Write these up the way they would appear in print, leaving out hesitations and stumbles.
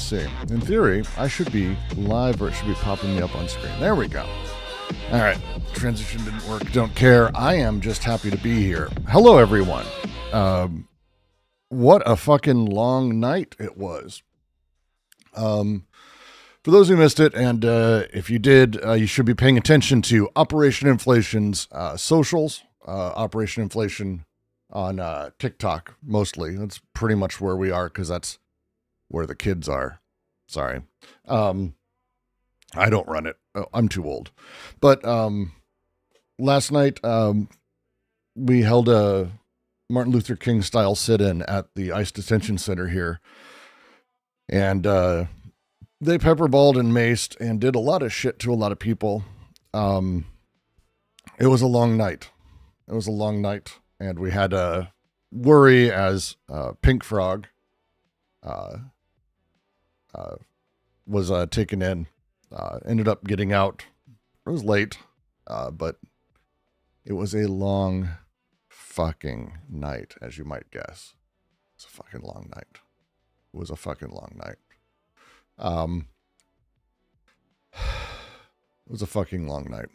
see. In theory, I should be live or it should be popping me up on screen. There we go. All right. Transition didn't work. Don't care. I am just happy to be here. Hello, everyone. What a fucking long night it was. For those who missed it, and if you did, you should be paying attention to Operation Inflation's socials. Operation Inflation on TikTok, mostly. That's pretty much where we are, because that's where the kids are. Sorry. I don't run it. I'm too old. But last night, we held a Martin Luther King style sit-in at the ICE detention center here. And they pepperballed and maced and did a lot of shit to a lot of people. It was a long night. It was a long night. And we had a worry as Pink Frog was taken in. Ended up getting out. It was late, but it was a long fucking night, as you might guess. It's a fucking long night. It was a fucking long night. It was a fucking long night.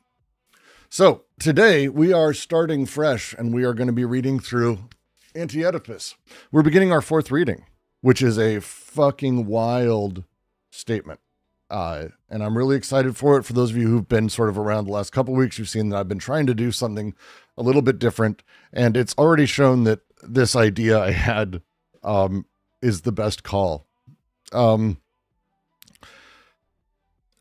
So today we are starting fresh and we are going to be reading through Anti-Oedipus. We're beginning our fourth reading, which is a fucking wild statement. And I'm really excited for it. For those of you who've been sort of around the last couple of weeks, you've seen that I've been trying to do something a little bit different. And it's already shown that this idea I had is the best call.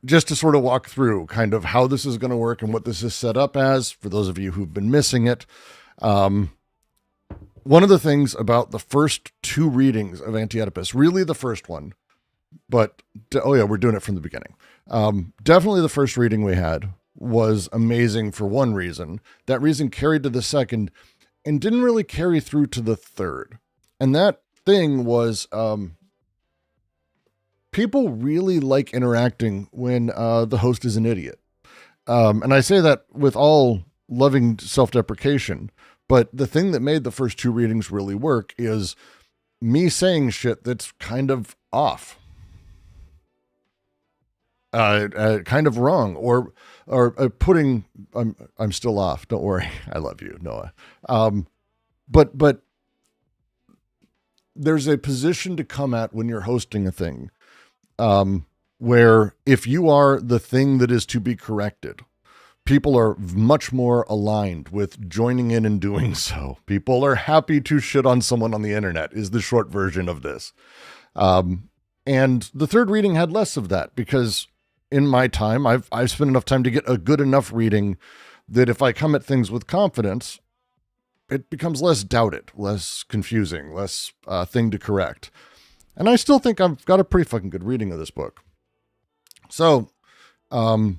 Just to sort of walk through kind of how this is going to work and what this is set up as, for those of you who've been missing it. One of the things about the first two readings of Anti-Oedipus, really the first one, but, oh yeah, we're doing it from the beginning. Definitely the first reading we had was amazing for one reason. That reason carried to the second and didn't really carry through to the third. And that thing was, people really like interacting when the host is an idiot. And I say that with all loving self-deprecation, but the thing that made the first two readings really work is me saying shit that's kind of off. Kind of wrong, or putting, I'm still off. Don't worry. I love you, Noah. But there's a position to come at when you're hosting a thing, where if you are the thing that is to be corrected, people are much more aligned with joining in and doing so. People are happy to shit on someone on the internet is the short version of this. And the third reading had less of that because in my time, I've spent enough time to get a good enough reading that if I come at things with confidence, it becomes less doubted, less confusing, less thing to correct. And I still think I've got a pretty fucking good reading of this book. So, in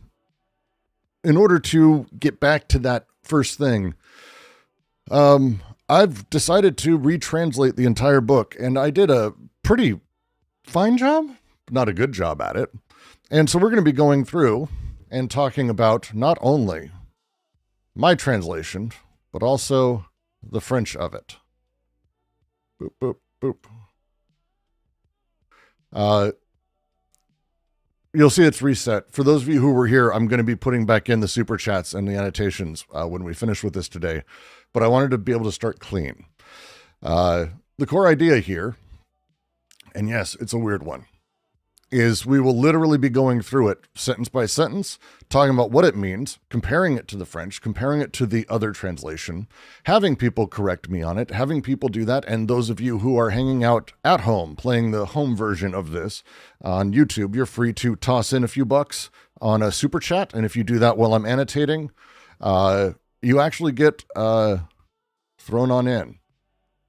order to get back to that first thing, I've decided to retranslate the entire book, and I did a pretty fine job, not a good job at it. And so we're going to be going through and talking about not only my translation, but also the French of it. Boop, boop, boop. You'll see it's reset. For those of you who were here, I'm going to be putting back in the Superchats and the annotations when we finish with this today. But I wanted to be able to start clean. The core idea here, and yes, it's a weird one, is we will literally be going through it sentence by sentence, talking about what it means, comparing it to the French, comparing it to the other translation, having people correct me on it, having people do that. And those of you who are hanging out at home, playing the home version of this on YouTube, you're free to toss in a few bucks on a super chat. And if you do that while I'm annotating, you actually get thrown on in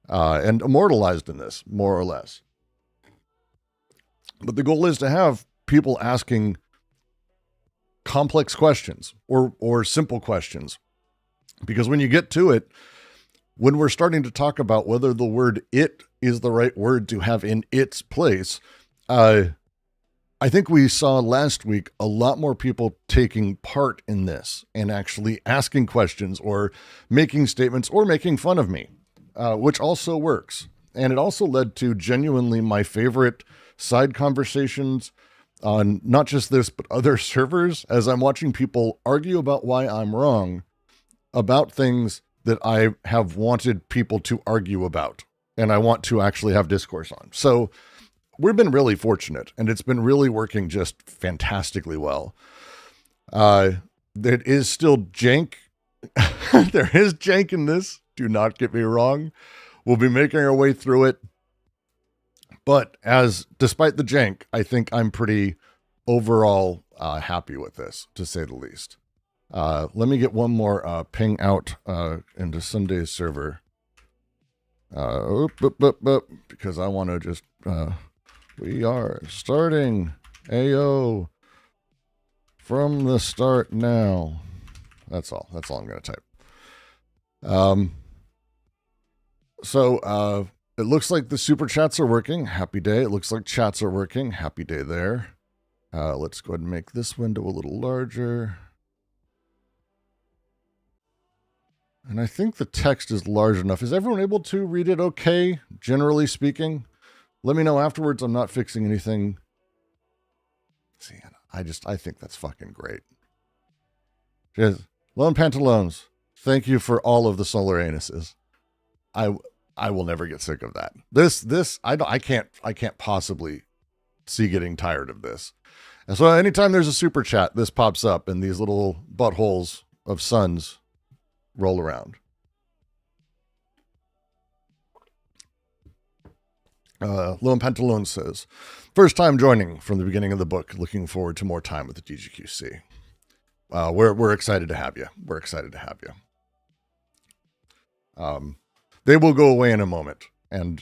and immortalized in this, more or less. But the goal is to have people asking complex questions or simple questions. Because when you get to it, when we're starting to talk about whether the word it is the right word to have in its place, I think we saw last week a lot more people taking part in this and actually asking questions or making statements or making fun of me, which also works. And it also led to genuinely my favorite side conversations on not just this, but other servers, as I'm watching people argue about why I'm wrong about things that I have wanted people to argue about and I want to actually have discourse on. So we've been really fortunate, and it's been really working just fantastically well. It is still jank. There is jank in this. Do not get me wrong. We'll be making our way through it. But despite the jank, I think I'm pretty overall happy with this, to say the least. Let me get one more ping out into Sunday's server. Because I want to just... we are starting AO from the start now. That's all I'm going to type. So it looks like the super chats are working. Happy day. It looks like chats are working. Happy day there. Let's go ahead and make this window a little larger. And I think the text is large enough. Is everyone able to read it okay, generally speaking? Let me know afterwards. I'm not fixing anything. See, I think that's fucking great. Cheers. Lone Pantalones, thank you for all of the solar anuses. I will never get sick of that. I can't possibly see getting tired of this. And so anytime there's a super chat, this pops up and these little buttholes of suns roll around. Lone Pantalones says, first time joining from the beginning of the book. Looking forward to more time with the DGQC. We're excited to have you. We're excited to have you. They will go away in a moment, and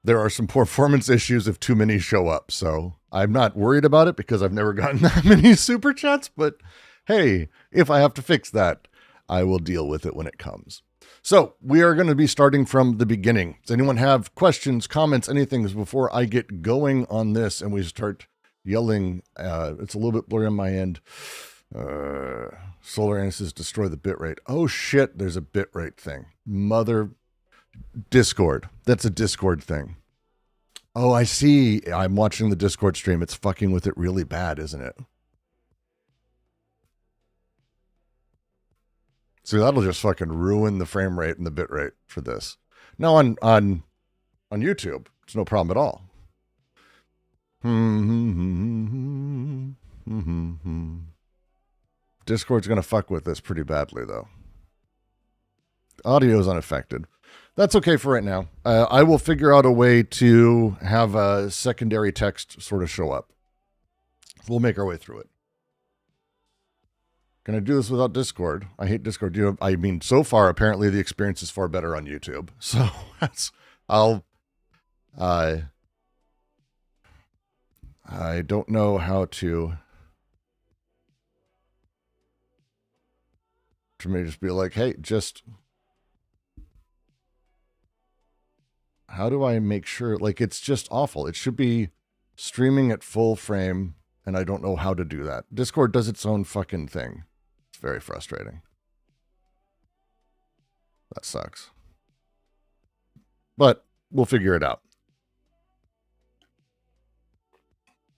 there are some performance issues if too many show up. So I'm not worried about it because I've never gotten that many super chats. But hey, if I have to fix that, I will deal with it when it comes. So we are going to be starting from the beginning. Does anyone have questions, comments, anything before I get going on this and we start yelling? It's a little bit blurry on my end. Solar anuses destroy the bitrate. Oh shit, there's a bitrate thing. Mother Discord. That's a Discord thing. Oh, I see. I'm watching the Discord stream. It's fucking with it really bad, isn't it? So that'll just fucking ruin the frame rate and the bit rate for this. Now on YouTube, it's no problem at all. Discord's going to fuck with this pretty badly, though. Audio is unaffected. That's okay for right now. I will figure out a way to have a secondary text sort of show up. We'll make our way through it. Can I do this without Discord? I hate Discord. I mean, so far, apparently the experience is far better on YouTube. So I don't know how to me just be like, hey, how do I make sure, like, it's just awful. It should be streaming at full frame, and I don't know how to do that. Discord does its own fucking thing. It's very frustrating. That sucks. But we'll figure it out.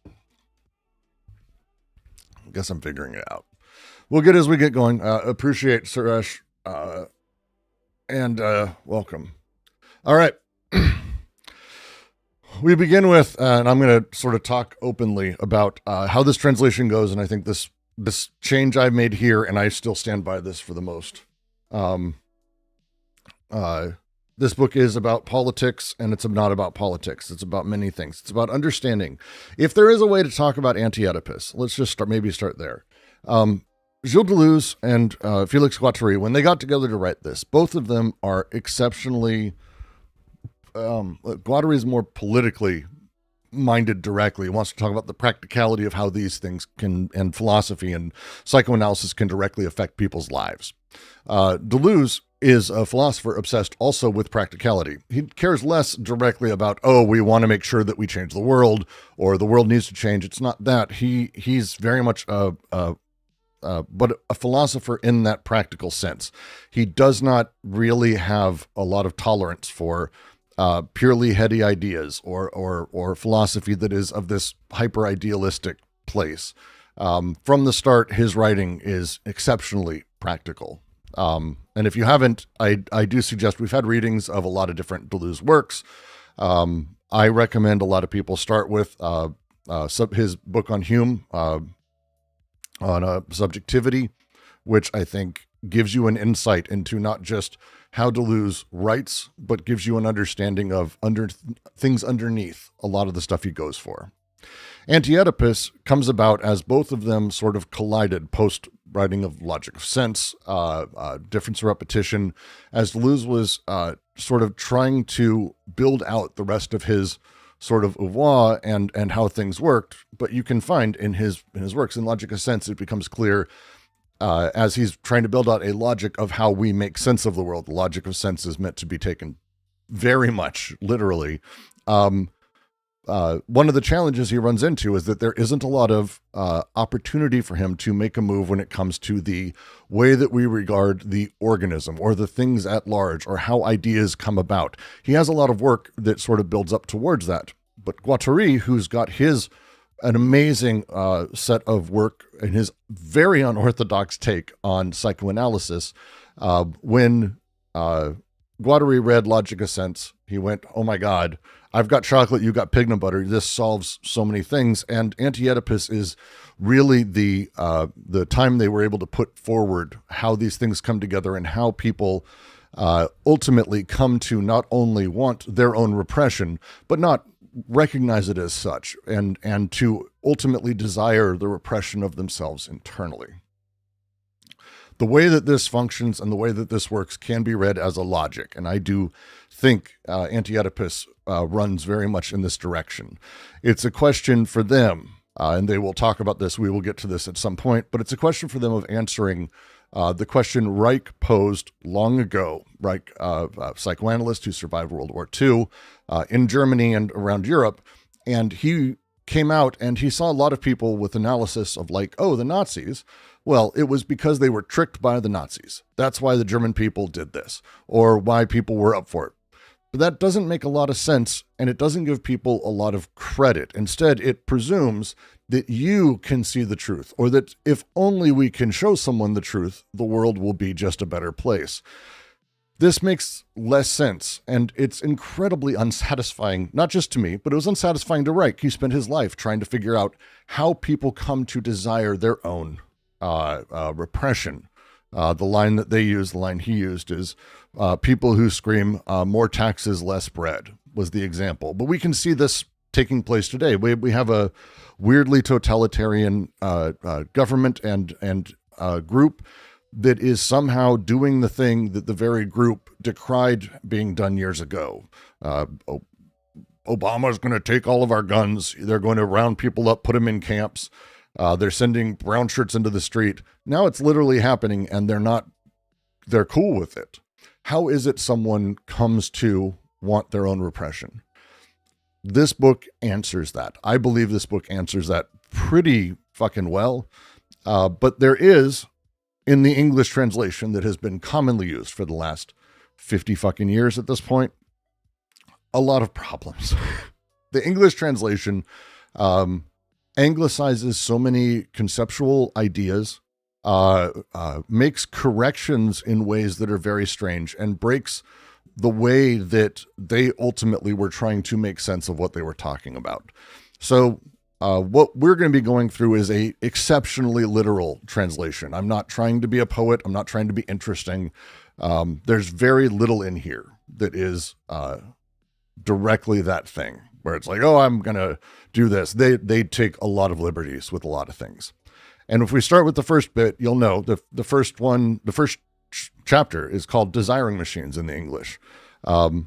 I guess I'm figuring it out. We'll get as we get going. Appreciate Suresh. And welcome. All right. We begin with, and I'm going to sort of talk openly about how this translation goes. And I think this change I've made here, and I still stand by this for the most. This book is about politics, and it's not about politics. It's about many things. It's about understanding. If there is a way to talk about Anti-Oedipus, let's just start there. Gilles Deleuze and Felix Guattari, when they got together to write this, both of them are exceptionally... Guattari is more politically minded directly. He wants to talk about the practicality of how these things can, and philosophy and psychoanalysis can directly affect people's lives. Deleuze is a philosopher obsessed also with practicality. He cares less directly about, we want to make sure that we change the world or the world needs to change. It's not that. He's very much but a philosopher in that practical sense. He does not really have a lot of tolerance for purely heady ideas or philosophy that is of this hyper idealistic place. From the start, his writing is exceptionally practical. And if you haven't, I do suggest we've had readings of a lot of different Deleuze works. I recommend a lot of people start with his book on Hume, on subjectivity, which I think gives you an insight into not just how Deleuze writes, but gives you an understanding of things underneath a lot of the stuff he goes for. Anti-Oedipus comes about as both of them sort of collided post-writing of Logic of Sense, Difference of Repetition, as Deleuze was sort of trying to build out the rest of his sort of oeuvre and how things worked. But you can find in his works, in Logic of Sense, it becomes clear as he's trying to build out a logic of how we make sense of the world. The logic of sense is meant to be taken very much literally. One of the challenges he runs into is that there isn't a lot of opportunity for him to make a move when it comes to the way that we regard the organism or the things at large or how ideas come about. He has a lot of work that sort of builds up towards that. But Guattari, who's got an amazing set of work and his very unorthodox take on psychoanalysis, when Guattari read Logic of Sense, he went, oh my God, I've got chocolate, you got peanut butter. This solves so many things. And Anti-Oedipus is really the time they were able to put forward how these things come together and how people ultimately come to not only want their own repression, but not recognize it as such, and to ultimately desire the repression of themselves internally. The way that this functions and the way that this works can be read as a logic, and I do think Anti-Oedipus runs very much in this direction. It's a question for them, and they will talk about this, we will get to this at some point, but it's a question for them of answering the question Reich posed long ago. Reich, psychoanalyst who survived World War II in Germany and around Europe, and he came out and he saw a lot of people with analysis of like, oh, the Nazis. Well, it was because they were tricked by the Nazis. That's why the German people did this, or why people were up for it. But that doesn't make a lot of sense, and it doesn't give people a lot of credit. Instead, it presumes that you can see the truth, or that if only we can show someone the truth, the world will be just a better place. This makes less sense, and it's incredibly unsatisfying, not just to me, but it was unsatisfying to Reich. He spent his life trying to figure out how people come to desire their own repression. The line that they use, the line he used is, people who scream, more taxes, less bread, was the example. But we can see this taking place today. We have a weirdly totalitarian government and group that is somehow doing the thing that the very group decried being done years ago. Obama's going to take all of our guns. They're going to round people up, put them in camps. They're sending brown shirts into the street. Now it's literally happening, and they're cool with it. How is it someone comes to want their own repression? This book answers that. I believe this book answers that pretty fucking well. But there is, in the English translation that has been commonly used for the last 50 fucking years at this point, a lot of problems. The English translation anglicizes so many conceptual ideas, makes corrections in ways that are very strange, and breaks the way that they ultimately were trying to make sense of what they were talking about. So what we're going to be going through is a exceptionally literal translation. I'm not trying to be a poet. I'm not trying to be interesting. There's very little in here that is directly that thing where it's like, oh, I'm going to do this. They take a lot of liberties with a lot of things. And if we start with the first bit, you'll know the first chapter is called Desiring Machines in the English. In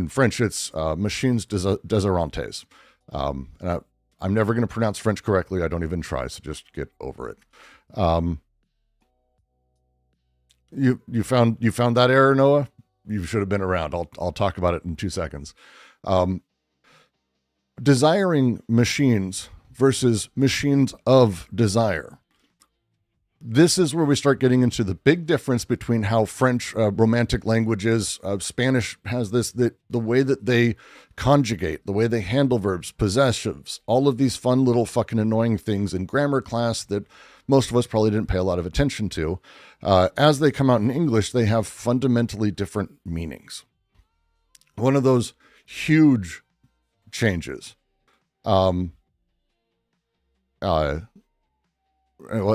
French, it's Machines Désirantes. And I'm never going to pronounce French correctly. I don't even try, so just get over it. You found that error, Noah? You should have been around. I'll talk about it in 2 seconds. Desiring machines versus machines of desire. this is where we start getting into the big difference between how French romantic language is. Spanish has this, the way that they conjugate, the way they handle verbs, possessives, all of these fun little fucking annoying things in grammar class that most of us probably didn't pay a lot of attention to. As they come out in English, they have fundamentally different meanings. One of those huge changes, well,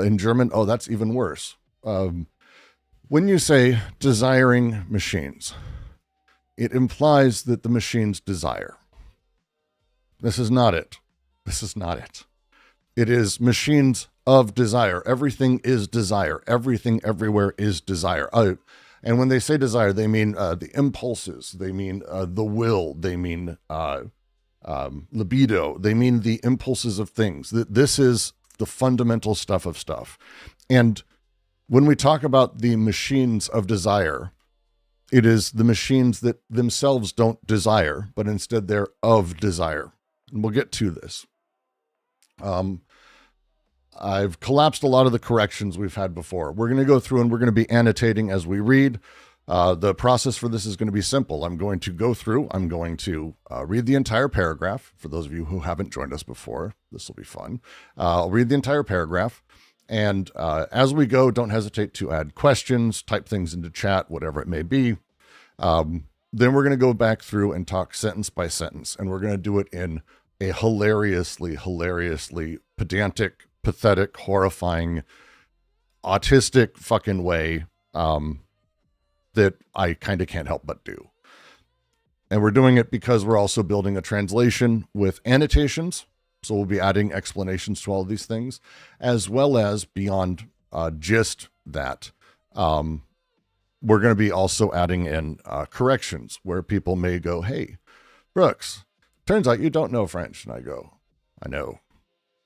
in German, oh, that's even worse. When you say desiring machines, it implies that the machines desire. This is not it. This is not it. It is machines of desire. Everything is desire. Everything everywhere is desire. And when they say desire, they mean the impulses. They mean the will. They mean libido. They mean the impulses of things. This is the fundamental stuff of stuff. And when we talk about the machines of desire, it is the machines that themselves don't desire, but instead they're of desire. And we'll get to this. I've collapsed a lot of the corrections we've had before. We're going to go through and we're going to be annotating as we read. The process for this is going to be simple. I'm going to go through, I'm going to read the entire paragraph. For those of you who haven't joined us before, this will be fun. I'll read the entire paragraph. And as we go, don't hesitate to add questions, type things into chat, whatever it may be. Then we're going to go back through and talk sentence by sentence. And we're going to do it in a hilariously pedantic, pathetic, horrifying, autistic fucking way that I kind of can't help but do. And we're doing it because we're also building a translation with annotations. So we'll be adding explanations to all of these things, as well as beyond just that. We're going to be also adding in corrections where people may go, hey, Brooks, turns out you don't know French. And I go, I know.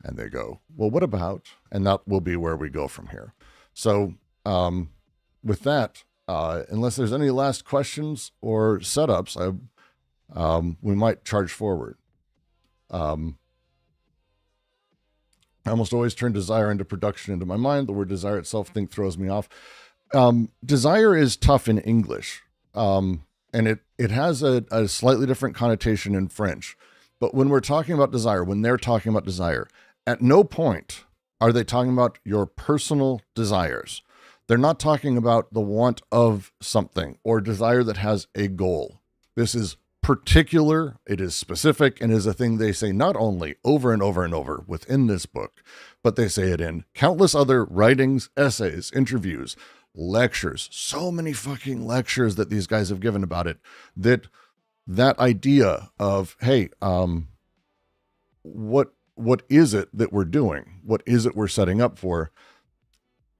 And they go, well, what about? And that will be where we go from here. So with that, unless there's any last questions or setups, we might charge forward. I almost always turn desire into production into my mind. The word desire itself, think, throws me off. Desire is tough in English, and it has a slightly different connotation in French. But when we're talking about desire, when they're talking about desire, at no point are they talking about your personal desires. They're not talking about the want of something or desire that has a goal. This is particular, it is specific, and is a thing they say not only over and over and over within this book, but they say it in countless other writings, essays, interviews, lectures, so many fucking lectures that these guys have given about it, that idea of, hey, what is it that we're doing? What is it we're setting up for?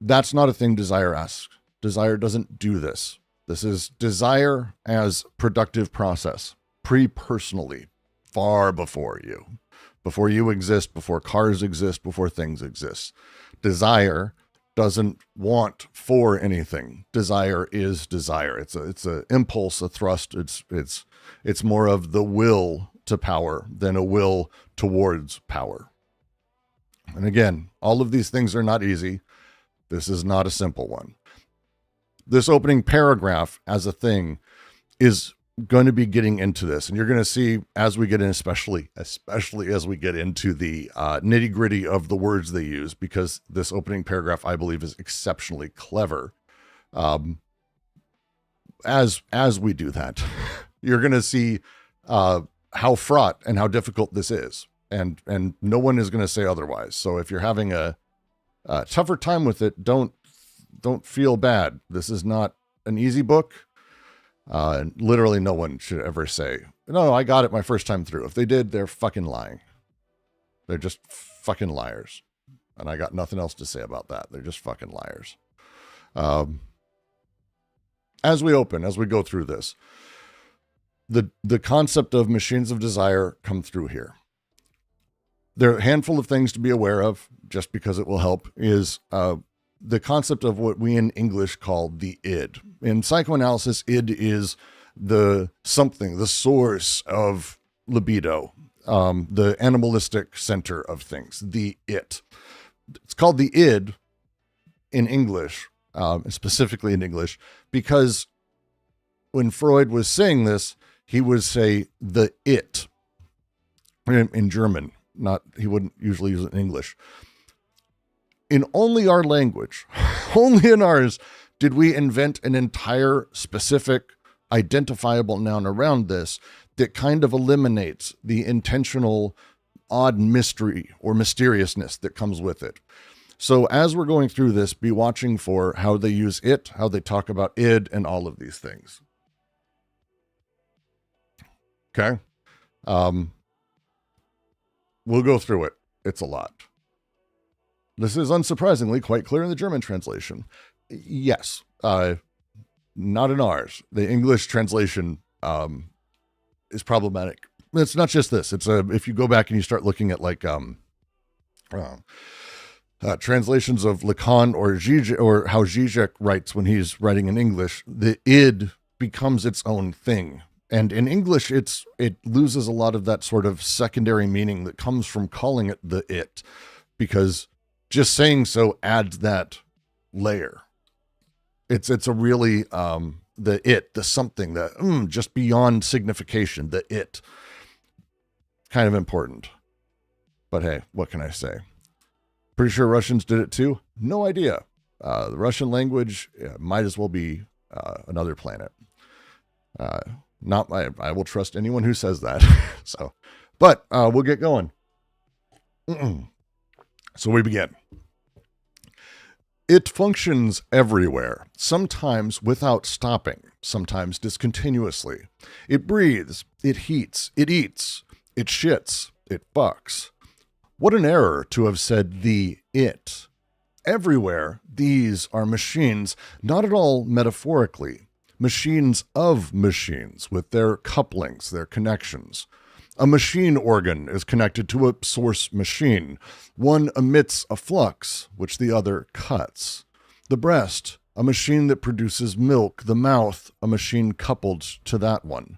That's not a thing desire asks. Desire doesn't do this. This is desire as productive process, pre-personally, far before you exist, before cars exist, before things exist. Desire doesn't want for anything. Desire is desire. It's a impulse, a thrust. It's more of the will to power than a will towards power. And again, all of these things are not easy. This is not a simple one. This opening paragraph as a thing is going to be getting into this. And you're going to see as we get in, especially as we get into the nitty gritty of the words they use, because this opening paragraph, I believe, is exceptionally clever. As we do that, you're going to see how fraught and how difficult this is. And no one is going to say otherwise. So if you're having a tougher time with it, don't feel bad. This is not an easy book. Literally no one should ever say, no, I got it my first time through. If they did, they're fucking lying. They're just fucking liars. And I got nothing else to say about that. They're just fucking liars. As we go through this, the concept of machines of desire come through here. There are a handful of things to be aware of, just because it will help, is the concept of what we in English call the id. In psychoanalysis, id is the source of libido, the animalistic center of things, the it. It's called the id in English, specifically in English, because when Freud was saying this, he would say the it in German. He wouldn't usually use it in English. In only our language, only in ours, did we invent an entire specific identifiable noun around this that kind of eliminates the intentional odd mystery or mysteriousness that comes with it. So as we're going through this, be watching for how they use it, how they talk about id, and all of these things. Okay? We'll go through it. It's a lot. This is unsurprisingly quite clear in the German translation. Yes, not in ours. The English translation is problematic. It's not just this. It's if you go back and you start looking at like translations of Lacan or Zizek, or how Zizek writes when he's writing in English, the id becomes its own thing. And in English, it loses a lot of that sort of secondary meaning that comes from calling it the it, because just saying so adds that layer. It's a really, the something, just beyond signification, the it. Kind of important. But hey, what can I say? Pretty sure Russians did it too. No idea. The Russian language might as well be another planet. I will trust anyone who says that. But we'll get going. So we begin. It functions everywhere, sometimes without stopping, sometimes discontinuously. It breathes, it heats, it eats, it shits, it fucks. What an error to have said the it. Everywhere, these are machines, not at all metaphorically. Machines of machines with their couplings, their connections. A machine organ is connected to a source machine. One emits a flux, which the other cuts. The breast, a machine that produces milk. The mouth, a machine coupled to that one.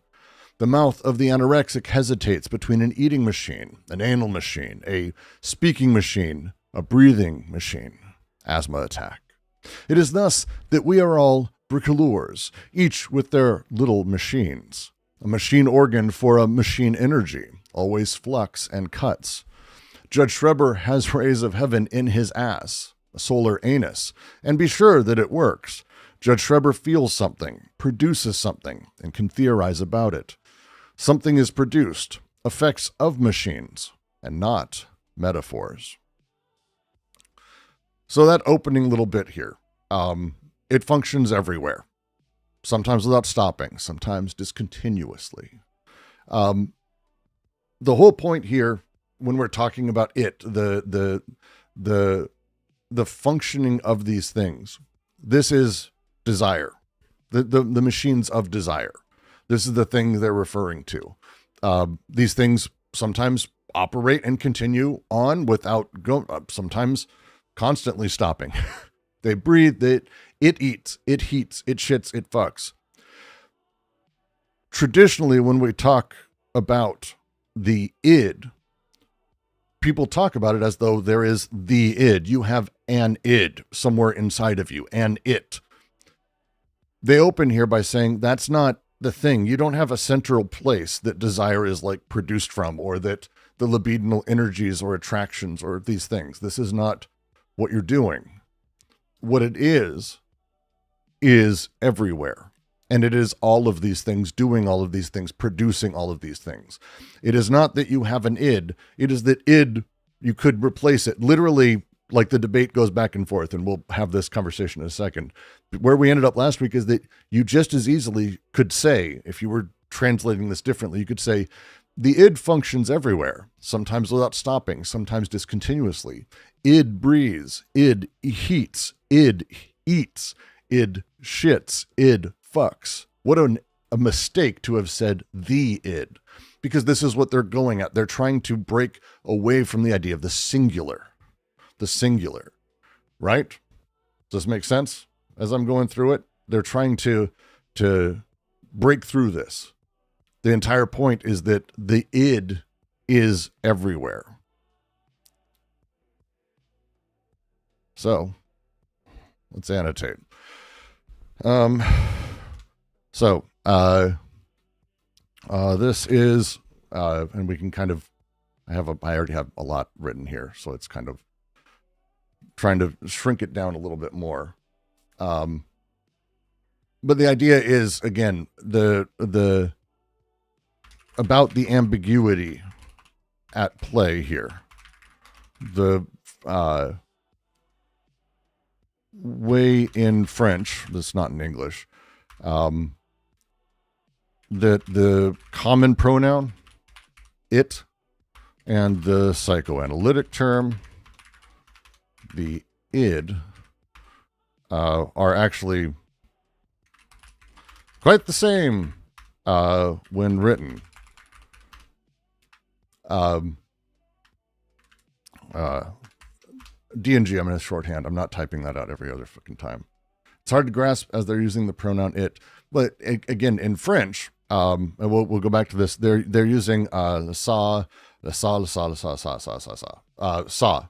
The mouth of the anorexic hesitates between an eating machine, an anal machine, a speaking machine, a breathing machine. Asthma attack. It is thus that we are all bricoleurs, each with their little machines. A machine organ for a machine energy, always flux and cuts. Judge Schreber has rays of heaven in his ass, a solar anus, and be sure that it works. Judge Schreber feels something, produces something, and can theorize about it. Something is produced, effects of machines, and not metaphors. So that opening little bit here, it functions everywhere. Sometimes without stopping, sometimes discontinuously. The whole point here, when we're talking about it, the functioning of these things, this is desire, the machines of desire. This is the thing they're referring to. These things sometimes operate and continue on without sometimes constantly stopping. They breathe, it eats, it heats, it shits, it fucks. Traditionally, when we talk about the id, people talk about it as though there is the id. You have an id somewhere inside of you, an it. They open here by saying that's not the thing. You don't have a central place that desire is like produced from, or that the libidinal energies or attractions or these things. This is not what you're doing. What it is everywhere. And it is all of these things, doing all of these things, producing all of these things. It is not that you have an id. It is that id, you could replace it. Literally, like the debate goes back and forth, and we'll have this conversation in a second. But where we ended up last week is that you just as easily could say, if you were translating this differently, you could say, the id functions everywhere, sometimes without stopping, sometimes discontinuously. Id breathes, id heats, id eats, id shits, id fucks. What a mistake to have said the id, because this is what they're going at. They're trying to break away from the idea of the singular, right? Does this make sense? As I'm going through it, they're trying to break through this. The entire point is that the id is everywhere. So, Let's annotate. So this is, and we can kind of, I already have a lot written here, so it's kind of trying to shrink it down a little bit more. But the idea is, again, about the ambiguity at play here. The way in French, this is not in English, that the common pronoun, it, and the psychoanalytic term, the id, are actually quite the same when written. D&G, I'm in a shorthand. I'm not typing that out every other fucking time. It's hard to grasp as they're using the pronoun it. But again, in French, and we'll go back to this, they're using sa,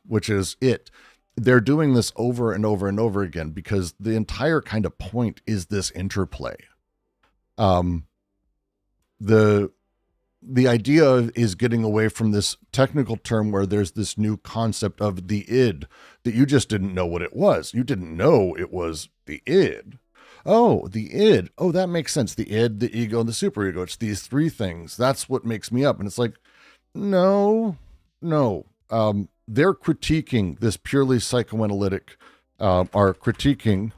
which is it. They're doing this over and over and over again because the entire kind of point is this interplay. The idea is getting away from this technical term where there's this new concept of the id that you just didn't know what it was. You didn't know it was the id. Oh, the id. Oh, that makes sense. The id, the ego, and the superego. It's these three things. That's what makes me up. And it's like, no. They're critiquing this purely psychoanalytic, critiquing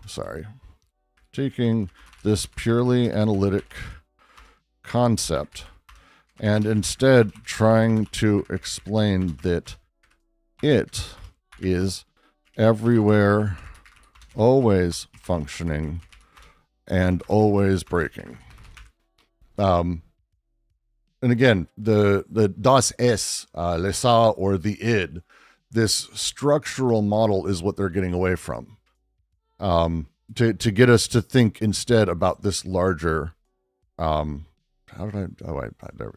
this purely analytic concept, and instead trying to explain that it is everywhere, always functioning, and always breaking. And again, the das es, le ça, or the id, this structural model is what they're getting away from. To get us to think instead about this larger, there we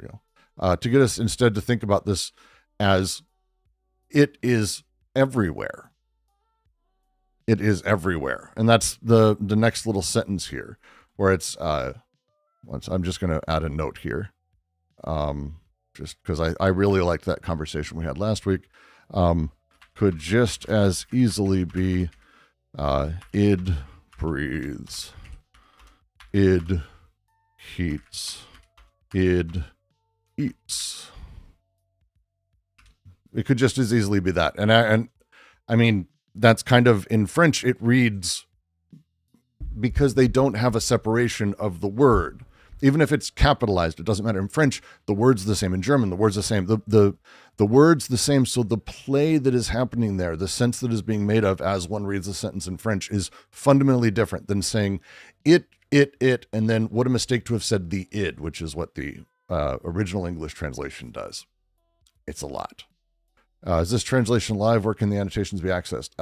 go. To get us instead to think about this as it is everywhere. It is everywhere. And that's the next little sentence here, where it's, I'm just going to add a note here. Just because I really liked that conversation we had last week. Could just as easily be id breathes, id heats, id eats. It could just as easily be that. And I mean, that's kind of, in French, it reads, because they don't have a separation of the word. Even if it's capitalized, it doesn't matter. In French, the word's the same. In German, the word's the same. The word's the same. So the play that is happening there, the sense that is being made of as one reads the sentence in French, is fundamentally different than saying it, and then what a mistake to have said the id, which is what the original English translation does. It's a lot. Is this translation live? Where can the annotations be accessed?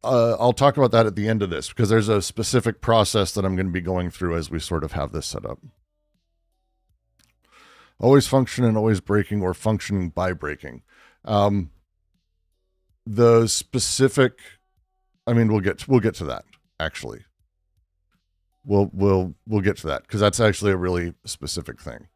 I'll talk about that at the end of this, because there's a specific process that I'm going to be going through as we sort of have this set up. Always function and always breaking, or functioning by breaking. The specific, I mean, we'll get to that, actually. We'll get to that, because that's actually a really specific thing.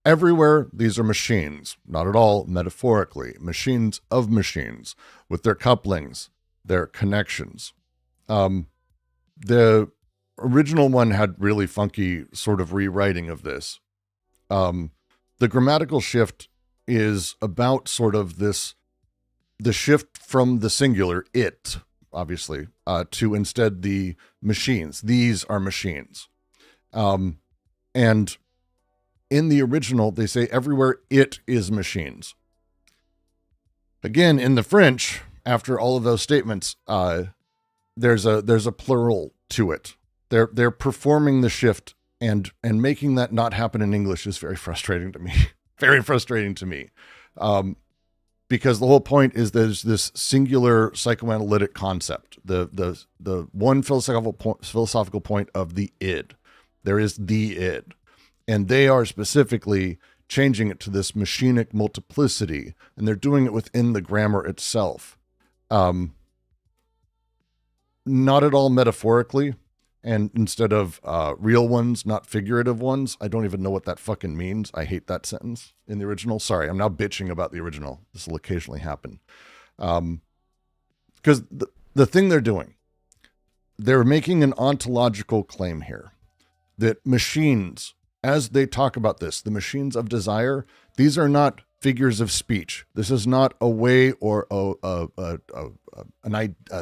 Everywhere, these are machines, not at all metaphorically, machines of machines, with their couplings, their connections. The original one had really funky sort of rewriting of this. The grammatical shift is about sort of this, the shift from the singular, it, obviously, to instead the machines. These are machines. And in the original, they say everywhere it is machines. Again, in the French, after all of those statements, there's a plural to it. They're performing the shift, and making that not happen in English is very frustrating to me. Very frustrating to me. Because the whole point is there's this singular psychoanalytic concept, the one philosophical point of the id. There is the id. And they are specifically changing it to this machinic multiplicity, and they're doing it within the grammar itself. Not at all metaphorically, and instead of real ones, not figurative ones. I don't even know what that fucking means. I hate that sentence in the original. Sorry, I'm now bitching about the original. This will occasionally happen. Because the thing they're doing, they're making an ontological claim here that machines, as they talk about this, the machines of desire, these are not figures of speech. This is not a way or a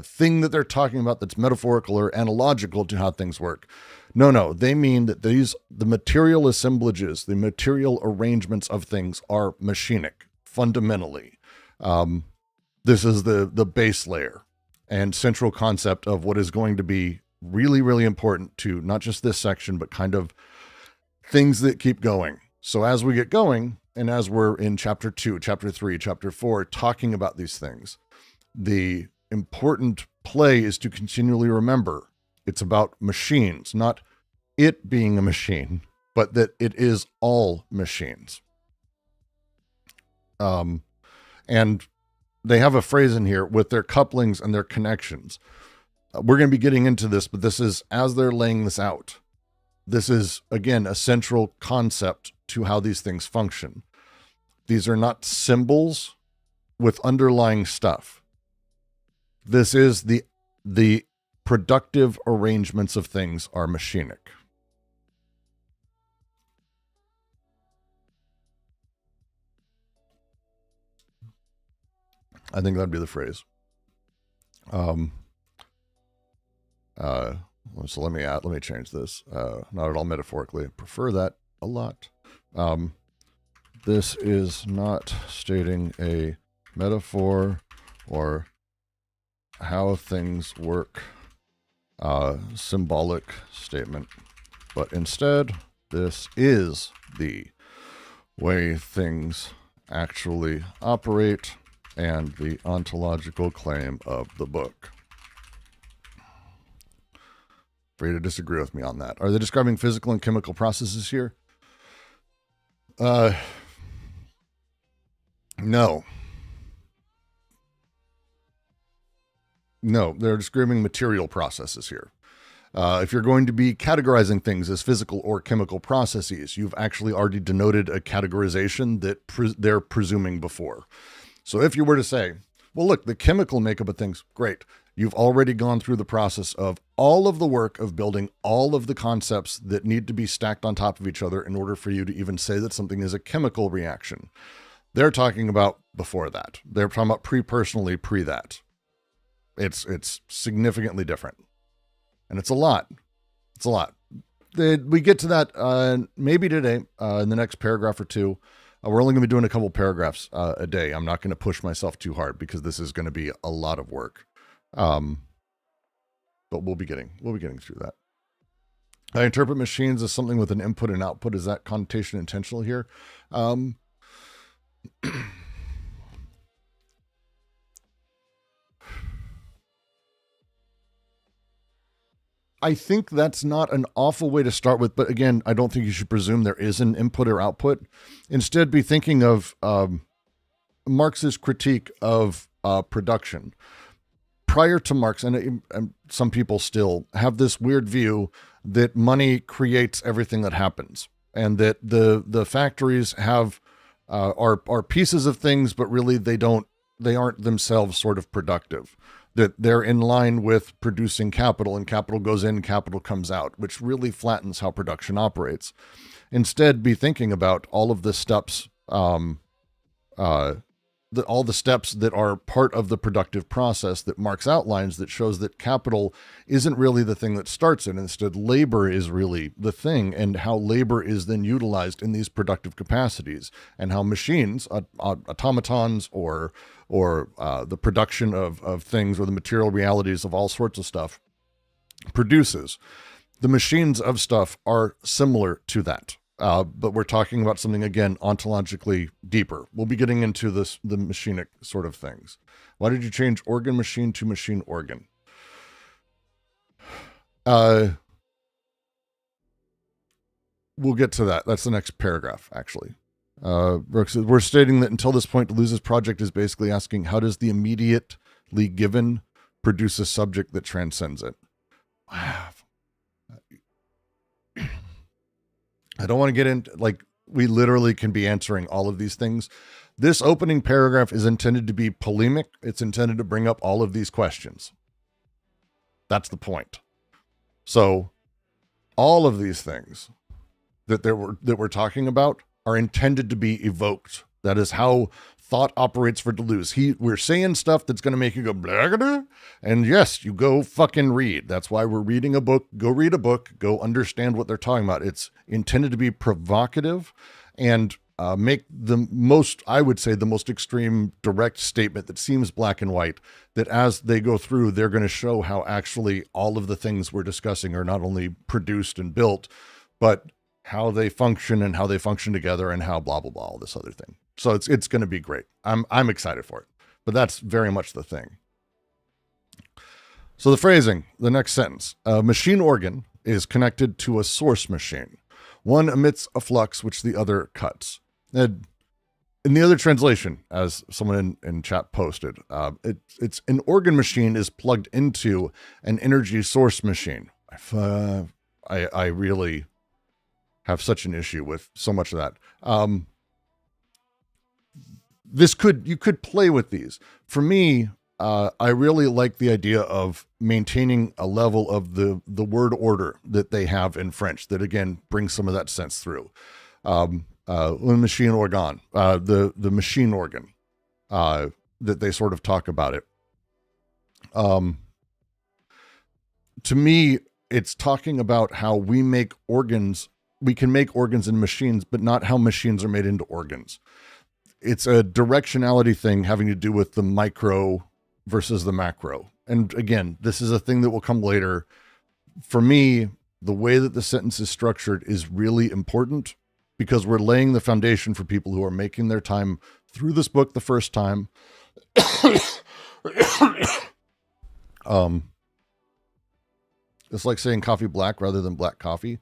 thing that they're talking about that's metaphorical or analogical to how things work. No, they mean that the material assemblages, the material arrangements of things are machinic, fundamentally. This is the base layer and central concept of what is going to be really, really important to not just this section, but kind of things that keep going. So as we get going, and as we're in chapter 2, chapter 3, chapter 4, talking about these things, the important play is to continually remember it's about machines, not it being a machine, but that it is all machines. And they have a phrase in here with their couplings and their connections. We're going to be getting into this, but this is as they're laying this out. This is, again, a central concept to how these things function. These are not symbols with underlying stuff. This is the productive arrangements of things are machinic. I think that'd be the phrase. So let me change this. Not at all metaphorically. I prefer that a lot. This is not stating a metaphor or how things work, symbolic statement, but instead this is the way things actually operate and the ontological claim of the book. Free to disagree with me on that. Are they describing physical and chemical processes here? No. No, they're describing material processes here. If you're going to be categorizing things as physical or chemical processes, you've actually already denoted a categorization that they're presuming before. So if you were to say, well, look, the chemical makeup of things, great. You've already gone through the process of all of the work of building all of the concepts that need to be stacked on top of each other in order for you to even say that something is a chemical reaction. They're talking about before that. They're talking about pre-personally, pre-that. It's significantly different. And it's a lot. It's a lot. We get to that maybe today in the next paragraph or two. We're only going to be doing a couple paragraphs a day. I'm not going to push myself too hard because this is going to be a lot of work. But we'll be getting through that. I interpret machines as something with an input and output. Is that connotation intentional here? I think that's not an awful way to start with, but again, I don't think you should presume there is an input or output. Instead, be thinking of Marx's critique of production. Prior to Marx, and some people still have this weird view that money creates everything that happens, and that the factories have are pieces of things, but really they aren't themselves sort of productive. That they're in line with producing capital, and capital goes in, capital comes out, which really flattens how production operates. Instead, be thinking about all of the steps, all the steps that are part of the productive process that Marx outlines that shows that capital isn't really the thing that starts it. Instead, labor is really the thing, and how labor is then utilized in these productive capacities, and how machines, automatons, or the production of things, or the material realities of all sorts of stuff produces. The machines of stuff are similar to that. But we're talking about something, again, ontologically deeper. We'll be getting into the machinic sort of things. Why did you change organ machine to machine organ? we'll get to that. That's the next paragraph, actually. Brooks says, we're stating that until this point, Deleuze's project is basically asking, how does the immediately given produce a subject that transcends it? I don't want to get into, like, we literally can be answering all of these things. This opening paragraph is intended to be polemic. It's intended to bring up all of these questions. That's the point. So all of these things that we're talking about are intended to be evoked. That is how thought operates for Deleuze. We're saying stuff that's going to make you go, blah, blah, blah, and yes, you go fucking read. That's why we're reading a book. Go read a book. Go understand what they're talking about. It's intended to be provocative and make the most, I would say, the most extreme direct statement that seems black and white, that as they go through, they're going to show how actually all of the things we're discussing are not only produced and built, but how they function and how they function together and how blah, blah, blah, all this other thing. So it's going to be great. I'm excited for it, but that's very much the thing. So the phrasing, the next sentence, a machine organ is connected to a source machine. One emits a flux, which the other cuts. In the other translation, as someone in chat posted, it's an organ machine is plugged into an energy source machine. I really have such an issue with so much of that. You could play with these. For me, I really like the idea of maintaining a level of the word order that they have in French that, again, brings some of that sense through. Machine organ, the machine organ, that they sort of talk about it. To me, it's talking about how we make organs. We can make organs in machines, but not how machines are made into organs. It's a directionality thing having to do with the micro versus the macro. And again, this is a thing that will come later. For me, the way that the sentence is structured is really important because we're laying the foundation for people who are making their time through this book the first time. It's like saying coffee black rather than black coffee,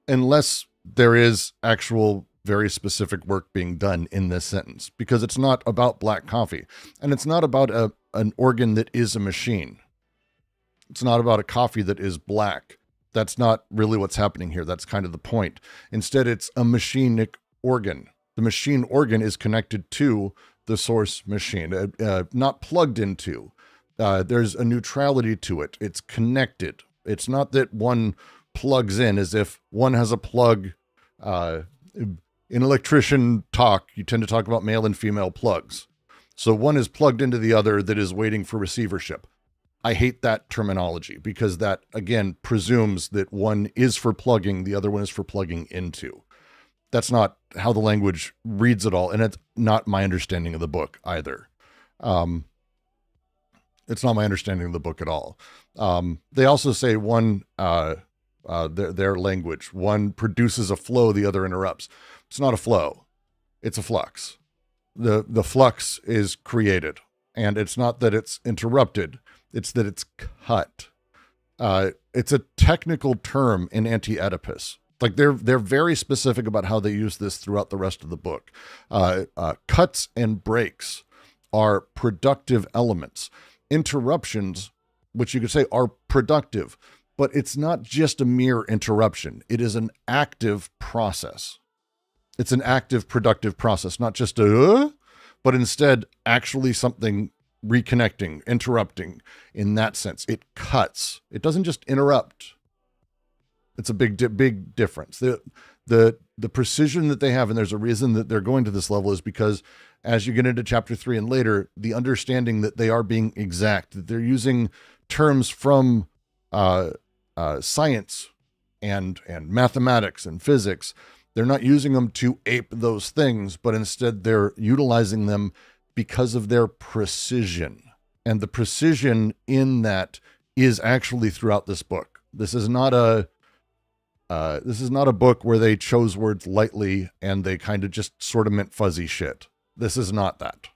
unless there is actual very specific work being done in this sentence, because it's not about black coffee, and it's not about an organ that is a machine. It's not about a coffee that is black. That's not really what's happening here. That's kind of the point. Instead, it's a machinic organ. The machine organ is connected to the source machine, not plugged into. There's a neutrality to it. It's connected. It's not that one plugs in as if one has a plug. In electrician talk, you tend to talk about male and female plugs. So one is plugged into the other that is waiting for receivership. I hate that terminology because that, again, presumes that one is for plugging, the other one is for plugging into. That's not how the language reads at all, and it's not my understanding of the book either. It's not my understanding of the book at all. They also say one, their language, one produces a flow, the other interrupts. It's not a flow. It's a flux. The flux is created, and it's not that it's interrupted. It's that it's cut. It's a technical term in Anti-Oedipus. Like they're very specific about how they use this throughout the rest of the book. Cuts and breaks are productive elements. Interruptions, which you could say are productive, but it's not just a mere interruption. It is an active process. It's an active, productive process, not just but instead actually something reconnecting, interrupting in that sense. It cuts. It doesn't just interrupt. It's a big difference. The precision that they have, and there's a reason that they're going to this level, is because as you get into chapter 3 and later, the understanding that they are being exact, that they're using terms from science and mathematics and physics. They're not using them to ape those things, but instead they're utilizing them because of their precision. And the precision in that is actually throughout this book. This is not a book where they chose words lightly and they kind of just sort of meant fuzzy shit. This is not that.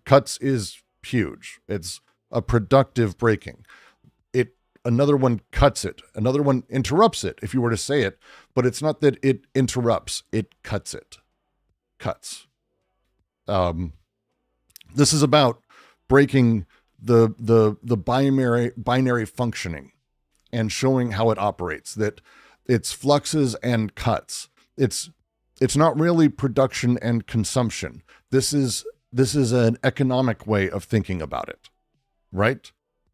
Cuts is huge. It's a productive breaking. It another one cuts it, another one interrupts it, if you were to say it, but it's not that it interrupts, it cuts it. Cuts. This is about breaking the binary functioning and showing how it operates, that it's fluxes and cuts. It's not really production and consumption. This is an economic way of thinking about it, right?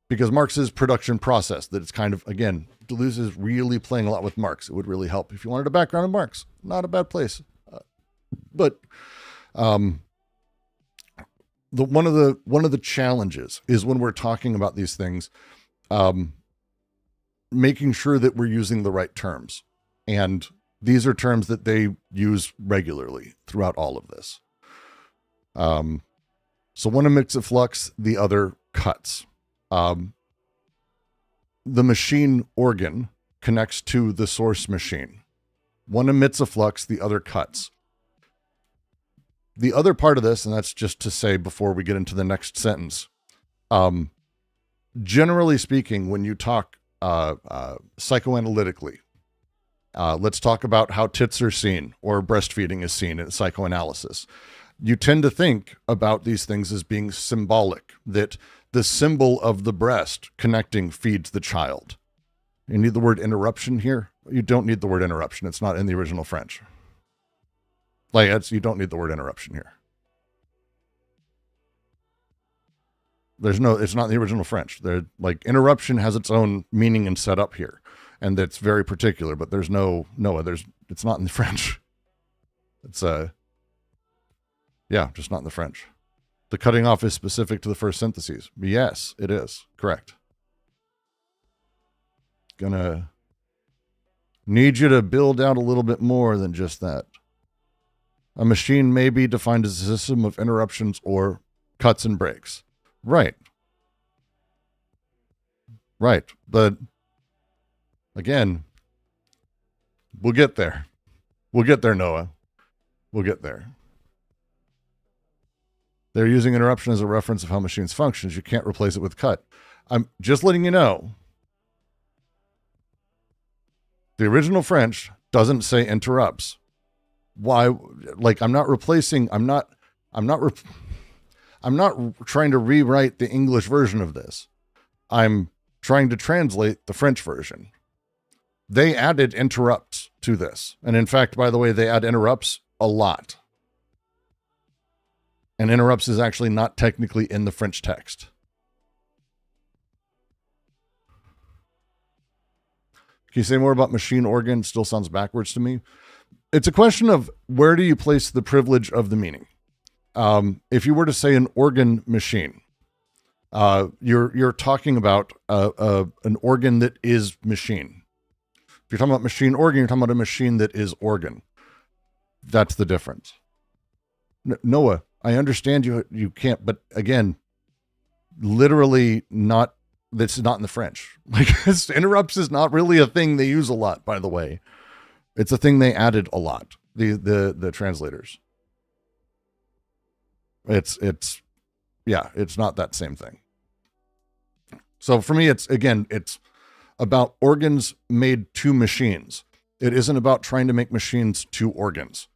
Because Marx's production process, that it's kind of, again, Deleuze is really playing a lot with Marx. It would really help if you wanted a background in Marx. Not a bad place. But one of the challenges is when we're talking about these things, making sure that we're using the right terms. And these are terms that they use regularly throughout all of this. So one emits a flux, the other cuts. The machine organ connects to the source machine. One emits a flux, the other cuts. The other part of this, and that's just to say before we get into the next sentence, generally speaking, when you talk psychoanalytically, let's talk about how tits are seen or breastfeeding is seen in psychoanalysis. You tend to think about these things as being symbolic, that the symbol of the breast connecting feeds the child. You need the word interruption here? You don't need the word interruption. It's not in the original French. You don't need the word interruption here. It's not in the original French. Interruption has its own meaning and setup here, and it's very particular, but it's not in the French. It's just not in the French. The cutting off is specific to the first syntheses. Yes, it is. Correct. Gonna need you to build out a little bit more than just that. A machine may be defined as a system of interruptions or cuts and breaks. Right. But again, we'll get there. We'll get there, Noah. We'll get there. They're using interruption as a reference of how machines function. You can't replace it with cut. I'm just letting you know. The original French doesn't say interrupts. Why? I'm not trying to rewrite the English version of this. I'm trying to translate the French version. They added interrupts to this. And in fact, by the way, they add interrupts a lot. And interrupts is actually not technically in the French text. Can you say more about machine organ? Still sounds backwards to me. It's a question of where do you place the privilege of the meaning? If you were to say an organ machine, you're talking about an organ that is machine. If you're talking about machine organ, you're talking about a machine that is organ. That's the difference. Noah, I understand you can't, but again, literally not. That's not in the French. Interrupts is not really a thing they use a lot, by the way. It's a thing they added a lot. The translators. It's not that same thing. So for me, it's about organs made to machines. It isn't about trying to make machines to organs.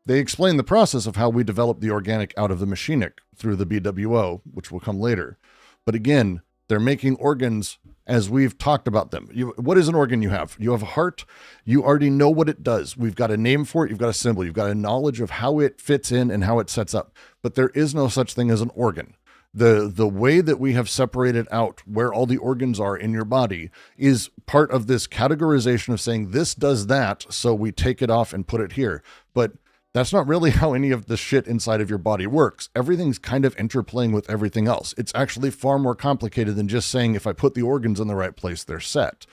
They explain the process of how we develop the organic out of the machinic through the BWO, which will come later. But again, they're making organs as we've talked about them. What is an organ you have? You have a heart. You already know what it does. We've got a name for it. You've got a symbol. You've got a knowledge of how it fits in and how it sets up. But there is no such thing as an organ. The way that we have separated out where all the organs are in your body is part of this categorization of saying this does that, so we take it off and put it here. But that's not really how any of the shit inside of your body works. Everything's kind of interplaying with everything else. It's actually far more complicated than just saying if I put the organs in the right place, they're set.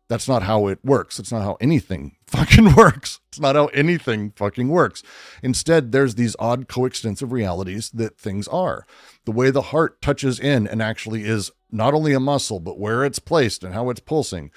That's not how it works. It's not how anything fucking works. It's not how anything fucking works. Instead, there's these odd coextensive realities that things are. The way the heart touches in and actually is not only a muscle, but where it's placed and how it's pulsing.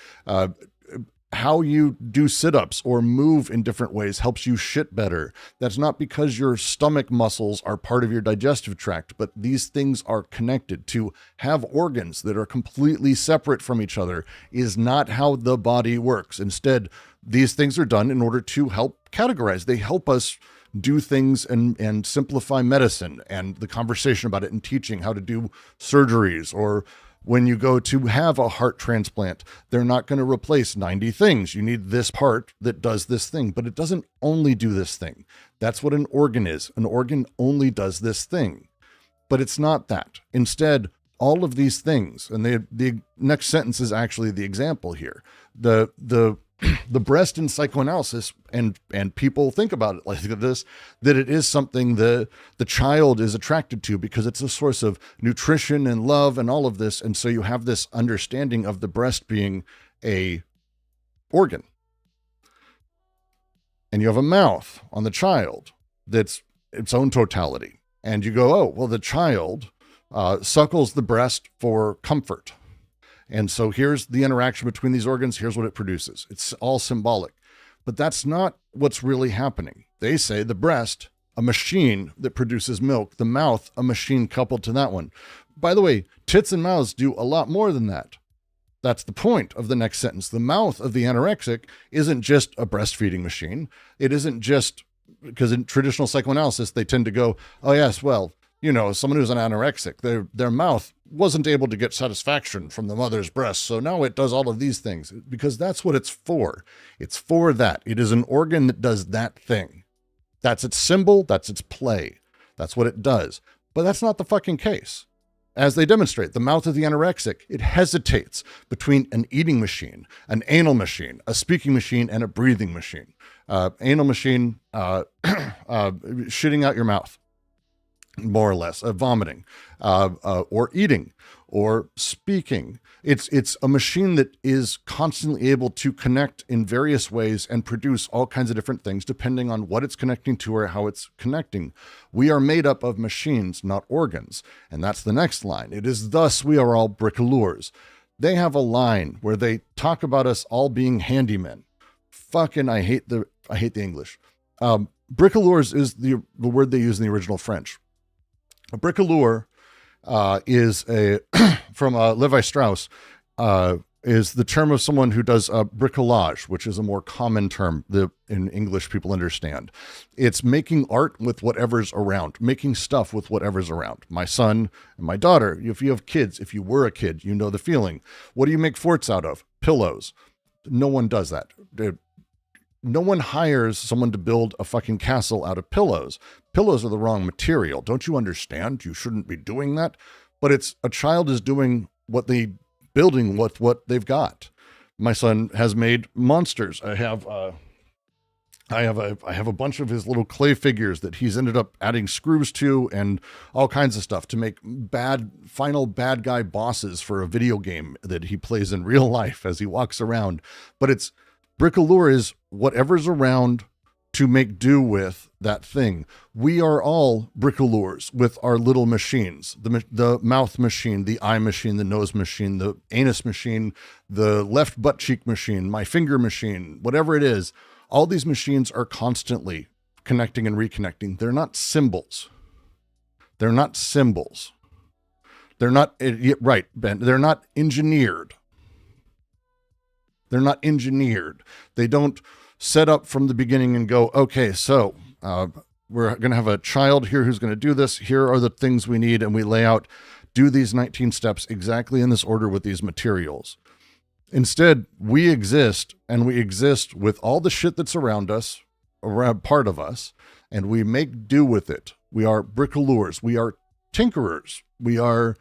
how you do sit-ups or move in different ways helps you shit better. That's not because your stomach muscles are part of your digestive tract, but these things are connected. To have organs that are completely separate from each other is not how the body works. Instead, these things are done in order to help categorize. They help us do things and simplify medicine and the conversation about it, and teaching how to do surgeries. Or when you go to have a heart transplant, they're not going to replace 90 things. You need this part that does this thing, but it doesn't only do this thing. That's what an organ is. An organ only does this thing, but it's not that. Instead, all of these things, and the next sentence is actually the example here. The breast in psychoanalysis, and people think about it like this, that it is something the child is attracted to because it's a source of nutrition and love and all of this. And so you have this understanding of the breast being a organ. And you have a mouth on the child that's its own totality. And you go, oh, well, the child suckles the breast for comfort. And so here's the interaction between these organs. Here's what it produces. It's all symbolic, but that's not what's really happening. They say the breast, a machine that produces milk, the mouth, a machine coupled to that one. By the way, tits and mouths do a lot more than that. That's the point of the next sentence. The mouth of the anorexic isn't just a breastfeeding machine. It isn't just, because in traditional psychoanalysis, they tend to go, oh yes, well, you know, someone who's an anorexic, their mouth wasn't able to get satisfaction from the mother's breast, so now it does all of these things, because that's what it's for. It's for that. It is an organ that does that thing. That's its symbol. That's its play. That's what it does. But that's not the fucking case. As they demonstrate, the mouth of the anorexic, it hesitates between an eating machine, an anal machine, a speaking machine, and a breathing machine. Anal machine, shitting out your mouth, more or less, vomiting, or eating, or speaking. It's a machine that is constantly able to connect in various ways and produce all kinds of different things depending on what it's connecting to or how it's connecting. We are made up of machines, not organs. And that's the next line. It is thus we are all bricoleurs. They have a line where they talk about us all being handymen. Fucking, I hate the English. Bricoleurs is the word they use in the original French. A bricoleur is from Levi Strauss, is the term of someone who does bricolage, which is a more common term that in English people understand. It's making art with whatever's around, making stuff with whatever's around. My son and my daughter, if you have kids, if you were a kid, you know the feeling. What do you make forts out of? Pillows. No one does that. No one hires someone to build a fucking castle out of pillows. Pillows are the wrong material. Don't you understand? You shouldn't be doing that. But it's a child is doing building with what they've got. My son has made monsters. I have a bunch of his little clay figures that he's ended up adding screws to and all kinds of stuff to make final bad guy bosses for a video game that he plays in real life as he walks around. But it's bricoleur is whatever's around to make do with that thing. We are all bricoleurs with our little machines, the mouth machine, the eye machine, the nose machine, the anus machine, the left butt cheek machine, my finger machine, whatever it is. All these machines are constantly connecting and reconnecting. They're not symbols. They're not symbols. They're not, right, Ben, they're not engineered. They're not engineered. They don't set up from the beginning and go, okay, so we're going to have a child here who's going to do this. Here are the things we need. And we lay out, do these 19 steps exactly in this order with these materials. Instead, we exist, and we exist with all the shit that's around us, around part of us, and we make do with it. We are bricoleurs. We are tinkerers. We are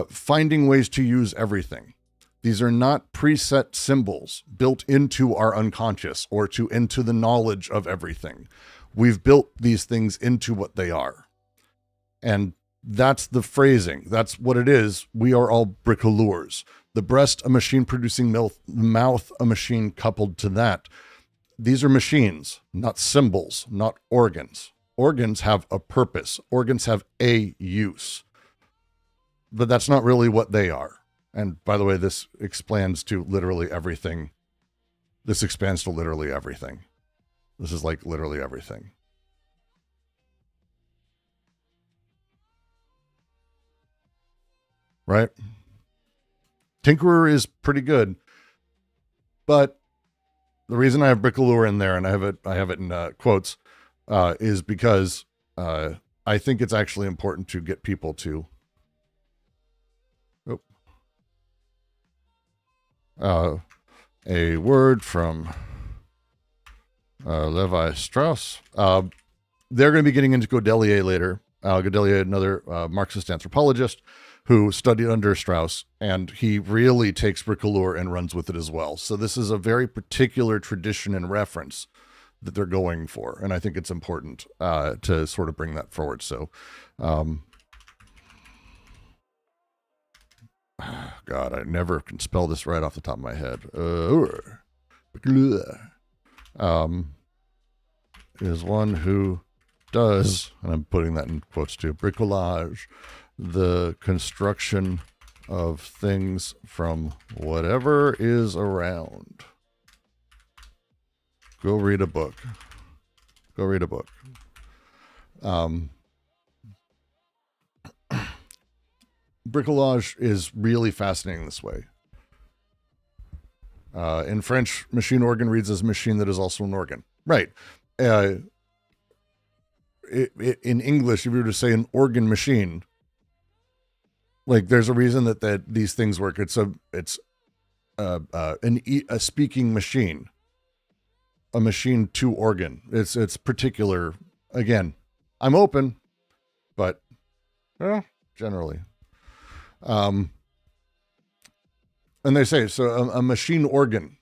finding ways to use everything. These are not preset symbols built into our unconscious or into the knowledge of everything. We've built these things into what they are. And that's the phrasing. That's what it is. We are all bricoleurs. The breast, a machine producing milk, mouth, a machine coupled to that. These are machines, not symbols, not organs. Organs have a purpose. Organs have a use. But that's not really what they are. And by the way, this expands to literally everything This expands to literally everything. This is like literally everything. Right? Tinkerer is pretty good, but the reason I have Bricoleur in there, and I have it in quotes, is because I think it's actually important to get people to a word from Levi Strauss. They're going to be getting into Godelier later. Godelier, another Marxist anthropologist who studied under Strauss, and he really takes Bricoleur and runs with it as well. So this is a very particular tradition and reference that they're going for, and I think it's important to sort of bring that forward. So, God, I never can spell this right off the top of my head. Is one who does, and I'm putting that in quotes too, bricolage, the construction of things from whatever is around. Go read a book. Go read a book. Bricolage is really fascinating this way. In French, machine organ reads as machine that is also an organ. Right. In English, if you were to say an organ machine, like there's a reason that these things work. It's a speaking machine, a machine to organ. It's particular. Again, I'm open, but generally. And they say, so a machine organ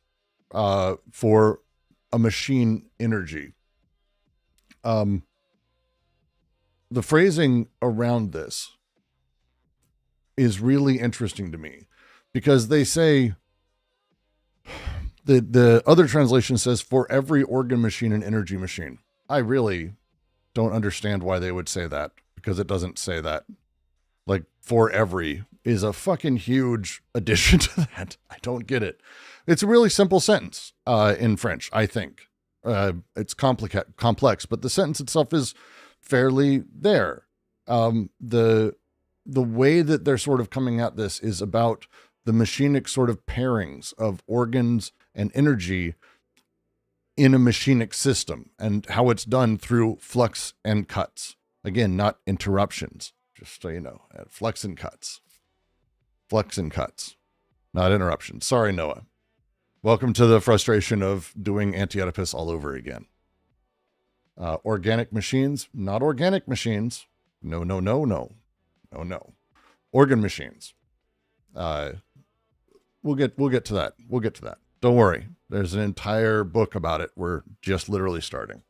for a machine energy. The phrasing around this is really interesting to me because they say, the other translation says, for every organ machine and energy machine. I really don't understand why they would say that, because it doesn't say that. Like, for every is a fucking huge addition to that. I don't get it. It's a really simple sentence in French, I think. It's complex, but the sentence itself is fairly there. The way that they're sort of coming at this is about the machinic sort of pairings of organs and energy in a machinic system and how it's done through flux and cuts. Again, not interruptions, just so you know. Flux and cuts. Flux and cuts, not interruptions. Sorry, Noah. Welcome to the frustration of doing Anti-Oedipus all over again. Organic machines, not organic machines. No. Organ machines. We'll get to that. We'll get to that. Don't worry. There's an entire book about it. We're just literally starting.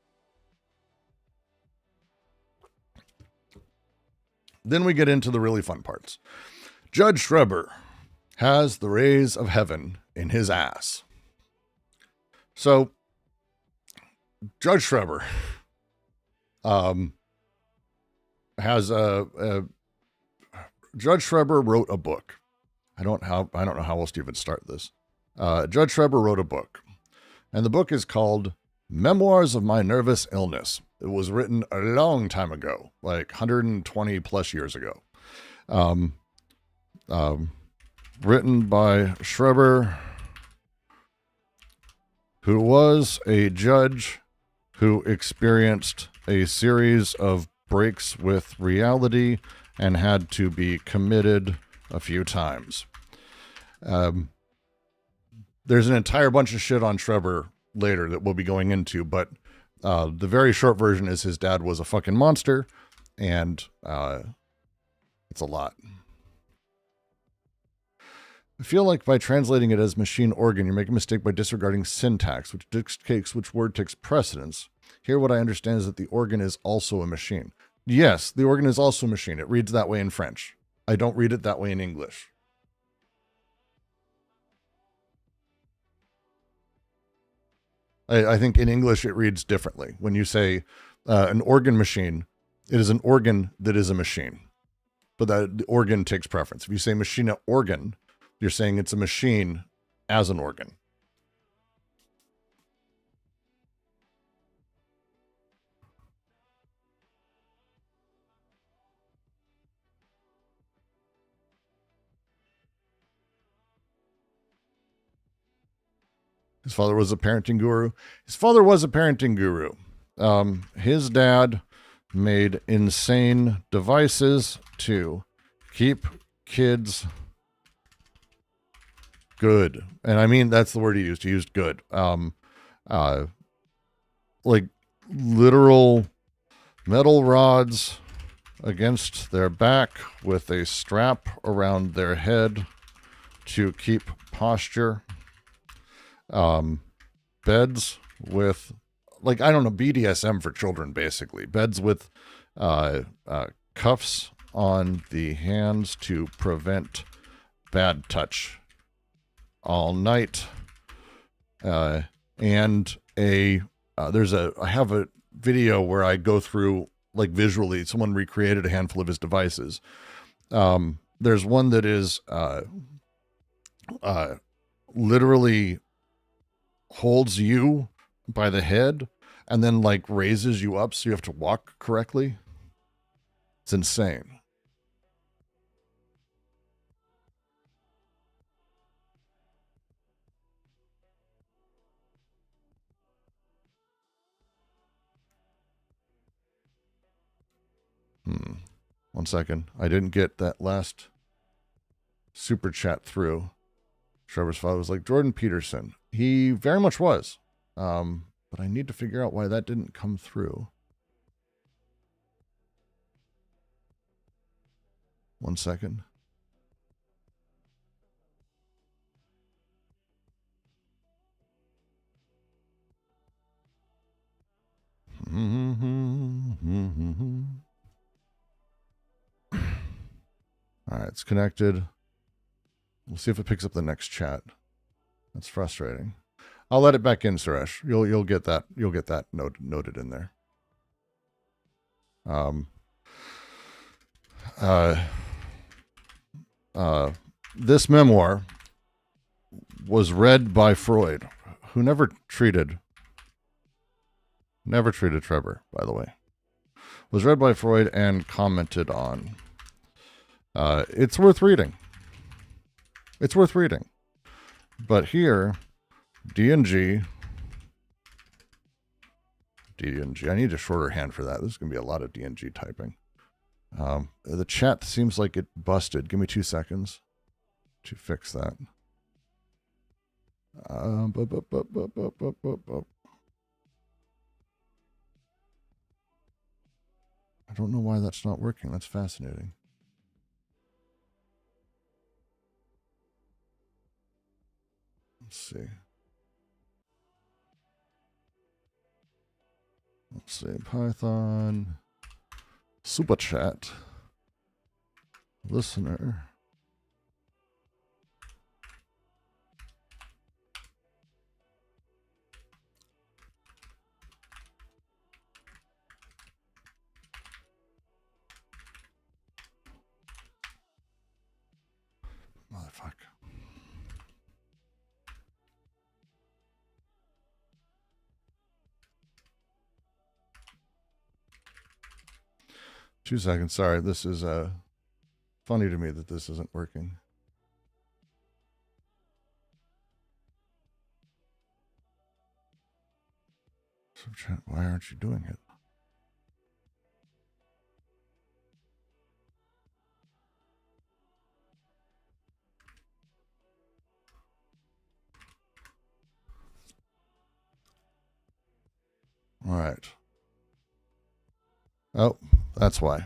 Then we get into the really fun parts. Judge Schreber has the rays of heaven in his ass. So, Judge Schreber has Judge Schreber wrote a book. I don't know how else to even start this. Judge Schreber wrote a book, and the book is called Memoirs of My Nervous Illness. It was written a long time ago, like 120 plus years ago. Written by Schreber, who was a judge who experienced a series of breaks with reality and had to be committed a few times. There's an entire bunch of shit on Schreber later that we'll be going into, but the very short version is his dad was a fucking monster, and it's a lot. I feel like by translating it as machine organ, you make a mistake by disregarding syntax, which dictates which word takes precedence. Here, what I understand is that the organ is also a machine. Yes, the organ is also a machine. It reads that way in French. I don't read it that way in English. I think in English it reads differently. When you say an organ machine, it is an organ that is a machine. But the organ takes preference. If you say machine organ, you're saying it's a machine as an organ. His father was a parenting guru. His father was a parenting guru. His dad made insane devices to keep kids good. And I mean, that's the word he used. He used good. Like literal metal rods against their back with a strap around their head to keep posture. Beds with, like, I don't know, BDSM for children, basically. Beds with cuffs on the hands to prevent bad touch all night. And I have a video where I go through, like, visually, someone recreated a handful of his devices. There's one that is literally holds you by the head and then, like, raises you up so you have to walk correctly. It's insane. One second. I didn't get that last super chat through. Schreber's father was like Jordan Peterson. He very much was. But I need to figure out why that didn't come through. One second. All right, it's connected. We'll see if it picks up the next chat. That's frustrating. I'll let it back in, Suresh. You'll get that. You'll get that noted in there. This memoir was read by Freud, who never treated Schreber, by the way. Was read by Freud and commented on. It's worth reading. It's worth reading. But here, D&G. I need a shorter hand for that. This is going to be a lot of D&G typing. The chat seems like it busted. Give me 2 seconds to fix that. I don't know why that's not working. That's fascinating. Let's see. Python. Super chat. Listener. Motherfucker. Two seconds. Sorry, this is funny to me that this isn't working. So chat, why aren't you doing it? All right. Oh, that's why.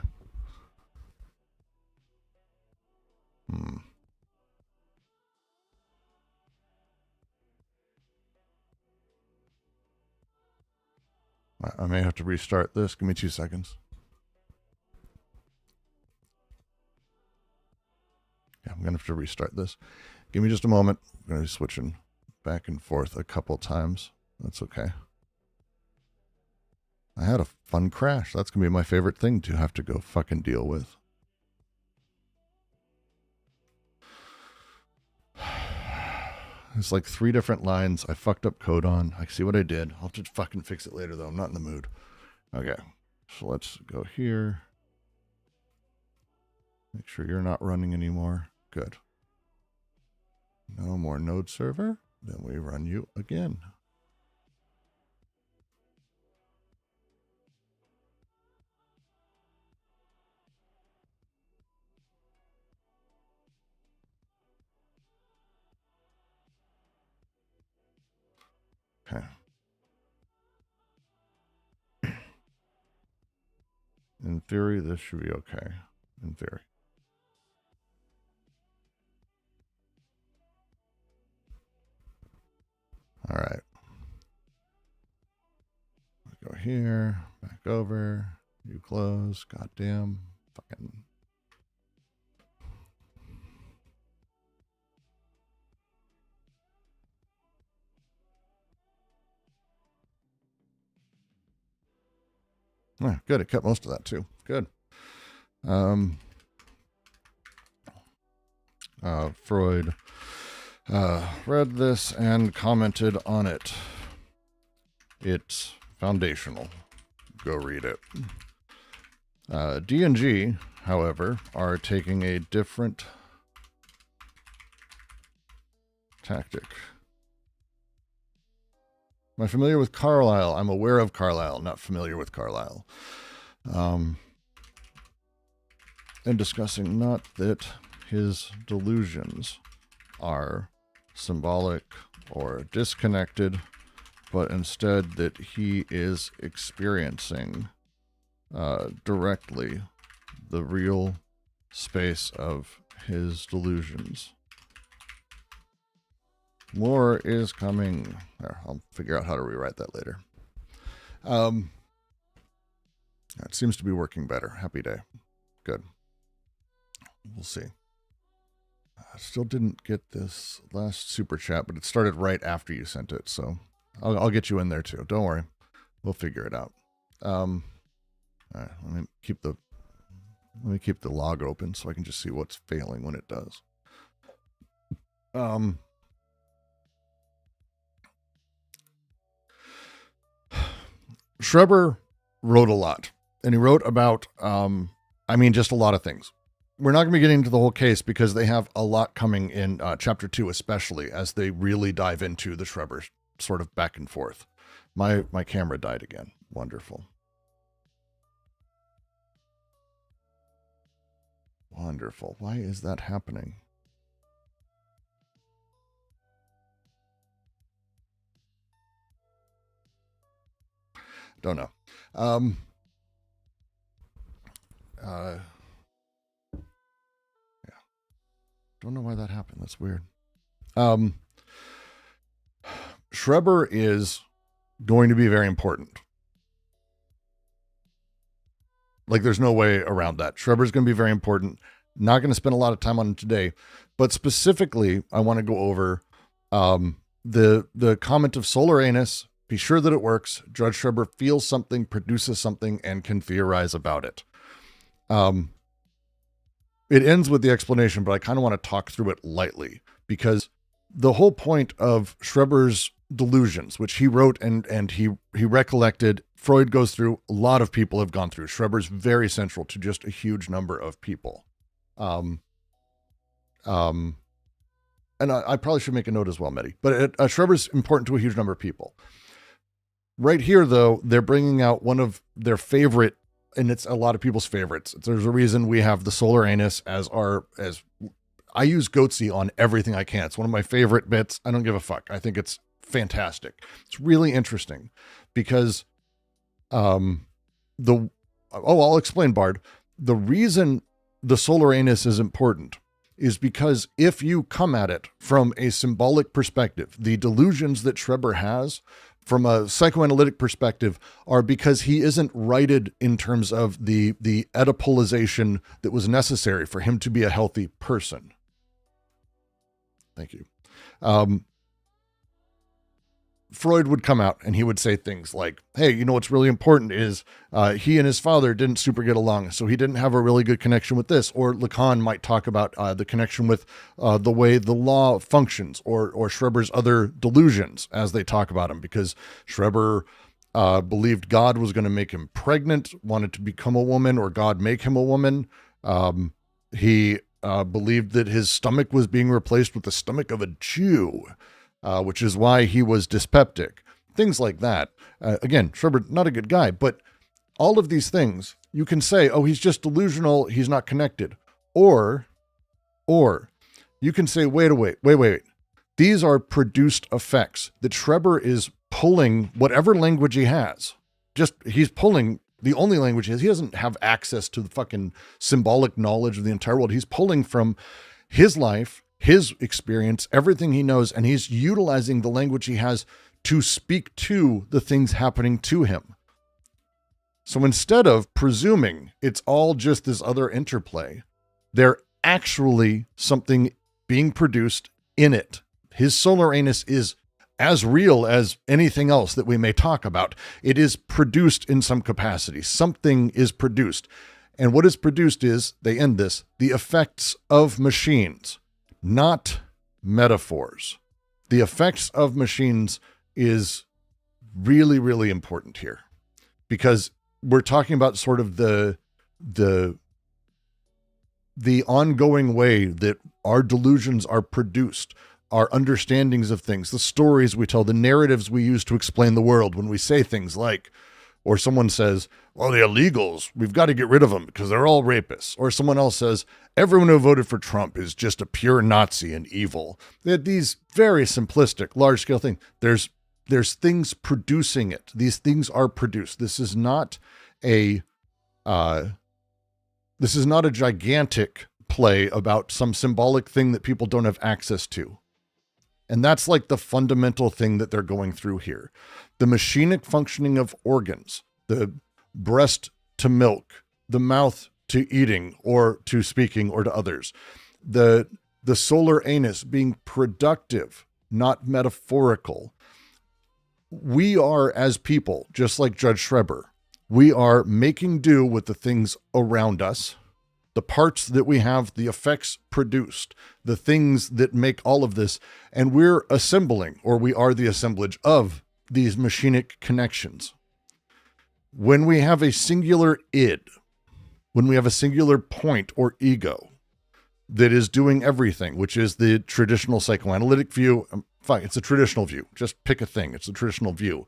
I may have to restart this. Give me 2 seconds. Yeah, I'm going to have to restart this. Give me just a moment. I'm going to be switching back and forth a couple times. That's okay. I had a fun crash. That's going to be my favorite thing to have to go fucking deal with. There's like 3 different lines I fucked up code on. I see what I did. I'll just fucking fix it later, though. I'm not in the mood. Okay. So let's go here. Make sure you're not running anymore. Good. No more node server. Then we run you again. Okay. In theory, this should be okay. In theory. All right. Go here, back over, you close, goddamn, fucking. Yeah, good, it cut most of that too. Good. Freud read this and commented on it. It's foundational. Go read it. D&G, however, are taking a different tactic. Am I familiar with Carlyle? I'm aware of Carlyle, not familiar with Carlyle. And discussing not that his delusions are symbolic or disconnected, but instead that he is experiencing directly the real space of his delusions. More is coming. I'll figure out how to rewrite that later. It seems to be working better. Happy day. Good. We'll see. I still didn't get this last super chat, but it started right after you sent it, so I'll get you in there too. Don't worry. We'll figure it out. All right, let me keep the log open so I can just see what's failing when it does. Schreber wrote a lot, and he wrote about, just a lot of things. We're not going to be getting into the whole case because they have a lot coming in chapter 2, especially as they really dive into the Schreber sort of back and forth. My camera died again. Wonderful. Wonderful. Why is that happening? Don't know. Yeah. Don't know why that happened. That's weird. Schreber is going to be very important. Like, there's no way around that. Schreber is going to be very important. Not going to spend a lot of time on it today, but specifically, I want to go over the comment of solar anus. Be sure that it works. Judge Schreber feels something, produces something, and can theorize about it. It ends with the explanation, but I kind of want to talk through it lightly because the whole point of Schreber's delusions, which he wrote and he recollected, Freud goes through, a lot of people have gone through. Schreber's very central to just a huge number of people. And I probably should make a note as well, Mehdi, but Schreber's important to a huge number of people. Right here, though, they're bringing out one of their favorite, and it's a lot of people's favorites. There's a reason we have the solar anus as I use Goatsy on everything I can. It's one of my favorite bits. I don't give a fuck. I think it's fantastic. It's really interesting because I'll explain, Bard. The reason the solar anus is important is because if you come at it from a symbolic perspective, the delusions that Schreber has from a psychoanalytic perspective are because he isn't righted in terms of the Oedipalization that was necessary for him to be a healthy person. Thank you. Freud would come out and he would say things like, hey, what's really important is he and his father didn't super get along, so he didn't have a really good connection with this. Or Lacan might talk about the connection with the way the law functions, or Schreber's other delusions as they talk about him, because Schreber believed God was going to make him pregnant, wanted to become a woman, or God make him a woman. He believed that his stomach was being replaced with the stomach of a Jew. which is why he was dyspeptic. Things like that. Again, Schreber, not a good guy, but all of these things, you can say, oh, he's just delusional, he's not connected. Or you can say, wait. These are produced effects that Schreber is pulling whatever language he has. He's pulling the only language he has. He doesn't have access to the fucking symbolic knowledge of the entire world. He's pulling from his life, his experience, everything he knows, and he's utilizing the language he has to speak to the things happening to him. So instead of presuming it's all just this other interplay, they're actually something being produced in it. His solar anus is as real as anything else that we may talk about. It is produced in some capacity. Something is produced. And what is produced is, they end this, the effects of machines, not metaphors. The effects of machines is really, really important here, because we're talking about sort of the ongoing way that our delusions are produced, our understandings of things, the stories we tell, the narratives we use to explain the world when we say things like, or someone says, well, the illegals, we've got to get rid of them because they're all rapists. Or someone else says, everyone who voted for Trump is just a pure Nazi and evil. These very simplistic, large-scale things. There's things producing it. These things are produced. This is not a gigantic play about some symbolic thing that people don't have access to. And that's like the fundamental thing that they're going through here. The machinic functioning of organs, the breast to milk, the mouth to eating or to speaking or to others, the solar anus being productive, not metaphorical. We are, as people, just like Judge Schreber, we are making do with the things around us, the parts that we have, the effects produced, the things that make all of this, and we're assembling, or we are the assemblage of these machinic connections. When we have a singular id, when we have a singular point or ego that is doing everything, which is the traditional psychoanalytic view, fine, it's a traditional view, just pick a thing, it's a traditional view.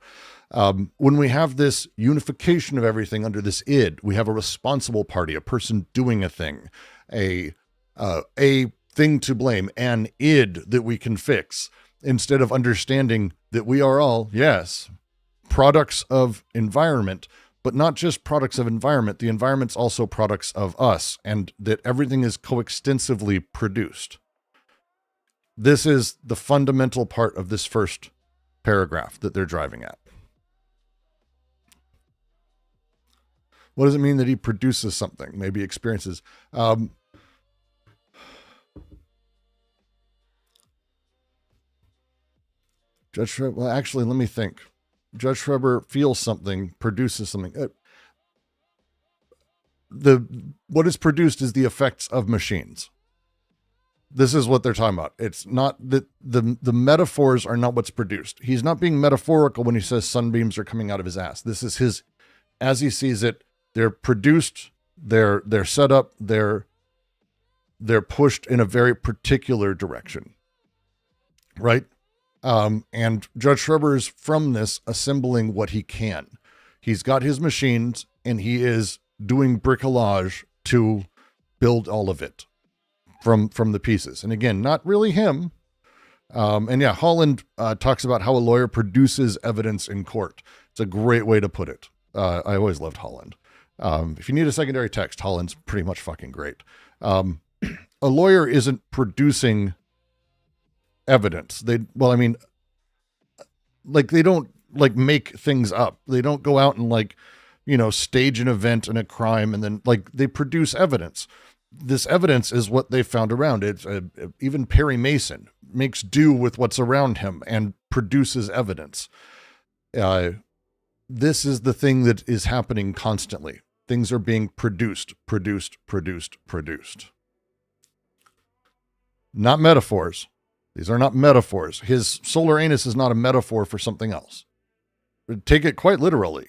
When we have this unification of everything under this id, we have a responsible party, a person doing a thing, a thing to blame, an id that we can fix, instead of understanding that we are all, yes, products of environment, but not just products of environment. The environment's also products of us, and that everything is coextensively produced. This is the fundamental part of this first paragraph that they're driving at. What does it mean that he produces something? Maybe experiences. Judge Schreber, well, actually, let me think. Judge Schreber feels something, produces something. What is produced is the effects of machines. This is what they're talking about. It's not that the metaphors are not what's produced. He's not being metaphorical when he says sunbeams are coming out of his ass. This is his, as he sees it, they're produced, they're set up, they're pushed in a very particular direction. Right? And Judge Schreber is from this assembling what he can. He's got his machines and he is doing bricolage to build all of it from the pieces. And again, not really him. And yeah, Holland talks about how a lawyer produces evidence in court. It's a great way to put it. I always loved Holland. If you need a secondary text, Holland's pretty much fucking great. A lawyer isn't producing evidence. They don't like make things up. They don't go out and like, stage an event and a crime and then like they produce evidence. This evidence is what they found around it. Even Perry Mason makes do with what's around him and produces evidence. This is the thing that is happening constantly. Things are being produced. Not metaphors. These are not metaphors. His solar anus is not a metaphor for something else. Take it quite literally.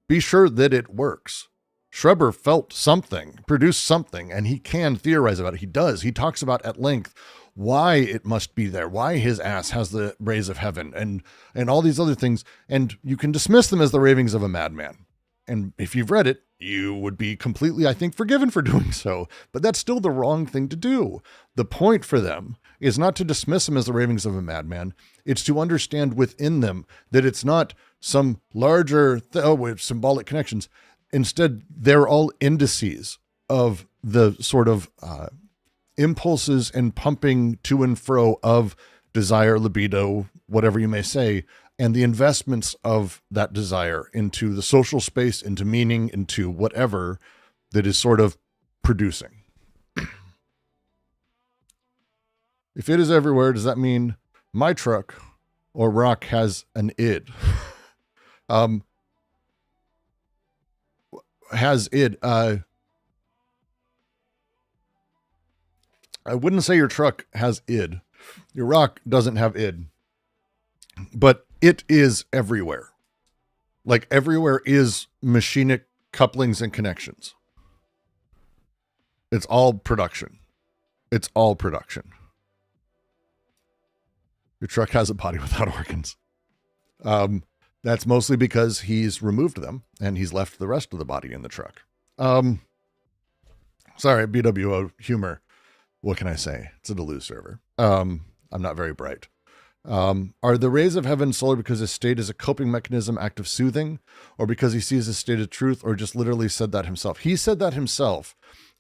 Be sure that it works. Schreber felt something, produced something, and he can theorize about it. He does. He talks about at length why it must be there, why his ass has the rays of heaven, and all these other things. And you can dismiss them as the ravings of a madman. And if you've read it, you would be completely, I think, forgiven for doing so. But that's still the wrong thing to do. The point for them is not to dismiss them as the ravings of a madman. It's to understand within them that it's not some larger with symbolic connections. Instead, they're all indices of the sort of impulses and pumping to and fro of desire, libido, whatever you may say, and the investments of that desire into the social space, into meaning, into whatever that is sort of producing. If it is everywhere, does that mean my truck or rock has an id? Has id. I wouldn't say your truck has id. Your rock doesn't have id. But it is everywhere. Like everywhere is machinic couplings and connections. It's all production. It's all production. Your truck has a body without organs. That's mostly because he's removed them and he's left the rest of the body in the truck. Sorry, BWO humor. What can I say? It's a deleuze server. I'm not very bright. Are the rays of heaven solar because his state is a coping mechanism, act of soothing, or because he sees his state of truth, or just literally said that himself? He said that himself.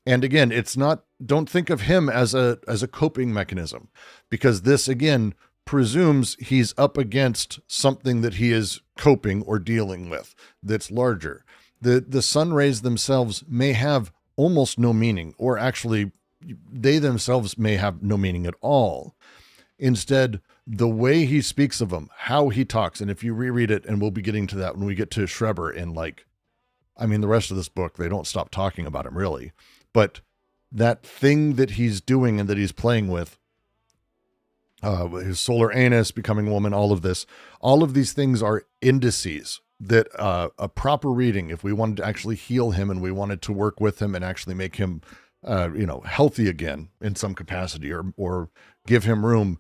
And again, it's not, don't think of him as a coping mechanism, because this again presumes he's up against something that he is coping or dealing with that's larger. The sun rays themselves may have almost no meaning, or actually they themselves may have no meaning at all. Instead, the way he speaks of them, how he talks, and if you reread it, and we'll be getting to that when we get to Schreber in the rest of this book, they don't stop talking about him really, but that thing that he's doing and that he's playing with, his solar anus, becoming a woman, all of these things are indices that a proper reading, if we wanted to actually heal him and we wanted to work with him and actually make him healthy again in some capacity, or give him room.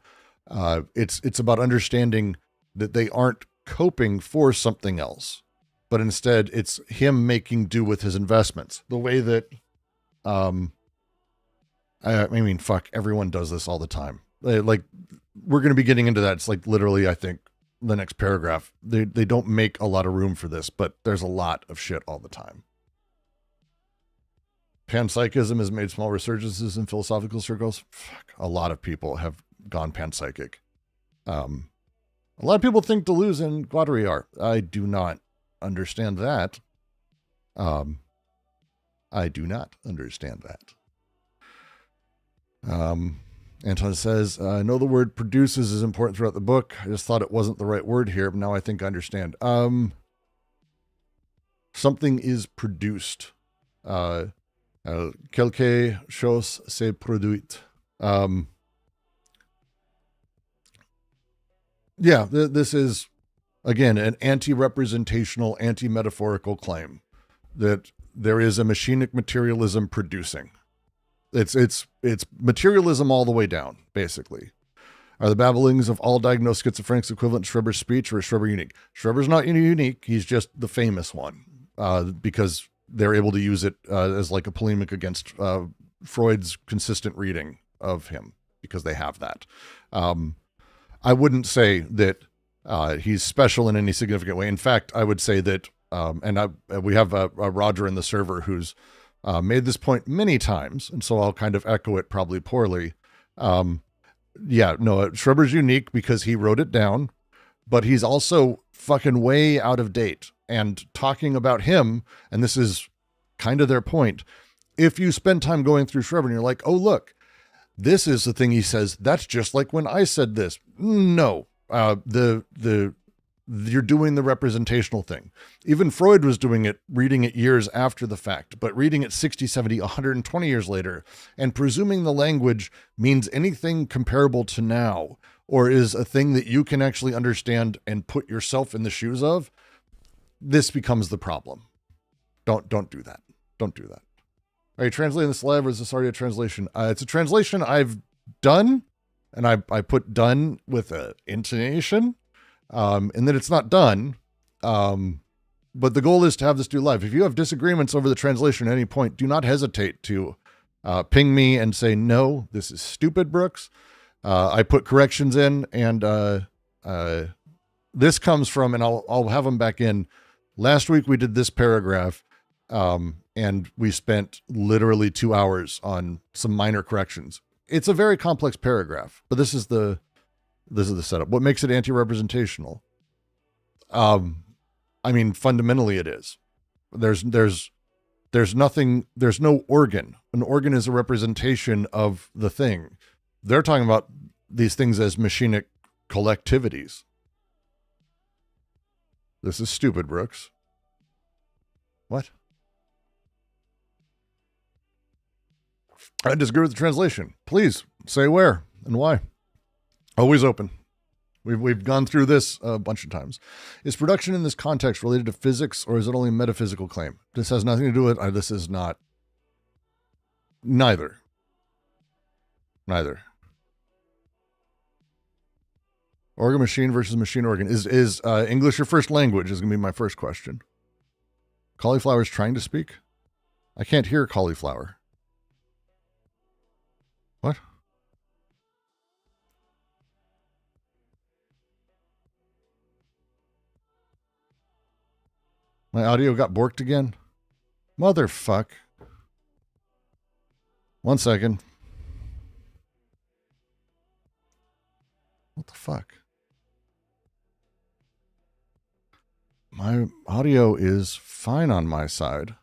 It's about understanding that they aren't coping for something else, but instead it's him making do with his investments. The way that, everyone does this all the time. Like, we're going to be getting into that. It's like literally, I think the next paragraph, they don't make a lot of room for this, but there's a lot of shit all the time. Panpsychism has made small resurgences in philosophical circles. Fuck, a lot of people have gone panpsychic. A lot of people think Deleuze and Guattari are. I do not understand that. I do not understand that. Anton says, I know the word produces is important throughout the book. I just thought it wasn't the right word here, but now I think I understand. Something is produced. Quelque chose se produit. This is, again, an anti-representational, anti-metaphorical claim that there is a machinic materialism producing. It's materialism all the way down, basically. Are the babblings of all diagnosed schizophrenics equivalent to Schreber's speech, or is Schreber unique? Schreber's not unique. He's just the famous one, because they're able to use it as like a polemic against Freud's consistent reading of him, because they have that. I wouldn't say that he's special in any significant way. In fact, I would say that, we have a Roger in the server who's made this point many times, and so I'll kind of echo it probably poorly. Schreber's unique because he wrote it down, but he's also fucking way out of date. And talking about him, and this is kind of their point, if you spend time going through Schreber and you're like, oh, look, this is the thing he says, that's just like when I said this. No, you're doing the representational thing. Even Freud was doing it, reading it years after the fact, but reading it 60, 70, 120 years later, and presuming the language means anything comparable to now, or is a thing that you can actually understand and put yourself in the shoes of, this becomes the problem. Don't do that. Don't do that. Are you translating this live, or is this already a translation? It's a translation I've done. and I put done with an intonation, and then it's not done. But the goal is to have this do live. If you have disagreements over the translation at any point, do not hesitate to ping me and say, no, this is stupid, Brooks. I put corrections in, and this comes from, and I'll have them back in. Last week we did this paragraph, and we spent literally 2 hours on some minor corrections. It's a very complex paragraph, but this is the setup. What makes it anti-representational? I mean, fundamentally it is. There's nothing, there's no organ. An organ is a representation of the thing. They're talking about these things as machinic collectivities. This is stupid, Brooks. What? I disagree with the translation. Please say where and why. Always open. We've gone through this a bunch of times. Is production in this context related to physics, or is it only a metaphysical claim? This has nothing to do with it. This is not. Neither. Organ machine versus machine organ. Is English your first language is going to be my first question. Cauliflower is trying to speak? I can't hear cauliflower. What? My audio got borked again? Motherfuck. 1 second. What the fuck? My audio is fine on my side.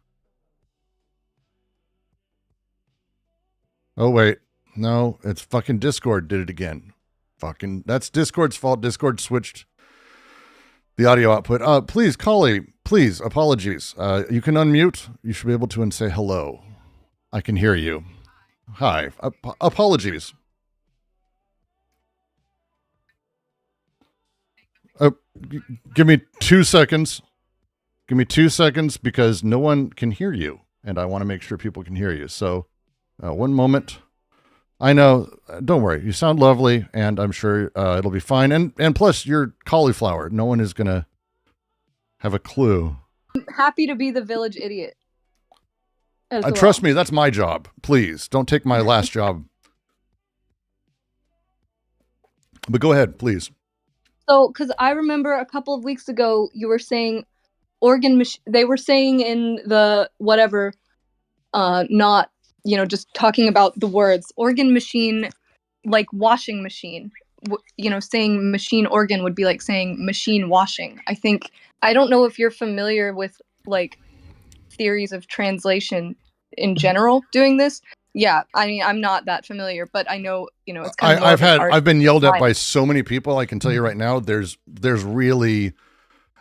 Oh, wait. No, it's fucking Discord did it again. Fucking, that's Discord's fault. Discord switched the audio output. Please, Collie, please, apologies. You can unmute. You should be able to and say hello. I can hear you. Hi. Apologies. Give me 2 seconds. Give me 2 seconds because no one can hear you, and I want to make sure people can hear you. So, 1 moment. I know. Don't worry. You sound lovely, and I'm sure it'll be fine. And plus, you're cauliflower. No one is gonna have a clue. I'm happy to be the village idiot. Trust me, that's my job. Please don't take my last job. But go ahead, please. So, because I remember a couple of weeks ago, you were saying they were saying in the whatever, not, just talking about the words organ machine, like washing machine, saying machine organ would be like saying machine washing. I don't know if you're familiar with like theories of translation in general doing this. Yeah, I mean, I'm not that familiar, but I know, it's kind of I've been yelled at by so many people. I can tell you right now, there's really,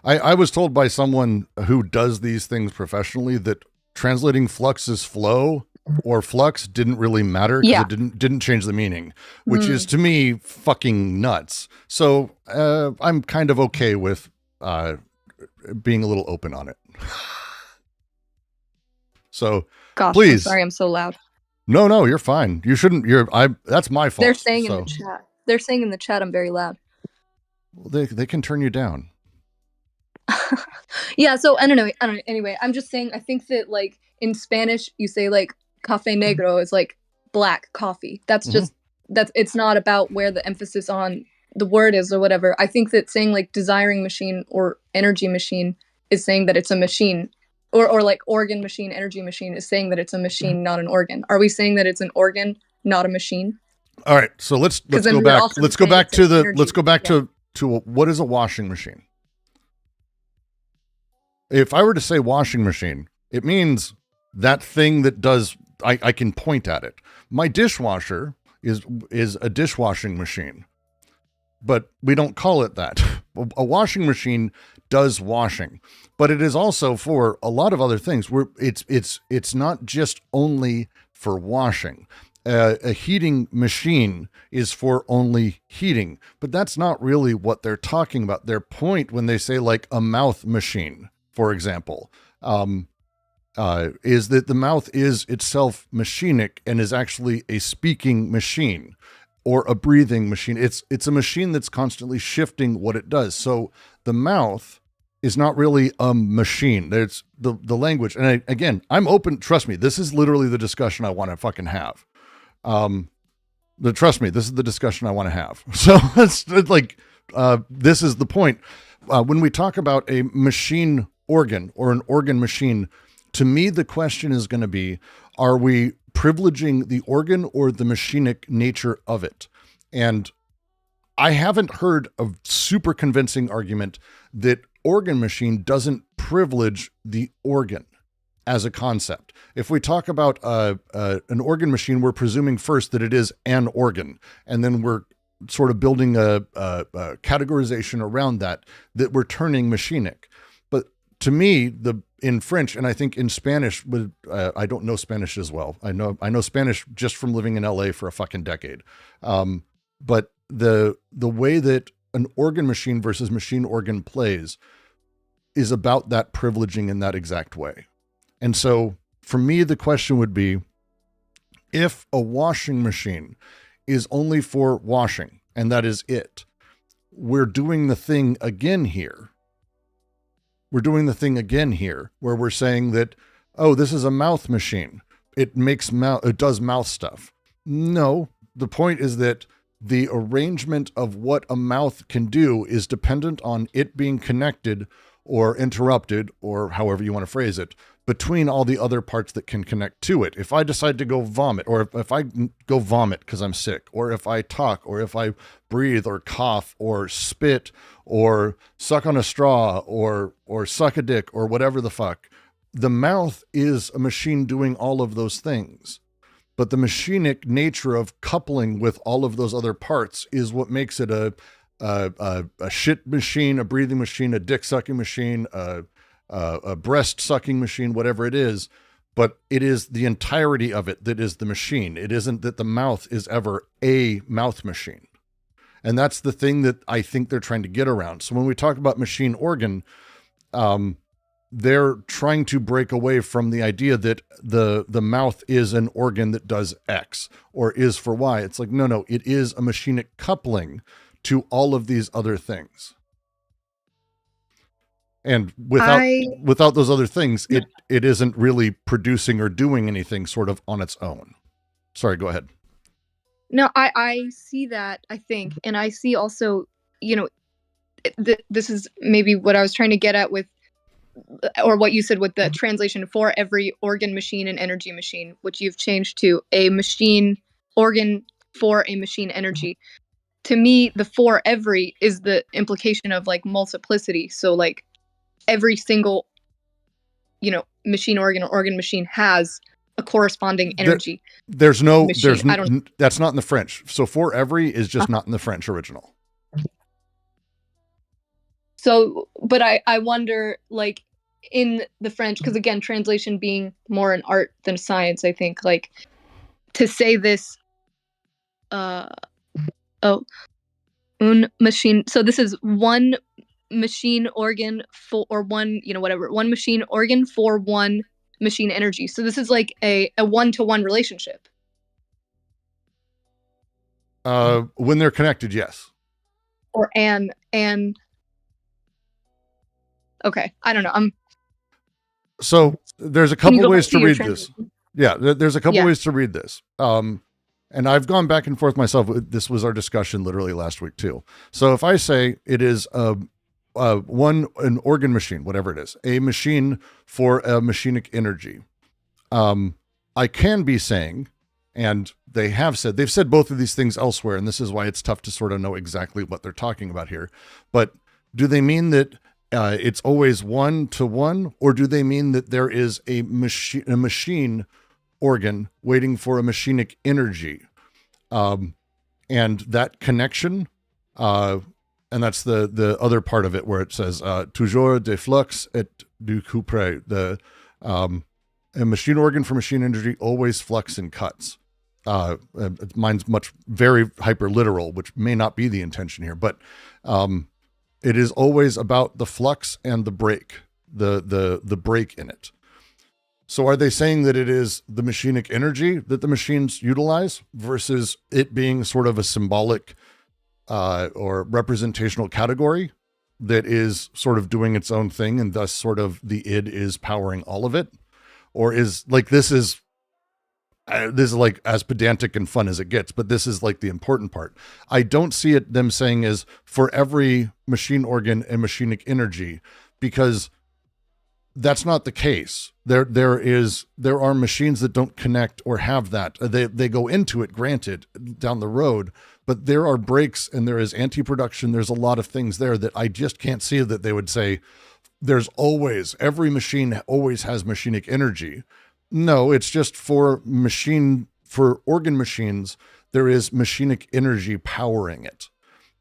I was told by someone who does these things professionally that translating Fluxes flow or flux didn't really matter because it didn't change the meaning, which is to me fucking nuts. So I'm kind of okay with being a little open on it. So gosh, please. I'm sorry, I'm so loud. No, you're fine. You shouldn't. That's my fault. They're saying in the chat. They're saying in the chat I'm very loud. Well, they can turn you down. Yeah. So I don't know. Anyway, I'm just saying. I think that like in Spanish, you say like café negro is like black coffee. That's just it's not about where the emphasis on the word is or whatever. I think that saying like desiring machine or energy machine is saying that it's a machine. Or like organ machine, energy machine is saying that it's a machine, not an organ. Are we saying that it's an organ, not a machine? All right. So let's go back. Let's go back to what is a washing machine? If I were to say washing machine, it means that thing that does, I can point at it. My dishwasher is a dishwashing machine, but we don't call it that. A washing machine does washing, but it is also for a lot of other things where it's not just only for washing. A heating machine is for only heating, but that's not really what they're talking about. Their point when they say like a mouth machine, for example, is that the mouth is itself machinic and is actually a speaking machine. or a breathing machine. It's a machine that's constantly shifting what it does. So the mouth is not really a machine. There's the language. And I'm open. Trust me, this is literally the discussion I want to fucking have. Trust me, this is the discussion I want to have. So it's like, this is the point. When we talk about a machine organ or an organ machine, to me, the question is going to be, are we privileging the organ or the machinic nature of it? And I haven't heard a super convincing argument that organ machine doesn't privilege the organ as a concept. If we talk about an organ machine, we're presuming first that it is an organ, and then we're sort of building a categorization around that we're turning machinic. But to me, in French, and I think in Spanish, I don't know Spanish as well. I know Spanish just from living in LA for a fucking decade. But the way that an organ machine versus machine organ plays is about that privileging in that exact way. And so for me, the question would be, if a washing machine is only for washing, and that is it, we're doing the thing again here. We're doing the thing again here where we're saying that, oh, this is a mouth machine. It does mouth stuff. No, the point is that the arrangement of what a mouth can do is dependent on it being connected or interrupted, or however you want to phrase it, between all the other parts that can connect to it. If I decide to go vomit, or if I go vomit because I'm sick, or if I talk, or if I breathe or cough or spit or suck on a straw or suck a dick or whatever the fuck, the mouth is a machine doing all of those things. But the machinic nature of coupling with all of those other parts is what makes it a shit machine, a breathing machine, a dick sucking machine, a breast sucking machine, whatever it is. But it is the entirety of it that is the machine. It isn't that the mouth is ever a mouth machine. And that's the thing that I think they're trying to get around. So when we talk about machine organ, they're trying to break away from the idea that the mouth is an organ that does X or is for Y. It's like, no, it is a machinic coupling to all of these other things. And without those other things, it isn't really producing or doing anything sort of on its own. Sorry, go ahead. No, I see that, I think. And I see also, this is maybe what I was trying to get at with, or what you said with the translation for every organ machine and energy machine, which you've changed to a machine organ for a machine energy. To me, the for every is the implication of like multiplicity. So like every single, machine organ or organ machine has a corresponding energy. That's not in the French. So for every is just not in the French original. So, but I wonder, like, in the French, because again, translation being more an art than a science, I think, like, to say this, une machine. So this is one machine organ for, or one, one machine organ for one machine energy. So this is like a one-to-one relationship. When they're connected, yes. Or an. Okay, I don't know. So there's a couple ways to read this. Yeah, there's a couple ways to read this. And I've gone back and forth myself. This was our discussion literally last week too. So if I say it is an organ machine, whatever it is, a machine for a machinic energy, I can be saying, and they've said both of these things elsewhere, and this is why it's tough to sort of know exactly what they're talking about here. But do they mean that it's always one to one, or do they mean that there is a machine organ waiting for a machinic energy, and that connection, and that's the other part of it where it says toujours des flux et du couperet, a machine organ for machine energy always flux and cuts. Mine's very hyper literal, which may not be the intention here, but it is always about the flux and the break, the break in it. So are they saying that it is the machinic energy that the machines utilize versus it being sort of a symbolic or representational category that is sort of doing its own thing, and thus sort of the id is powering all of it? Or is like, this is like as pedantic and fun as it gets, but this is like the important part. I don't see it them saying is for every machine organ and machinic energy, because that's not the case. There are machines that don't connect or have that. They go into it, granted, down the road, but there are breaks and there is anti-production. There's a lot of things there that I just can't see that they would say every machine always has machinic energy. No, it's just for organ machines, there is machinic energy powering it,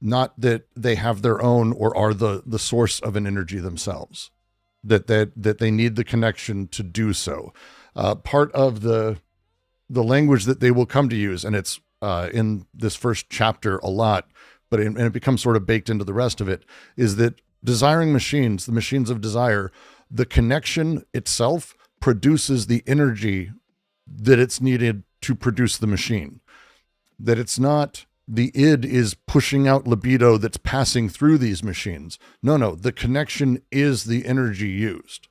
not that they have their own or are the source of an energy themselves. That they need the connection to do so. Part of the language that they will come to use, and it's in this first chapter a lot, but and it becomes sort of baked into the rest of it, is that desiring machines, the machines of desire, the connection itself produces the energy that it's needed to produce the machine. That it's not the id is pushing out libido that's passing through these machines. No, the connection is the energy used.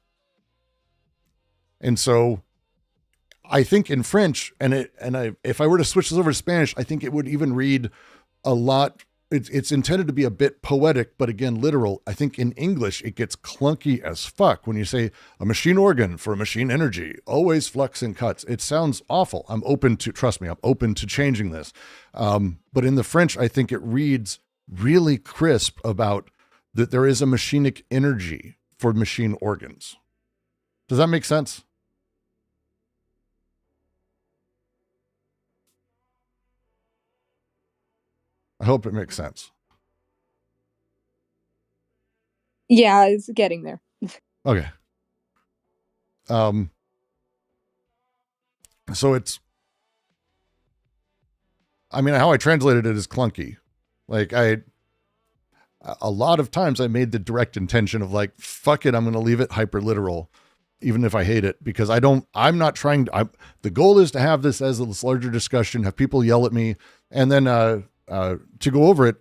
And so I think in French, if I were to switch this over to Spanish, I think it would even read a lot. It's intended to be a bit poetic, but again, literal. I think in English, it gets clunky as fuck when you say a machine organ for a machine energy, always flux and cuts. It sounds awful. Trust me, I'm open to changing this. But in the French, I think it reads really crisp about that there is a machinic energy for machine organs. Does that make sense? I hope it makes sense. Yeah, it's getting there. Okay. So it's, I mean, how I translated it is clunky. Like a lot of times I made the direct intention of like, fuck it, I'm going to leave it hyper literal, even if I hate it, because the goal is to have this as this larger discussion, have people yell at me, and then, to go over it,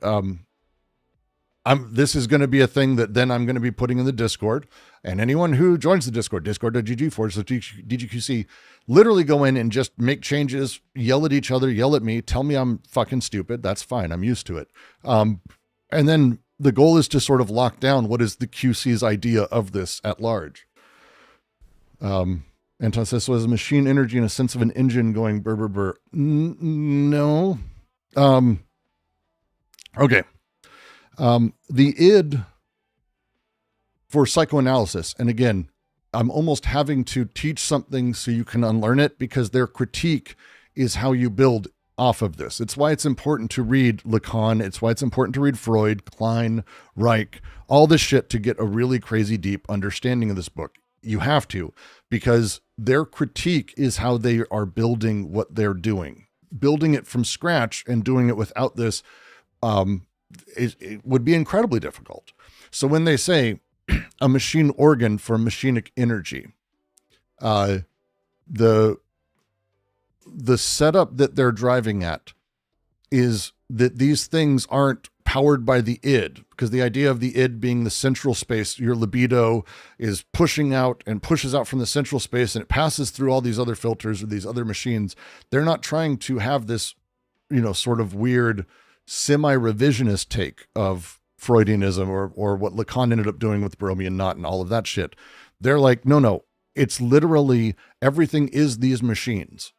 this is going to be a thing that then I'm going to be putting in the Discord, and anyone who joins the discord.gg/DGQC, literally go in and just make changes, yell at each other, yell at me, tell me I'm fucking stupid. That's fine. I'm used to it. And then the goal is to sort of lock down what is the QC's idea of this at large. Anton says, so is machine energy in a sense of an engine going burr, burr, burr? No. Okay. The id for psychoanalysis, and again, I'm almost having to teach something so you can unlearn it, because their critique is how you build off of this. It's why it's important to read Lacan. It's why it's important to read Freud, Klein, Reich, all this shit to get a really crazy deep understanding of this book. You have to, because their critique is how they are building what they're doing. Building it from scratch and doing it without this it would be incredibly difficult. So when they say a machine organ for machinic energy, the setup that they're driving at is that these things aren't powered by the id, because the idea of the id being the central space, your libido is pushing out and pushes out from the central space, and it passes through all these other filters or these other machines. They're not trying to have this, sort of weird semi-revisionist take of Freudianism or what Lacan ended up doing with the Bromian knot and all of that shit. They're like, no, it's literally everything is these machines.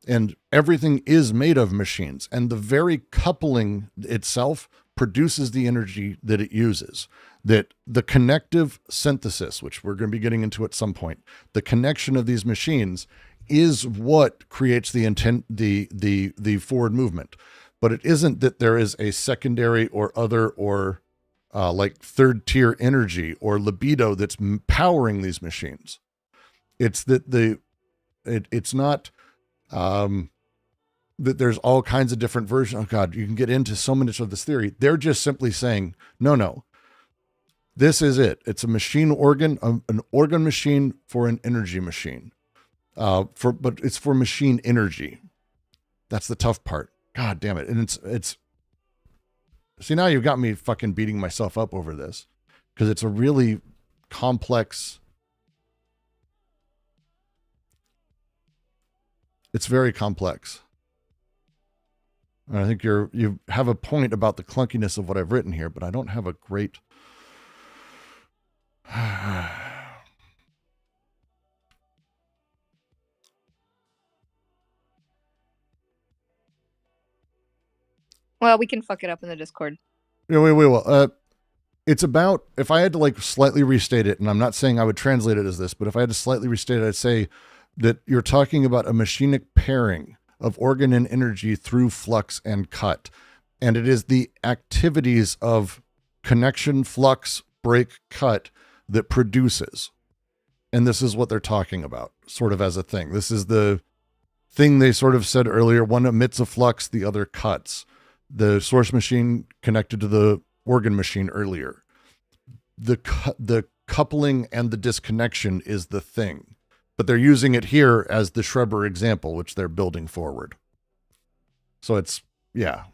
And everything is made of machines, and the very coupling itself produces the energy that it uses. That the connective synthesis, which we're going to be getting into at some point, the connection of these machines is what creates the intent, the forward movement. But it isn't that there is a secondary or other or like third tier energy or libido that's powering these machines. It's that it's not. That there's all kinds of different versions. Oh God, you can get into so much of this theory. They're just simply saying, no, this is it. It's a machine organ, an organ machine for an energy machine. But it's for machine energy. That's the tough part. God damn it. And it's, see, now you've got me fucking beating myself up over this because it's a really complex, it's very complex. And I think you have a point about the clunkiness of what I've written here, but I don't have a great, well, we can fuck it up in the Discord. Yeah, we will. It's about, if I had to like slightly restate it, and I'm not saying I would translate it as this, but if I had to slightly restate it, I'd say that you're talking about a machinic pairing of organ and energy through flux and cut. And it is the activities of connection, flux, break, cut that produces. And this is what they're talking about, sort of as a thing. This is the thing they sort of said earlier. One emits a flux, the other cuts. The source machine connected to the organ machine earlier. The coupling and the disconnection is the thing. But they're using it here as the Schreber example, which they're building forward. So it's, yeah.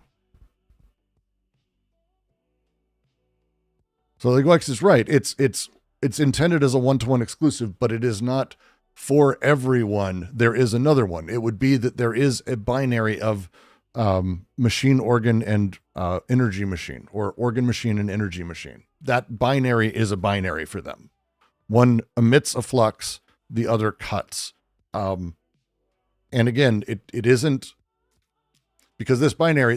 So like Lex is right. It's intended as a one-to-one exclusive, but it is not for everyone. There is another one. It would be that there is a binary of machine, organ, and energy machine, or organ machine and energy machine. That binary is a binary for them. One emits a flux, the other cuts. And again, it isn't, because this binary,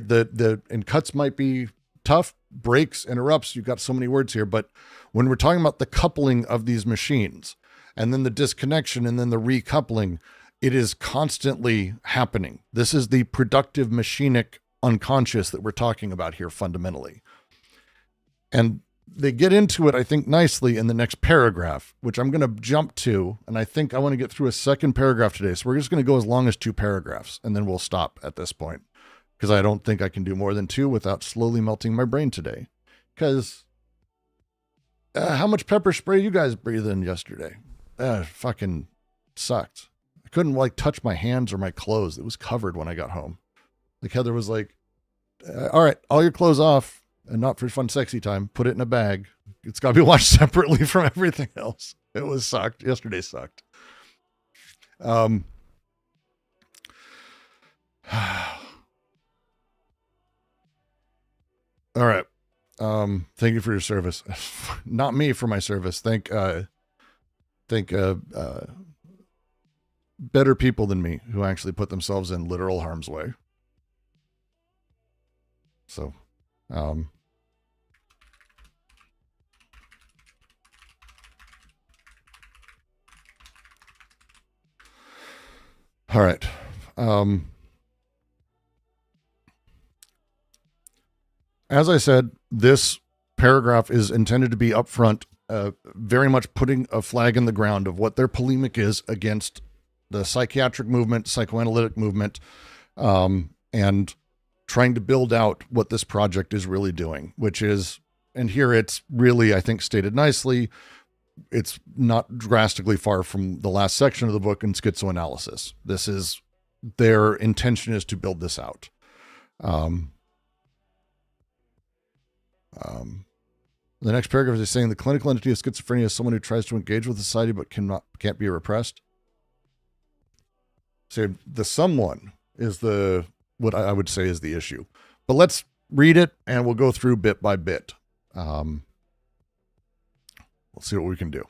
and cuts might be tough, breaks, interrupts, you've got so many words here, but when we're talking about the coupling of these machines, and then the disconnection, and then the recoupling, it is constantly happening. This is the productive machinic unconscious that we're talking about here fundamentally. And they get into it, I think, nicely in the next paragraph, which I'm going to jump to. And I think I want to get through a second paragraph today. So we're just going to go as long as 2 paragraphs, and then we'll stop at this point, because I don't think I can do more than 2 without slowly melting my brain today. Because how much pepper spray you guys breathed in yesterday? Fucking sucked. I couldn't like touch my hands or my clothes. It was covered when I got home. Like Heather was like, all right, all your clothes off. And not for fun, sexy time. Put it in a bag. It's got to be washed separately from everything else. It was sucked. Yesterday sucked. All right. Thank you for your service. Not me for my service. Thank better people than me who actually put themselves in literal harm's way. So, all right. As I said, this paragraph is intended to be upfront, very much putting a flag in the ground of what their polemic is against the psychiatric movement, psychoanalytic movement, and trying to build out what this project is really doing, which is, and here it's really, I think, stated nicely, it's not drastically far from the last section of the book in schizoanalysis. This is, their intention is to build this out. The next paragraph is saying the clinical entity of schizophrenia is someone who tries to engage with society but can't be repressed. So the someone is what I would say is the issue. But let's read it and we'll go through bit by bit. We'll see what we can do.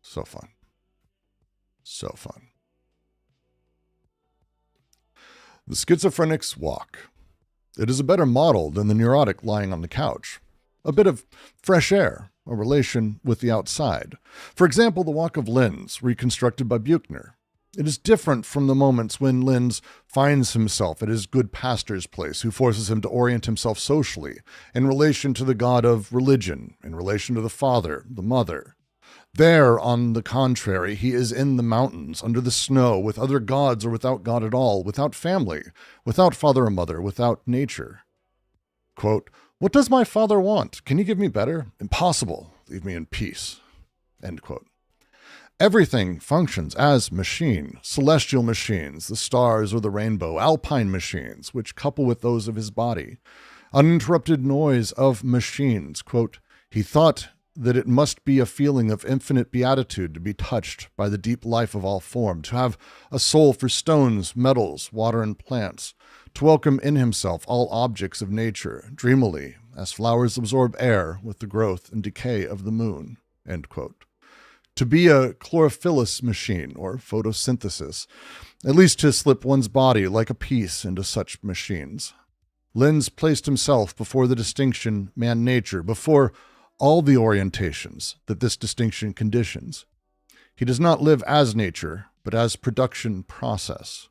So fun. So fun. The schizophrenic's walk. It is a better model than the neurotic lying on the couch. A bit of fresh air, a relation with the outside. For example, the walk of Linz, reconstructed by Buchner. It is different from the moments when Linz finds himself at his good pastor's place, who forces him to orient himself socially, in relation to the god of religion, in relation to the father, the mother. There, on the contrary, he is in the mountains, under the snow, with other gods or without God at all, without family, without father or mother, without nature. Quote, "What does my father want? Can you give me better? Impossible. Leave me in peace." End quote. Everything functions as machine, celestial machines, the stars or the rainbow, alpine machines, which couple with those of his body. Uninterrupted noise of machines. Quote, he thought that it must be a feeling of infinite beatitude to be touched by the deep life of all form, to have a soul for stones, metals, water, and plants, to welcome in himself all objects of nature, dreamily, as flowers absorb air with the growth and decay of the moon. End quote. To be a chlorophyllous machine, or photosynthesis, at least to slip one's body like a piece into such machines. Lenz placed himself before the distinction man-nature, before all the orientations that this distinction conditions. He does not live as nature, but as production process.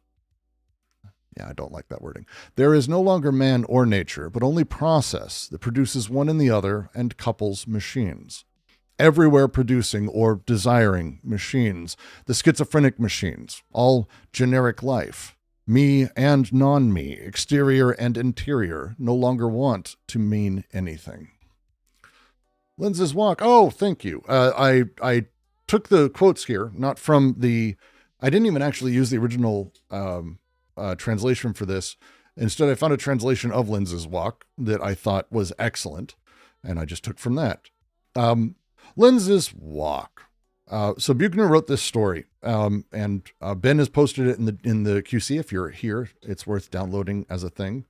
Yeah, I don't like that wording. There is no longer man or nature, but only process that produces one in the other and couples machines. Everywhere producing or desiring machines, the schizophrenic machines, all generic life, me and non-me, exterior and interior, no longer want to mean anything. Lenz's walk. Oh, thank you. I took the quotes here, not from I didn't even actually use the original translation for this. Instead, I found a translation of Lenz's walk that I thought was excellent, and I just took from that. Lenz's walk. So Buchner wrote this story, and Ben has posted it in the QC. If you're here, it's worth downloading as a thing.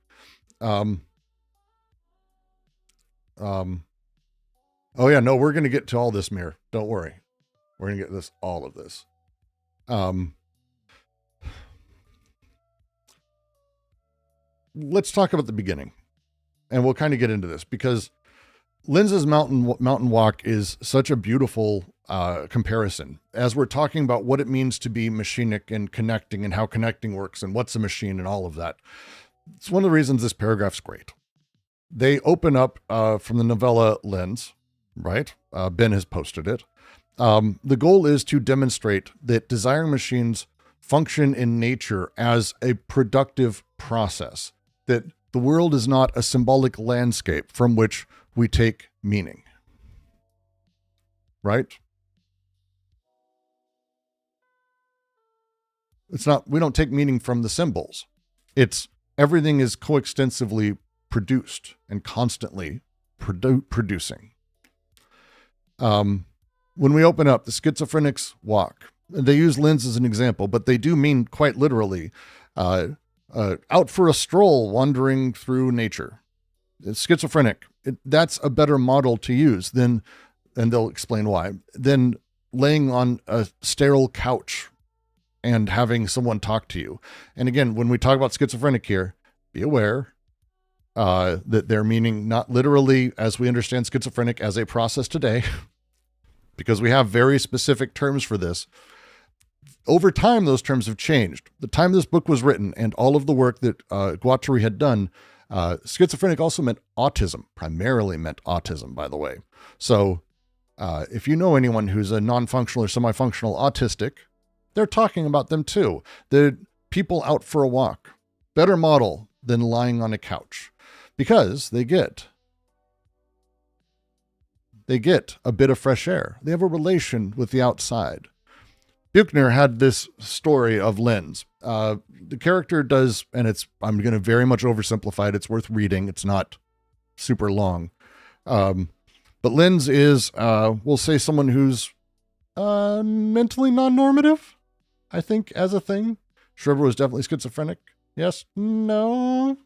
Oh yeah, no, we're going to get to all this, Mir. Don't worry. We're going to get all of this. Let's talk about the beginning, and we'll kind of get into this because Lenz's mountain walk is such a beautiful comparison as we're talking about what it means to be machinic and connecting and how connecting works and what's a machine and all of that. It's one of the reasons this paragraph's great. They open up from the novella Lenz, right? Ben has posted it. The goal is to demonstrate that desiring machines function in nature as a productive process, that the world is not a symbolic landscape from which we take meaning. Right? We don't take meaning from the symbols. Everything is coextensively produced and constantly producing. When we open up the schizophrenic's walk, they use Lenz as an example, but they do mean quite literally, out for a stroll wandering through nature. It's schizophrenic. That's a better model to use than, and they'll explain why, than laying on a sterile couch and having someone talk to you. And again, when we talk about schizophrenic here, be aware that they're meaning not literally as we understand schizophrenic as a process today, because we have very specific terms for this. Over time, those terms have changed. The time this book was written and all of the work that Guattari had done, schizophrenic also meant autism, primarily meant autism, by the way. So if you know anyone who's a non-functional or semi-functional autistic, they're talking about them too. The people out for a walk, better model than lying on a couch, because they get a bit of fresh air. They have a relation with the outside. Buchner had this story of Lenz. The character does, and I'm going to very much oversimplify it. It's worth reading. It's not super long. But Lenz is, we'll say, someone who's mentally non-normative, I think, as a thing. Schreber was definitely schizophrenic. Yes? No?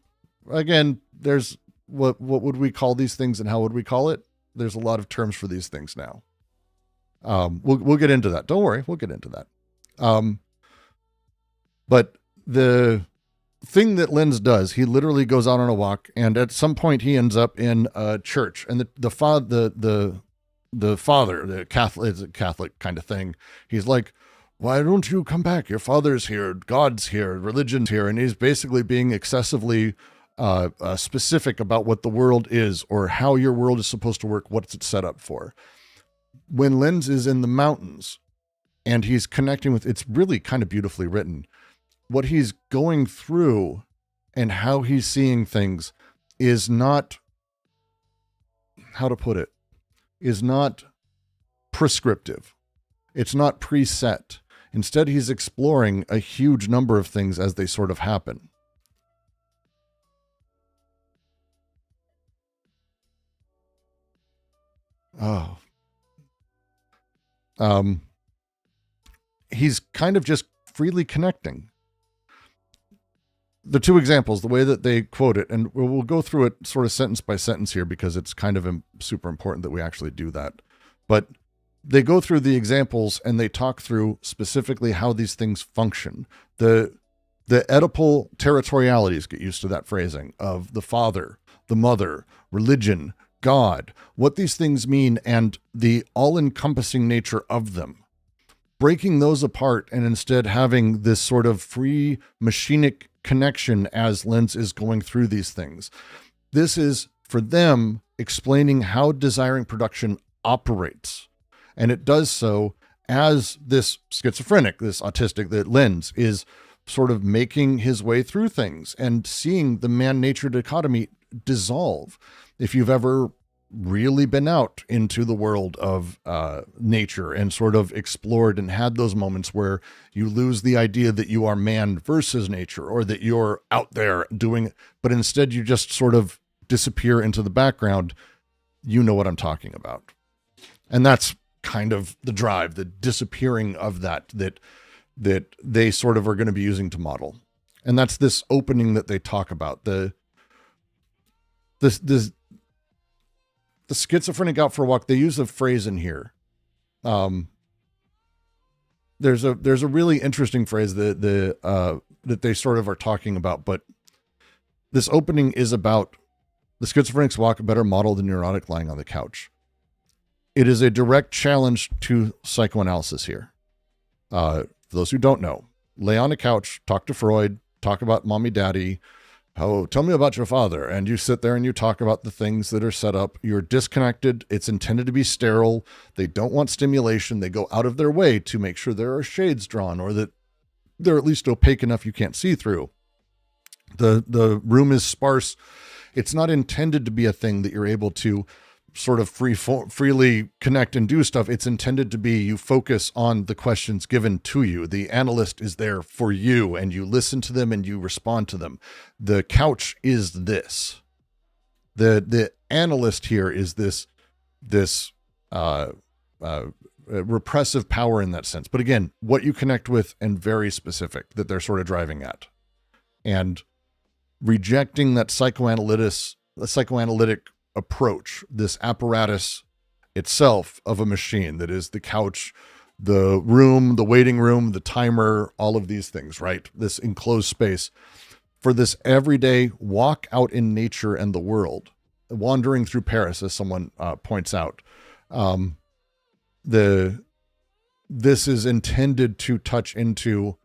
Again, there's what would we call these things and how would we call it? There's a lot of terms for these things now. We'll get into that. Don't worry, we'll get into that. But the thing that Lenz does, he literally goes out on a walk, and at some point he ends up in a church, and the father, the Catholic kind of thing. He's like, "Why don't you come back? Your father's here, God's here, religion's here," and he's basically being excessively specific about what the world is or how your world is supposed to work, what's it set up for. When Lenz is in the mountains and he's connecting with, it's really kind of beautifully written. What he's going through and how he's seeing things is not, how to put it, is not prescriptive. It's not preset. Instead, he's exploring a huge number of things as they sort of happen. Oh. He's kind of just freely connecting. The two examples, the way that they quote it, and we'll go through it sort of sentence by sentence here because it's kind of super important that we actually do that. But they go through the examples and they talk through specifically how these things function. The Oedipal territorialities, get used to that phrasing, of the father, the mother, religion, God, what these things mean, and the all-encompassing nature of them. Breaking those apart and instead having this sort of free machinic connection as Lenz is going through these things. This is, for them, explaining how desiring production operates. And it does so as this schizophrenic, this autistic, that Lenz is sort of making his way through things and seeing the man-nature dichotomy dissolve. If you've ever really been out into the world of nature and sort of explored and had those moments where you lose the idea that you are man versus nature, or that you're out there doing, but instead you just sort of disappear into the background, you know what I'm talking about. And that's kind of the drive, the disappearing of that they sort of are going to be using to model. And that's this opening that they talk about. The schizophrenic out for a walk, they use a phrase in here. There's a really interesting phrase that they sort of are talking about, but this opening is about the schizophrenic's walk, a better model than neurotic lying on the couch. It is a direct challenge to psychoanalysis here. For those who don't know, lay on a couch, talk to Freud, talk about mommy, daddy. Oh, tell me about your father. And you sit there and you talk about the things that are set up. You're disconnected. It's intended to be sterile. They don't want stimulation. They go out of their way to make sure there are shades drawn, or that they're at least opaque enough you can't see through. The room is sparse. It's not intended to be a thing that you're able to sort of freely connect and do stuff. It's intended to be, you focus on the questions given to you. The analyst is there for you, and you listen to them and you respond to them. The couch is this. The analyst here is this repressive power in that sense. But again, what you connect with, and very specific, that they're sort of driving at. And rejecting that psychoanalytic approach, this apparatus itself of a machine that is the couch, the room, the waiting room, the timer, all of these things, right? This enclosed space for this everyday walk out in nature and the world, wandering through Paris, as someone points out. This is intended to touch into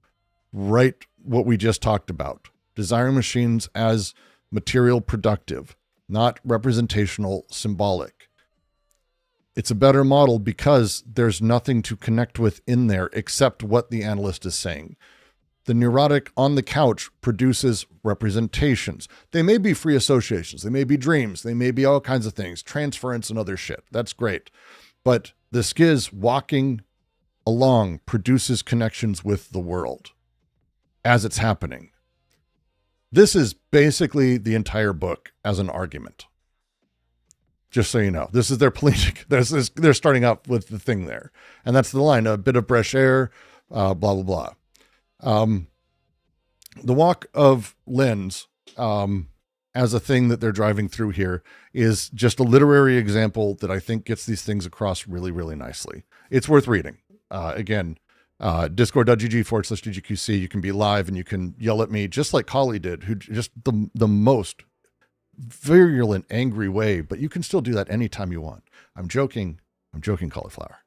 right what we just talked about. Desiring machines as material productive, not representational, symbolic. It's a better model because there's nothing to connect with in there except what the analyst is saying. The neurotic on the couch produces representations. They may be free associations. They may be dreams. They may be all kinds of things, transference and other shit. That's great. But the schiz walking along produces connections with the world as it's happening. This is basically the entire book as an argument. Just so you know, this is their pleading. They're starting out with the thing there. And that's the line, a bit of fresh air, blah, blah, blah. The walk of Lenz, as a thing that they're driving through here, is just a literary example that I think gets these things across really, really nicely. It's worth reading. Again, discord.gg/DGQC. You can be live and you can yell at me just like Collie did, who just the most virulent, angry way, but you can still do that anytime you want. I'm joking, cauliflower.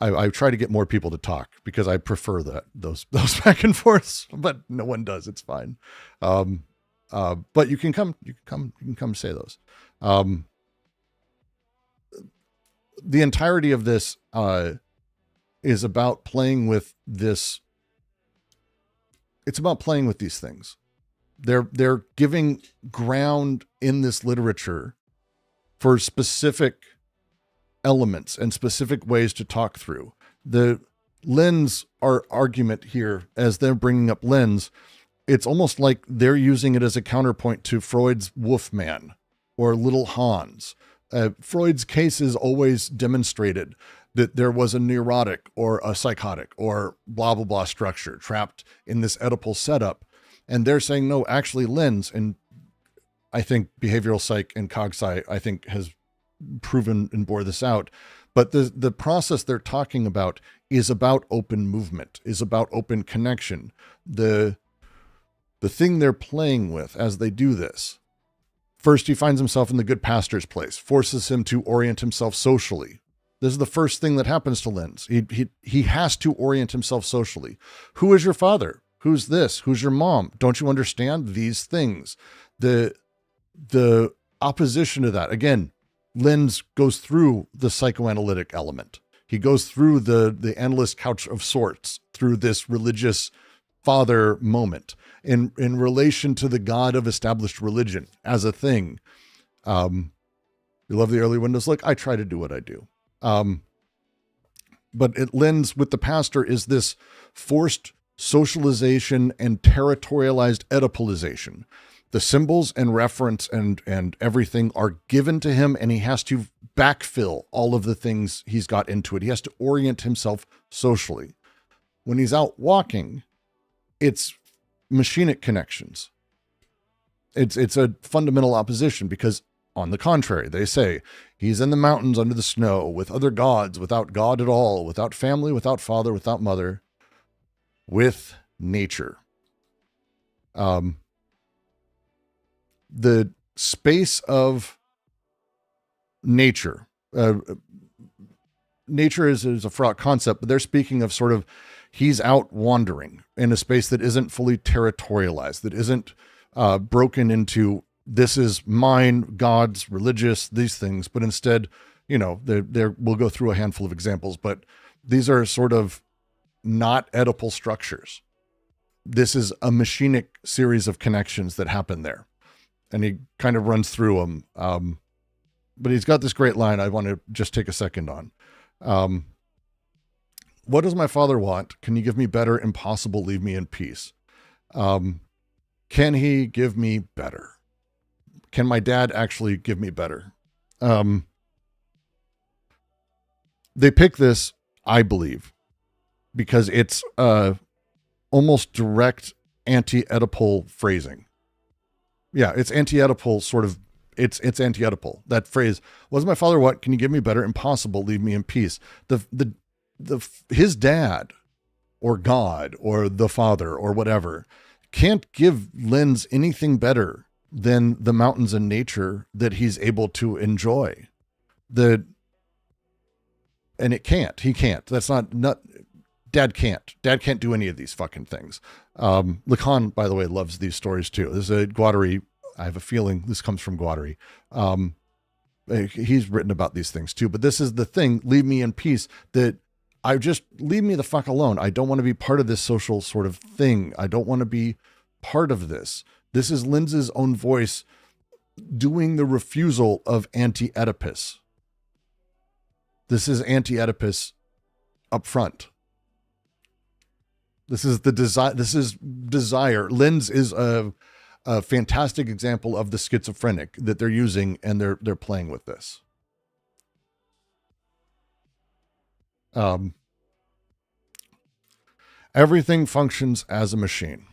I try to get more people to talk because I prefer those back and forths, but no one does. It's fine. But you can come say those. The entirety of this, is about playing with this. It's about playing with these things. They're giving ground in this literature for specific elements and specific ways to talk through. The lens argument here, as they're bringing up lens, it's almost like they're using it as a counterpoint to Freud's Wolfman or Little Hans. Freud's case is always demonstrated that there was a neurotic or a psychotic or blah, blah, blah structure trapped in this Oedipal setup. And they're saying, no, actually lens. And I think behavioral psych and cog-sci, I think, has proven and bore this out. But the process they're talking about is about open movement, is about open connection. The thing they're playing with as they do this, first he finds himself in the good pastor's place, forces him to orient himself socially. This is the first thing that happens to Lens. He has to orient himself socially. Who is your father? Who's this? Who's your mom? Don't you understand these things? The opposition to that, again, Lens goes through the psychoanalytic element. He goes through the analyst couch of sorts, through this religious father moment in relation to the God of established religion as a thing. You love the early windows. Look, I try to do what I do. But it lends with the pastor is this forced socialization and territorialized Oedipalization. The symbols and reference and everything are given to him, and he has to backfill all of the things he's got into it. He has to orient himself socially. When he's out walking, it's machinic connections. It's a fundamental opposition because, on the contrary, they say he's in the mountains under the snow with other gods, without God at all, without family, without father, without mother, with nature. The space of nature. Nature is a fraught concept, but they're speaking of sort of he's out wandering in a space that isn't fully territorialized, that isn't broken into this is mine, God's, religious, these things, but instead, we'll go through a handful of examples, but these are sort of not Oedipal structures. This is a machinic series of connections that happen there. And he kind of runs through them. But he's got this great line I want to just take a second on. What does my father want? Can you give me better? Impossible. Leave me in peace. Can he give me better? Can my dad actually give me better? They pick this, I believe, because it's almost direct anti-Oedipal phrasing. Yeah, it's anti-Oedipal sort of, it's anti-Oedipal. That phrase, what does my father want? Can you give me better? Impossible. Leave me in peace. His dad or God or the father or whatever can't give Lens anything better than the mountains and nature that he's able to enjoy. And it can't. He can't. That's not Dad can't. Dad can't do any of these fucking things. Lacan, by the way, loves these stories too. There's a Guattari. I have a feeling this comes from Guattari. He's written about these things too, but this is the thing. Leave me in peace. Leave me the fuck alone. I don't want to be part of this social sort of thing. I don't want to be part of this. This is Lens's own voice doing the refusal of Anti-Oedipus. This is Anti-Oedipus up front. This is the desire. This is desire. Lens is a fantastic example of the schizophrenic that they're using, and they're playing with this. Everything functions as a machine.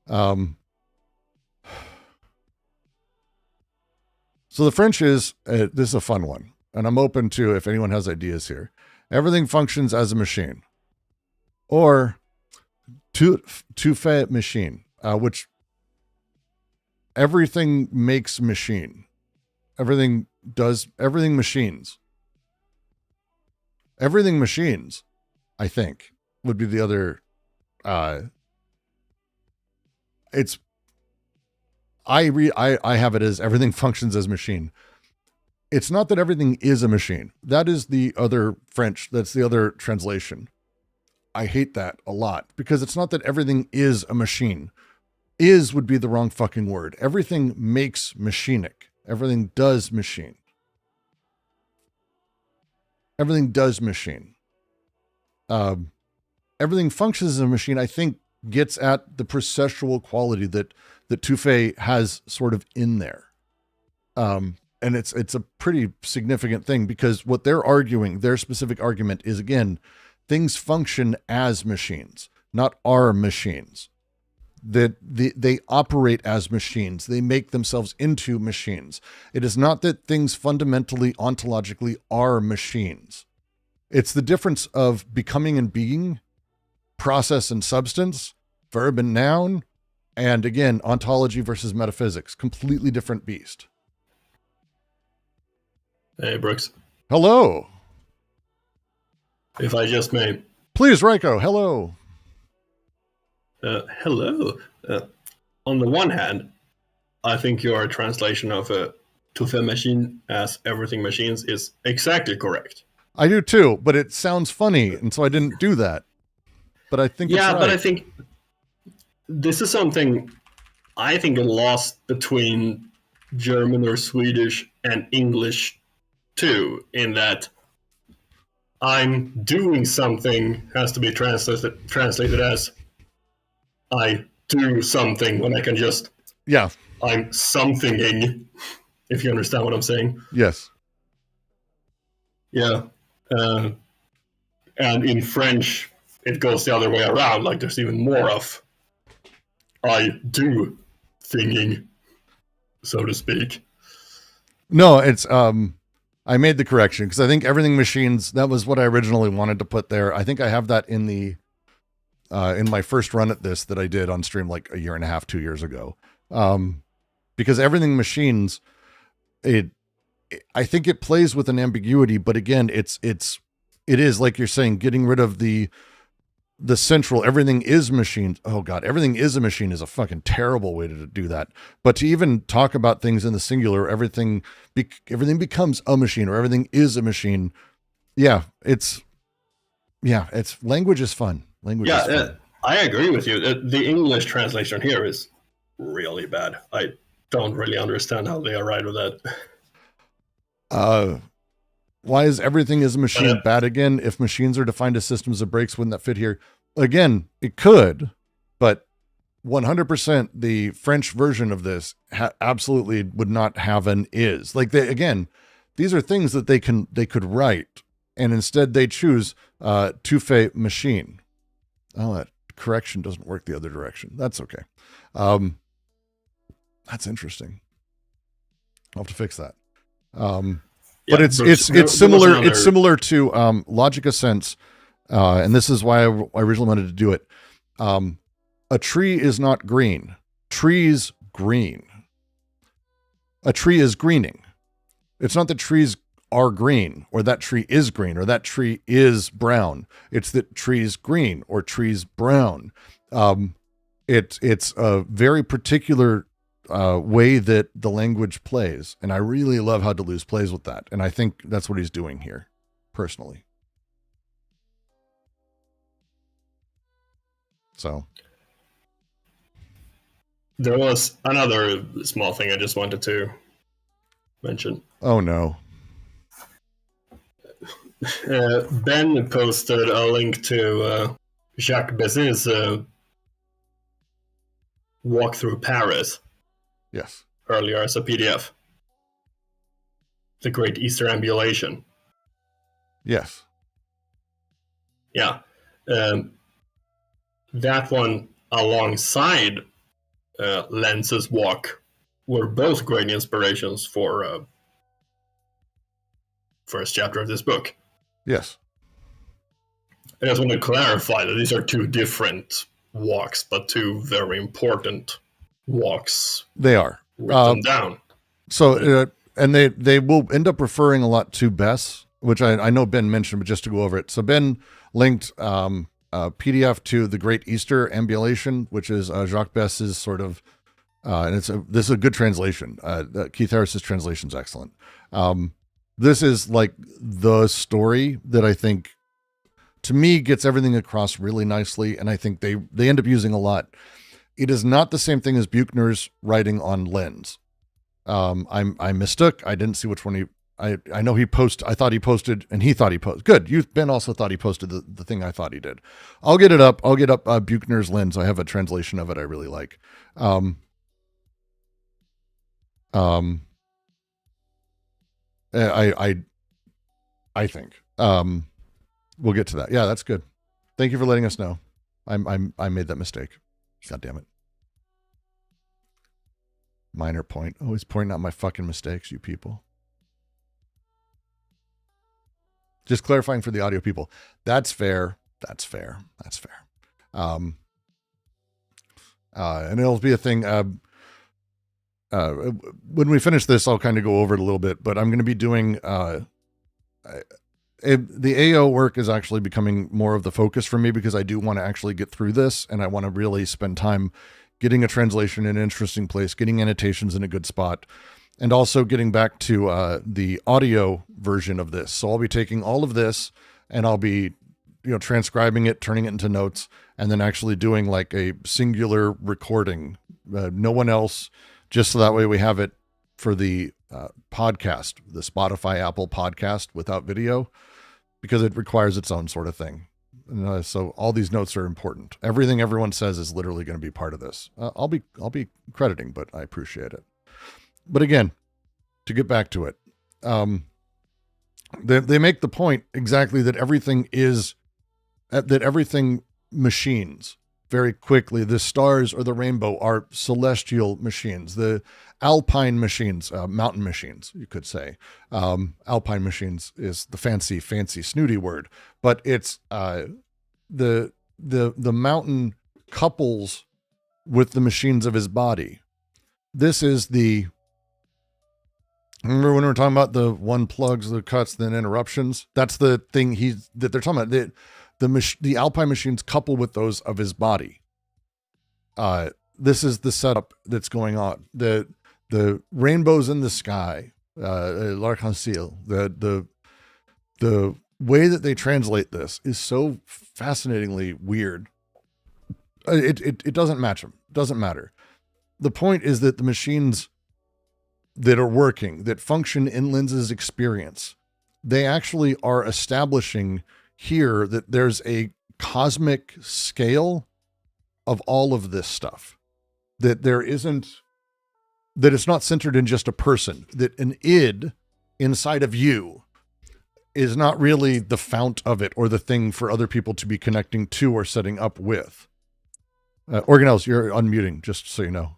So the French is, this is a fun one, and I'm open to if anyone has ideas here. Everything functions as a machine. Or tout fait machine, which everything makes machine. Everything machines. Everything machines, I think, would be the other. I have it as everything functions as machine. It's not that everything is a machine. That is the other French. That's the other translation. I hate that a lot because it's not that everything is a machine. Is would be the wrong fucking word. Everything makes machinic. Everything does machine. everything does machine. Everything functions as a machine, I think, gets at the processual quality that Tufé has sort of in there. And it's a pretty significant thing, because what they're arguing, their specific argument is, again, things function as machines, not are machines. That they operate as machines. They make themselves into machines. It is not that things fundamentally, ontologically are machines. It's the difference of becoming and being, process and substance, verb and noun, and again, ontology versus metaphysics. Completely different beast. Hey, Brooks. Hello. If I just may. Please, Raiko. Hello. Hello. On the one hand, I think your translation of a Tufé machine as everything machines is exactly correct. I do too, but it sounds funny, and so I didn't do that. But I think it's right. But I think this is something I think lost between German or Swedish and English too, in that I'm doing something has to be translated as I do something, when I can just I'm somethinging, if you understand what I'm saying. Yes. Yeah. And in French, it goes the other way around. Like, there's even more of I do thinking, so to speak. No, it's I made the correction because I think everything machines, that was what I originally wanted to put there. I think I have that in the in my first run at this that I did on stream like a year and a half, 2 years ago. Because everything machines, I think it plays with an ambiguity, but again, it is like you're saying, getting rid of the central, everything is machines. Oh God, everything is a machine is a fucking terrible way to do that. But to even talk about things in the singular, everything becomes a machine, or everything is a machine. It's language is fun. Language is fun. I agree with you. The English translation here is really bad. I don't really understand how they arrived with that. Why is everything is a machine bad again? If machines are defined as systems of breaks, wouldn't that fit here? Again, it could, but 100% the French version of this absolutely would not have an is. Like these are things that they could write, and instead they choose Tufé machine. Oh, that correction doesn't work the other direction. That's okay. That's interesting. I'll have to fix that. But it's similar. It's similar to Logica Sense, and this is why I originally wanted to do it. A tree is not green. Trees green. A tree is greening. It's not that trees are green, or that tree is green, or that tree is brown. It's that trees green or trees brown. It's a very particular way that the language plays. And I really love how Deleuze plays with that. And I think that's what he's doing here, personally. So. There was another small thing I just wanted to mention. Oh, no. Ben posted a link to Jacques Bessé's Walk Through Paris. Yes. Earlier as a PDF. The Great Easter Ambulation. Yes. Yeah. That one alongside Lenz's Walk were both great inspirations for first chapter of this book. Yes. I just want to clarify that these are two different walks, but two very important walks. They are written down. So, and they will end up referring a lot to Bess, which I know Ben mentioned, but just to go over it. So Ben linked a PDF to The Great Easter Ambulation, which is Jacques Bess's sort of, and this is a good translation. Keith Harris's translation is excellent. This is like the story that I think, to me, gets everything across really nicely, and I think they end up using a lot. It is not the same thing as Buchner's writing on Lenz. I mistook. I didn't see which one I know he I thought he posted, and he thought he posted. Good. Ben also thought he posted the thing I thought he did. I'll get it up. I'll get up Buchner's Lens. I have a translation of it I really like. I think. We'll get to that. Yeah, that's good. Thank you for letting us know. I made that mistake. God damn it. Minor point. Always pointing out my fucking mistakes, you people. Just clarifying for the audio people. That's fair. That's fair. That's fair. And it'll be a thing. When we finish this, I'll kind of go over it a little bit, but I'm going to be doing, the AO work is actually becoming more of the focus for me because I do want to actually get through this, and I want to really spend time getting a translation in an interesting place, getting annotations in a good spot, and also getting back to the audio version of this. So I'll be taking all of this and I'll be, transcribing it, turning it into notes, and then actually doing like a singular recording. No one else, just so that way we have it for the podcast, the Spotify, Apple podcast without video, because it requires its own sort of thing. So all these notes are important. Everything everyone says is literally going to be part of this. I'll be crediting, but I appreciate it. But again, to get back to it, they make the point exactly that everything machines very quickly. The stars or the rainbow are celestial machines. The alpine machines, mountain machines, you could say. Alpine machines is the fancy, snooty word, but it's the mountain couples with the machines of his body. This is remember when we were talking about the one plugs, the cuts, then interruptions? That's the thing that they're talking about. The alpine machines couple with those of his body. This is the setup that's going on. The rainbows in the sky, l'arc-en-ciel, the way that they translate this is so fascinatingly weird. It doesn't match them. Doesn't matter. The point is that the machines that are working, that function in Lenz's experience, they actually are establishing here that there's a cosmic scale of all of this stuff, that it's not centered in just a person, that an id inside of you is not really the fount of it or the thing for other people to be connecting to or setting up with. Organelles, you're unmuting, just so you know.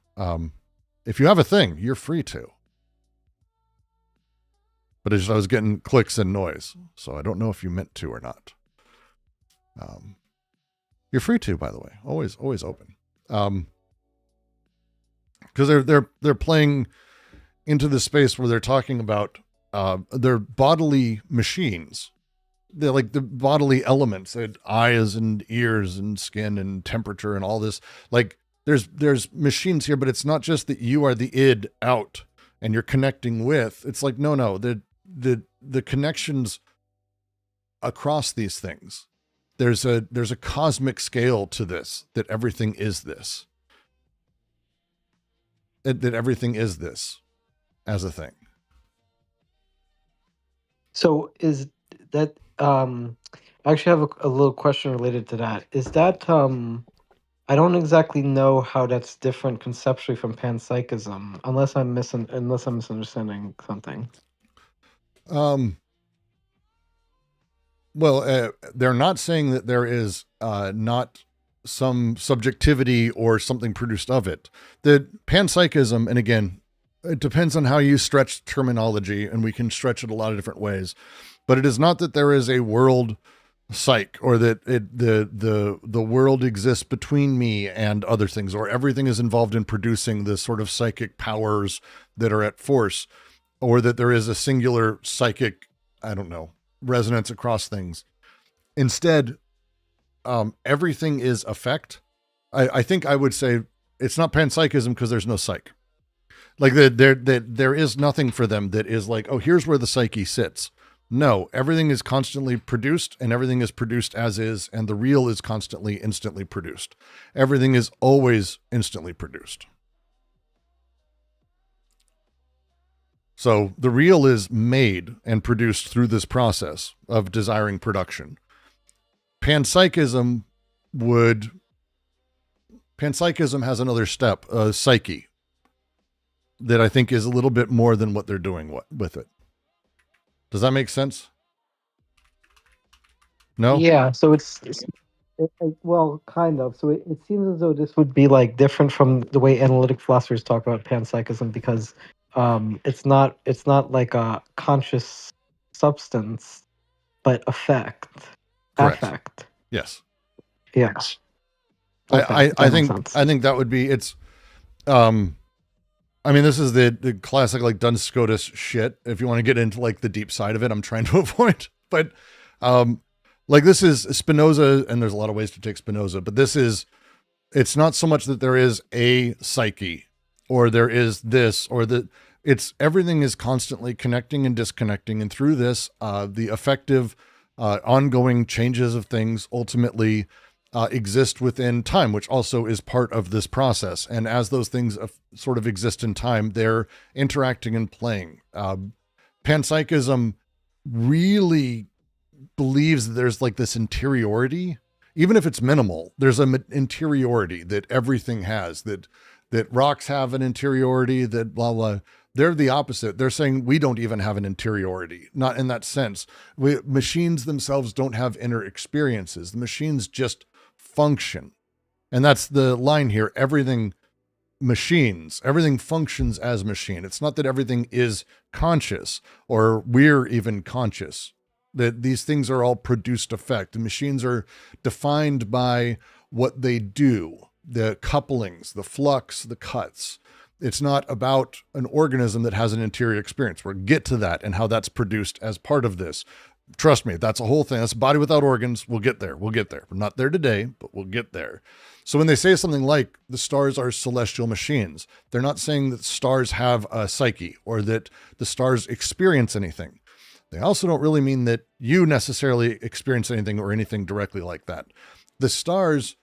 If you have a thing, you're free to. But I was getting clicks and noise, so I don't know if you meant to or not. You're free to, by the way. Always open. Because they're playing into the space where they're talking about their bodily machines. They're like the bodily elements, eyes and ears and skin and temperature and all this. Like there's machines here, but it's not just that you are the id out and you're connecting with. It's like no, the connections across these things. There's a cosmic scale to this, that everything is this. That everything is this as a thing. So is that I actually have a little question related to that. Is that I don't exactly know how that's different conceptually from panpsychism, unless I'm misunderstanding something. Well, they're not saying that there is not some subjectivity or something produced of it. The panpsychism, and again, it depends on how you stretch terminology, and we can stretch it a lot of different ways, but it is not that there is a world psych, or that the world exists between me and other things, or everything is involved in producing the sort of psychic powers that are at force, or that there is a singular psychic, resonance across things. Instead, everything is effect. I think I would say it's not panpsychism because there's no psych. Like there is nothing for them that is like, oh, here's where the psyche sits. No, everything is constantly produced, and everything is produced as is, and the real is constantly, instantly produced. Everything is always instantly produced. So the real is made and produced through this process of desiring production. Panpsychism has another step, psyche, that I think is a little bit more than what they're doing with it. Does that make sense? No? Yeah, so well, kind of. So it seems as though this would be like different from the way analytic philosophers talk about panpsychism, because it's not like a conscious substance, but Correct. affect. Yes. Yes. I think that would be, it's, I mean, this is the classic, like, Duns Scotus shit. If you want to get into like the deep side of it, I'm trying to avoid, but, like, this is Spinoza, and there's a lot of ways to take Spinoza, but it's not so much that there is a psyche or there is this or that. It's everything is constantly connecting and disconnecting. And through this, the effective, ongoing changes of things ultimately exist within time, which also is part of this process. And as those things sort of exist in time, they're interacting and playing. Panpsychism really believes that there's like this interiority, even if it's minimal, there's an interiority that everything has, that rocks have an interiority, that blah, blah. They're the opposite. They're saying we don't even have an interiority, not in that sense. Machines themselves don't have inner experiences. The machines just function. And that's the line here. Everything functions as machine. It's not that everything is conscious or we're even conscious. That these things are all produced effect. The machines are defined by what they do, the couplings, the flux, the cuts. It's not about an organism that has an interior experience. We'll get to that and how that's produced as part of this. Trust me, that's a whole thing. That's a body without organs. We'll get there. We're not there today, but we'll get there. So when they say something like the stars are celestial machines, they're not saying that stars have a psyche or that the stars experience anything. They also don't really mean that you necessarily experience anything or anything directly like that. The stars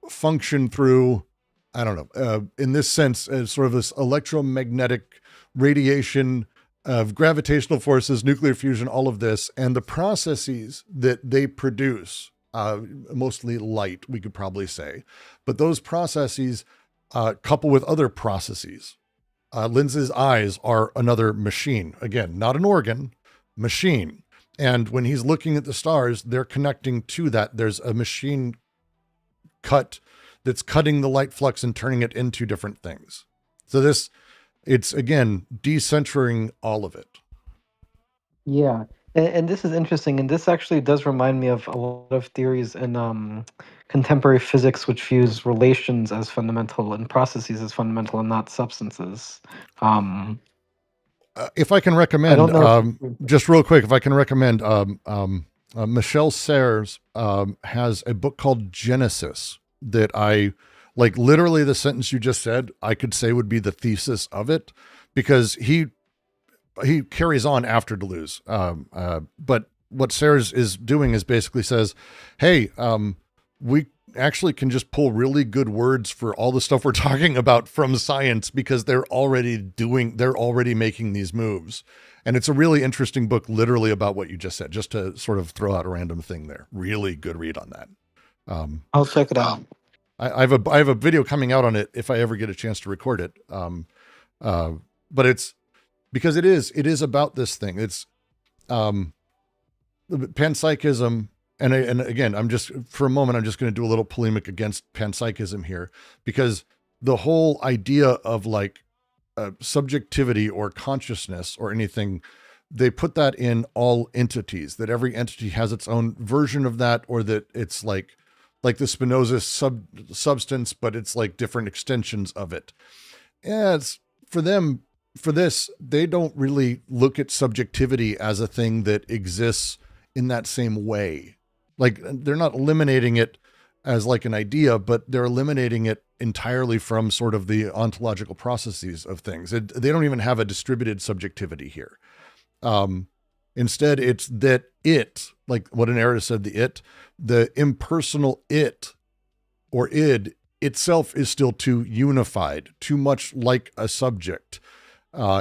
function through, I don't know, in this sense, as sort of this electromagnetic radiation of gravitational forces, nuclear fusion, all of this, and the processes that they produce, mostly light, we could probably say, but those processes couple with other processes. Linz's eyes are another machine. Again, not an organ, machine. And when he's looking at the stars, they're connecting to that. There's a machine cut that's cutting the light flux and turning it into different things. So it's again, decentering all of it. Yeah. And this is interesting. And this actually does remind me of a lot of theories in contemporary physics, which views relations as fundamental and processes as fundamental and not substances. If I can recommend, just real quick, if I can recommend, Michel Serres has a book called Genesis that I like. Literally, the sentence you just said, I could say would be the thesis of it, because he carries on after Deleuze. But what Serres is doing is basically says, hey, we actually can just pull really good words for all the stuff we're talking about from science, because they're already making these moves. And it's a really interesting book, literally about what you just said, just to sort of throw out a random thing there. Really good read on that. I'll check it out. I have a video coming out on it if I ever get a chance to record it. But it's because it is about this thing. It's panpsychism. And again, I'm just going to do a little polemic against panpsychism here, because the whole idea of like subjectivity or consciousness or anything, they put that in all entities, that every entity has its own version of that, or that it's like the Spinoza substance, but it's like different extensions of it. Yeah, it's for them, for this, they don't really look at subjectivity as a thing that exists in that same way. Like, they're not eliminating it as like an idea, but they're eliminating it entirely from sort of the ontological processes of things. They don't even have a distributed subjectivity here. Instead, it's that like what an error said, the impersonal it or id itself is still too unified, too much like a subject.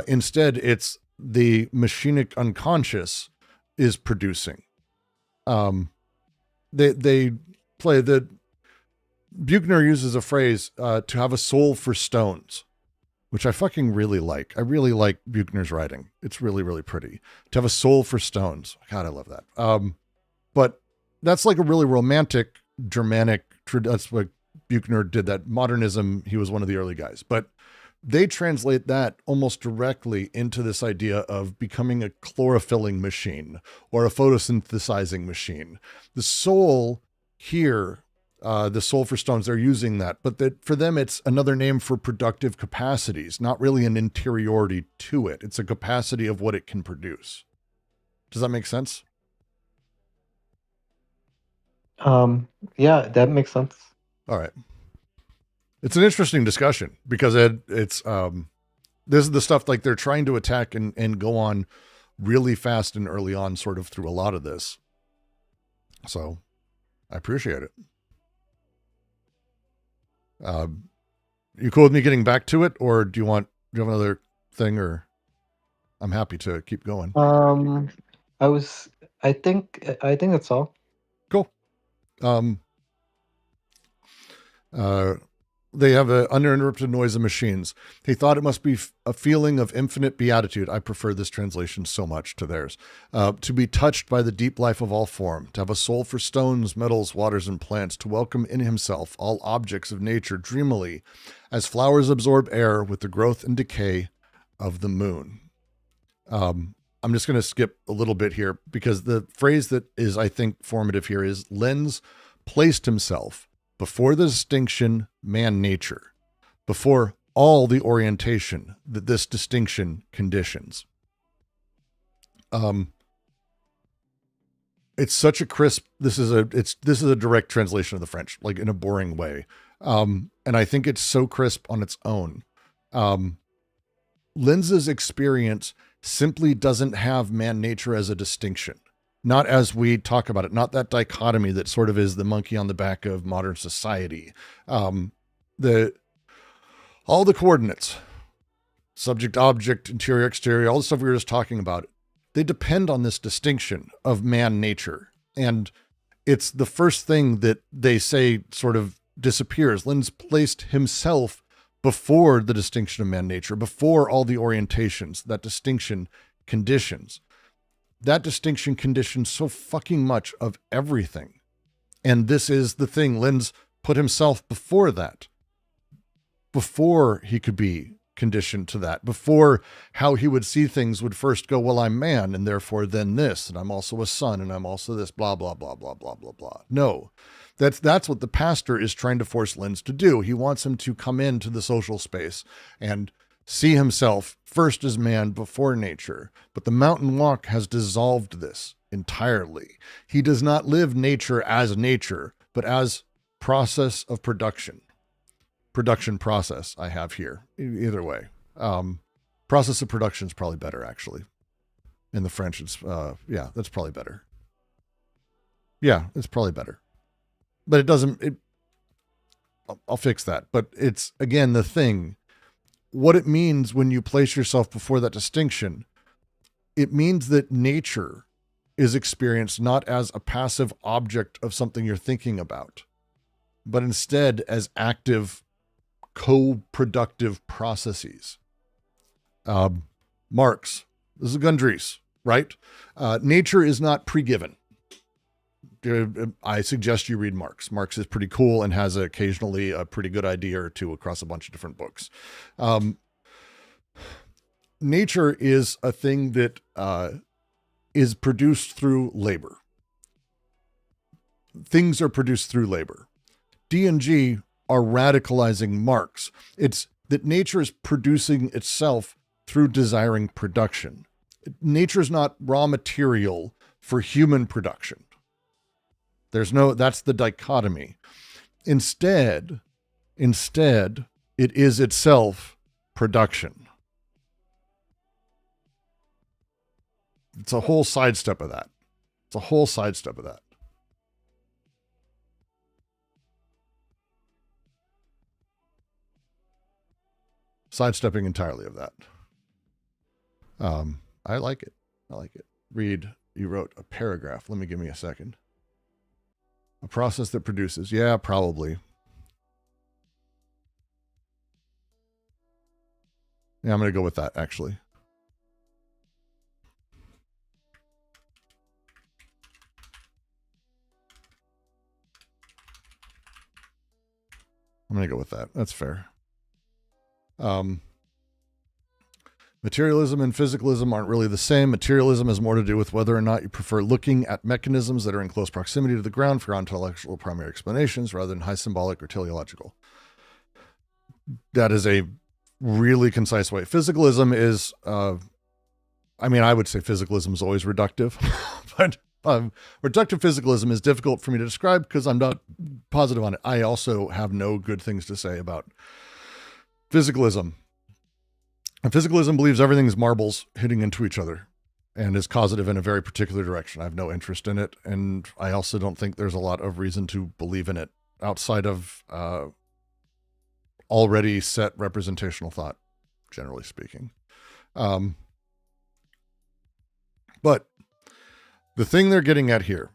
Instead, it's the machinic unconscious is producing. They play the Buchner uses a phrase to have a soul for stones, which I fucking really like. I really like Buchner's writing. It's really, really pretty. To have a soul for stones. God, I love that. But that's like a really romantic Germanic, that's what Buchner did, that modernism. He was one of the early guys, but they translate that almost directly into this idea of becoming a chlorophylling machine or a photosynthesizing machine. The soul here, the soul for stones, they're using that, but that for them, it's another name for productive capacities, not really an interiority to it. It's a capacity of what it can produce. Does that make sense? Yeah, that makes sense. All right. It's an interesting discussion because it's this is the stuff like they're trying to attack and go on really fast and early on sort of through a lot of this. So I appreciate it. You cool with me getting back to it, or do you have another thing, or I'm happy to keep going. I think that's all. Cool. They have an uninterrupted noise of machines. He thought it must be a feeling of infinite beatitude. I prefer this translation so much to theirs. To be touched by the deep life of all form, to have a soul for stones, metals, waters, and plants, to welcome in himself all objects of nature dreamily, as flowers absorb air with the growth and decay of the moon. I'm just going to skip a little bit here because the phrase that is, I think, formative here is Lenz placed himself before the distinction man-nature, before all the orientation that this distinction conditions. It's such a crisp, this is a direct translation of the French, like in a boring way. And I think it's so crisp on its own. Lenz's experience simply doesn't have man-nature as a distinction. Not as we talk about it, not that dichotomy that sort of is the monkey on the back of modern society. All the coordinates, subject, object, interior, exterior, all the stuff we were just talking about, they depend on this distinction of man nature. And it's the first thing that they say sort of disappears. Lenz placed himself before the distinction of man nature, before all the orientations, that distinction conditions. That distinction conditions so fucking much of everything. And this is the thing. Lenz put himself before that, before he could be conditioned to that, before how he would see things would first go, well, I'm man, and therefore then this, and I'm also a son, and I'm also this, blah, blah, blah, blah, blah, blah, blah. No, that's what the pastor is trying to force Lenz to do. He wants him to come into the social space and see himself first as man before nature. But the mountain walk has dissolved this entirely. He does not live nature, but as process of production. Production process I have here. Either way. Process of production is probably better, actually. In the French, it's, that's probably better. Yeah, it's probably better. But it doesn't, I'll fix that. But it's, again, the thing. What it means when you place yourself before that distinction, it means that nature is experienced not as a passive object of something you're thinking about, but instead as active, co-productive processes. Marx, this is Gundries, right? Nature is not pre-given. I suggest you read Marx. Marx is pretty cool and has occasionally a pretty good idea or two across a bunch of different books. Nature is a thing that is produced through labor. Things are produced through labor. D&G are radicalizing Marx. It's that nature is producing itself through desiring production. Nature is not raw material for human production. That's the dichotomy. Instead, it is itself production. It's a whole sidestep of that. Sidestepping entirely of that. I like it. I like it. Read, you wrote a paragraph. Give me a second. A process that produces. Yeah, probably. Yeah, I'm going to go with that, actually. I'm going to go with that. That's fair. Materialism and physicalism aren't really the same. Materialism has more to do with whether or not you prefer looking at mechanisms that are in close proximity to the ground for intellectual primary explanations rather than high symbolic or teleological. That is a really concise way. Physicalism is, I would say physicalism is always reductive, but reductive physicalism is difficult for me to describe because I'm not positive on it. I also have no good things to say about physicalism. And physicalism believes everything is marbles hitting into each other and is causative in a very particular direction. I have no interest in it, and I also don't think there's a lot of reason to believe in it outside of already set representational thought, generally speaking. But the thing they're getting at here,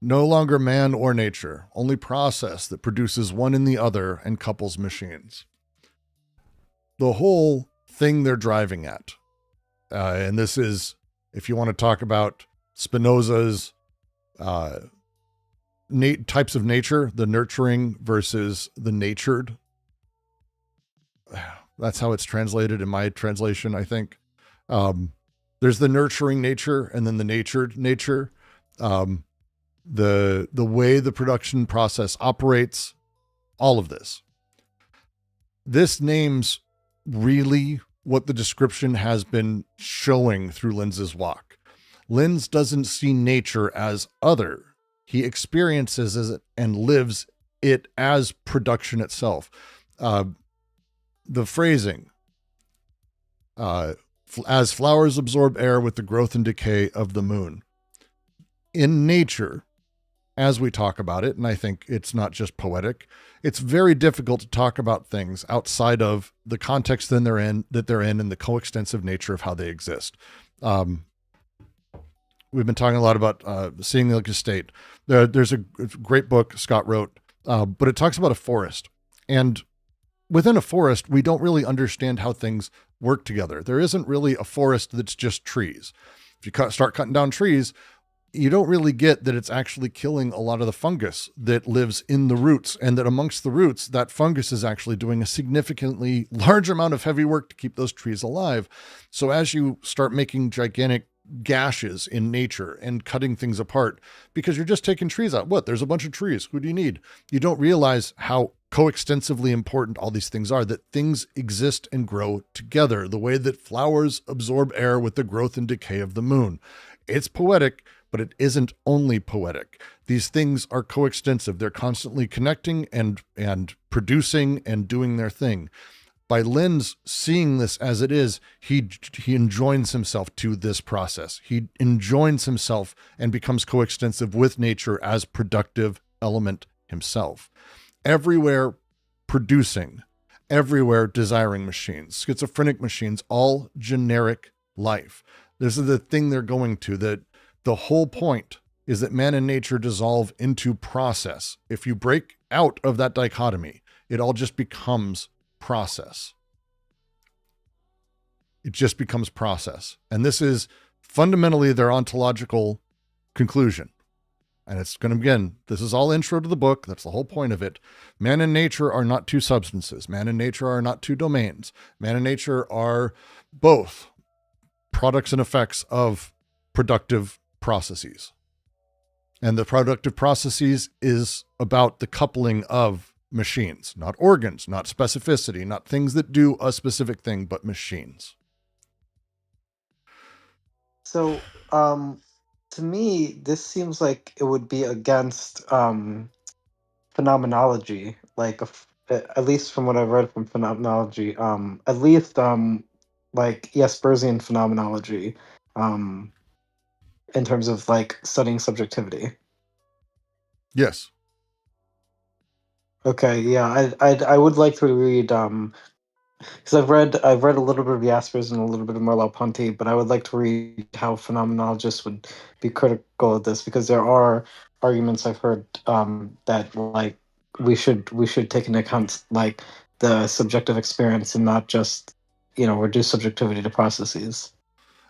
no longer man or nature, only process that produces one in the other and couples machines. The whole thing they're driving at, and this is, if you want to talk about Spinoza's types of nature, the nurturing versus the natured. That's how it's translated in my translation, I think. There's the nurturing nature and then the natured nature. The way the production process operates, all of this. This names really what the description has been showing through Linz's walk. Linz doesn't see nature as other. He experiences it and lives it as production itself. The phrasing, as flowers absorb air with the growth and decay of the moon. In nature, as we talk about it, and I think it's not just poetic, it's very difficult to talk about things outside of the context that they're in and the coextensive nature of how they exist. We've been talking a lot about seeing the estate. There's a great book Scott wrote, but it talks about a forest. And within a forest, we don't really understand how things work together. There isn't really a forest that's just trees. If you start cutting down trees, you don't really get that it's actually killing a lot of the fungus that lives in the roots, and that amongst the roots, that fungus is actually doing a significantly large amount of heavy work to keep those trees alive. So as you start making gigantic gashes in nature and cutting things apart, because you're just taking trees out. There's a bunch of trees. Who do you need? You don't realize how coextensively important all these things are, that things exist and grow together, the way that flowers absorb air with the growth and decay of the moon. It's poetic, but it isn't only poetic. These things are coextensive. They're constantly connecting and producing and doing their thing. By Linz seeing this as it is, he enjoins himself to this process. He enjoins himself and becomes coextensive with nature as productive element himself. Everywhere producing, everywhere desiring machines, schizophrenic machines, all generic life. This is the thing they're going to, that the whole point is that man and nature dissolve into process. If you break out of that dichotomy, it all just becomes process. It just becomes process. And this is fundamentally their ontological conclusion. And it's going to begin, this is all intro to the book. That's the whole point of it. Man and nature are not two substances. Man and nature are not two domains. Man and nature are both products and effects of productive processes. And the productive processes is about the coupling of machines, not organs, not specificity, not things that do a specific thing, but machines. So, to me, this seems like it would be against phenomenology, at least from what I've read from phenomenology, at least like Jespersian phenomenology, in terms of like studying subjectivity. Yes. Okay, yeah, I would like to read Because I've read a little bit of Jaspers and a little bit of Merleau-Ponty, but I would like to read how phenomenologists would be critical of this, because there are arguments I've heard that like we should take into account like the subjective experience and not just reduce subjectivity to processes.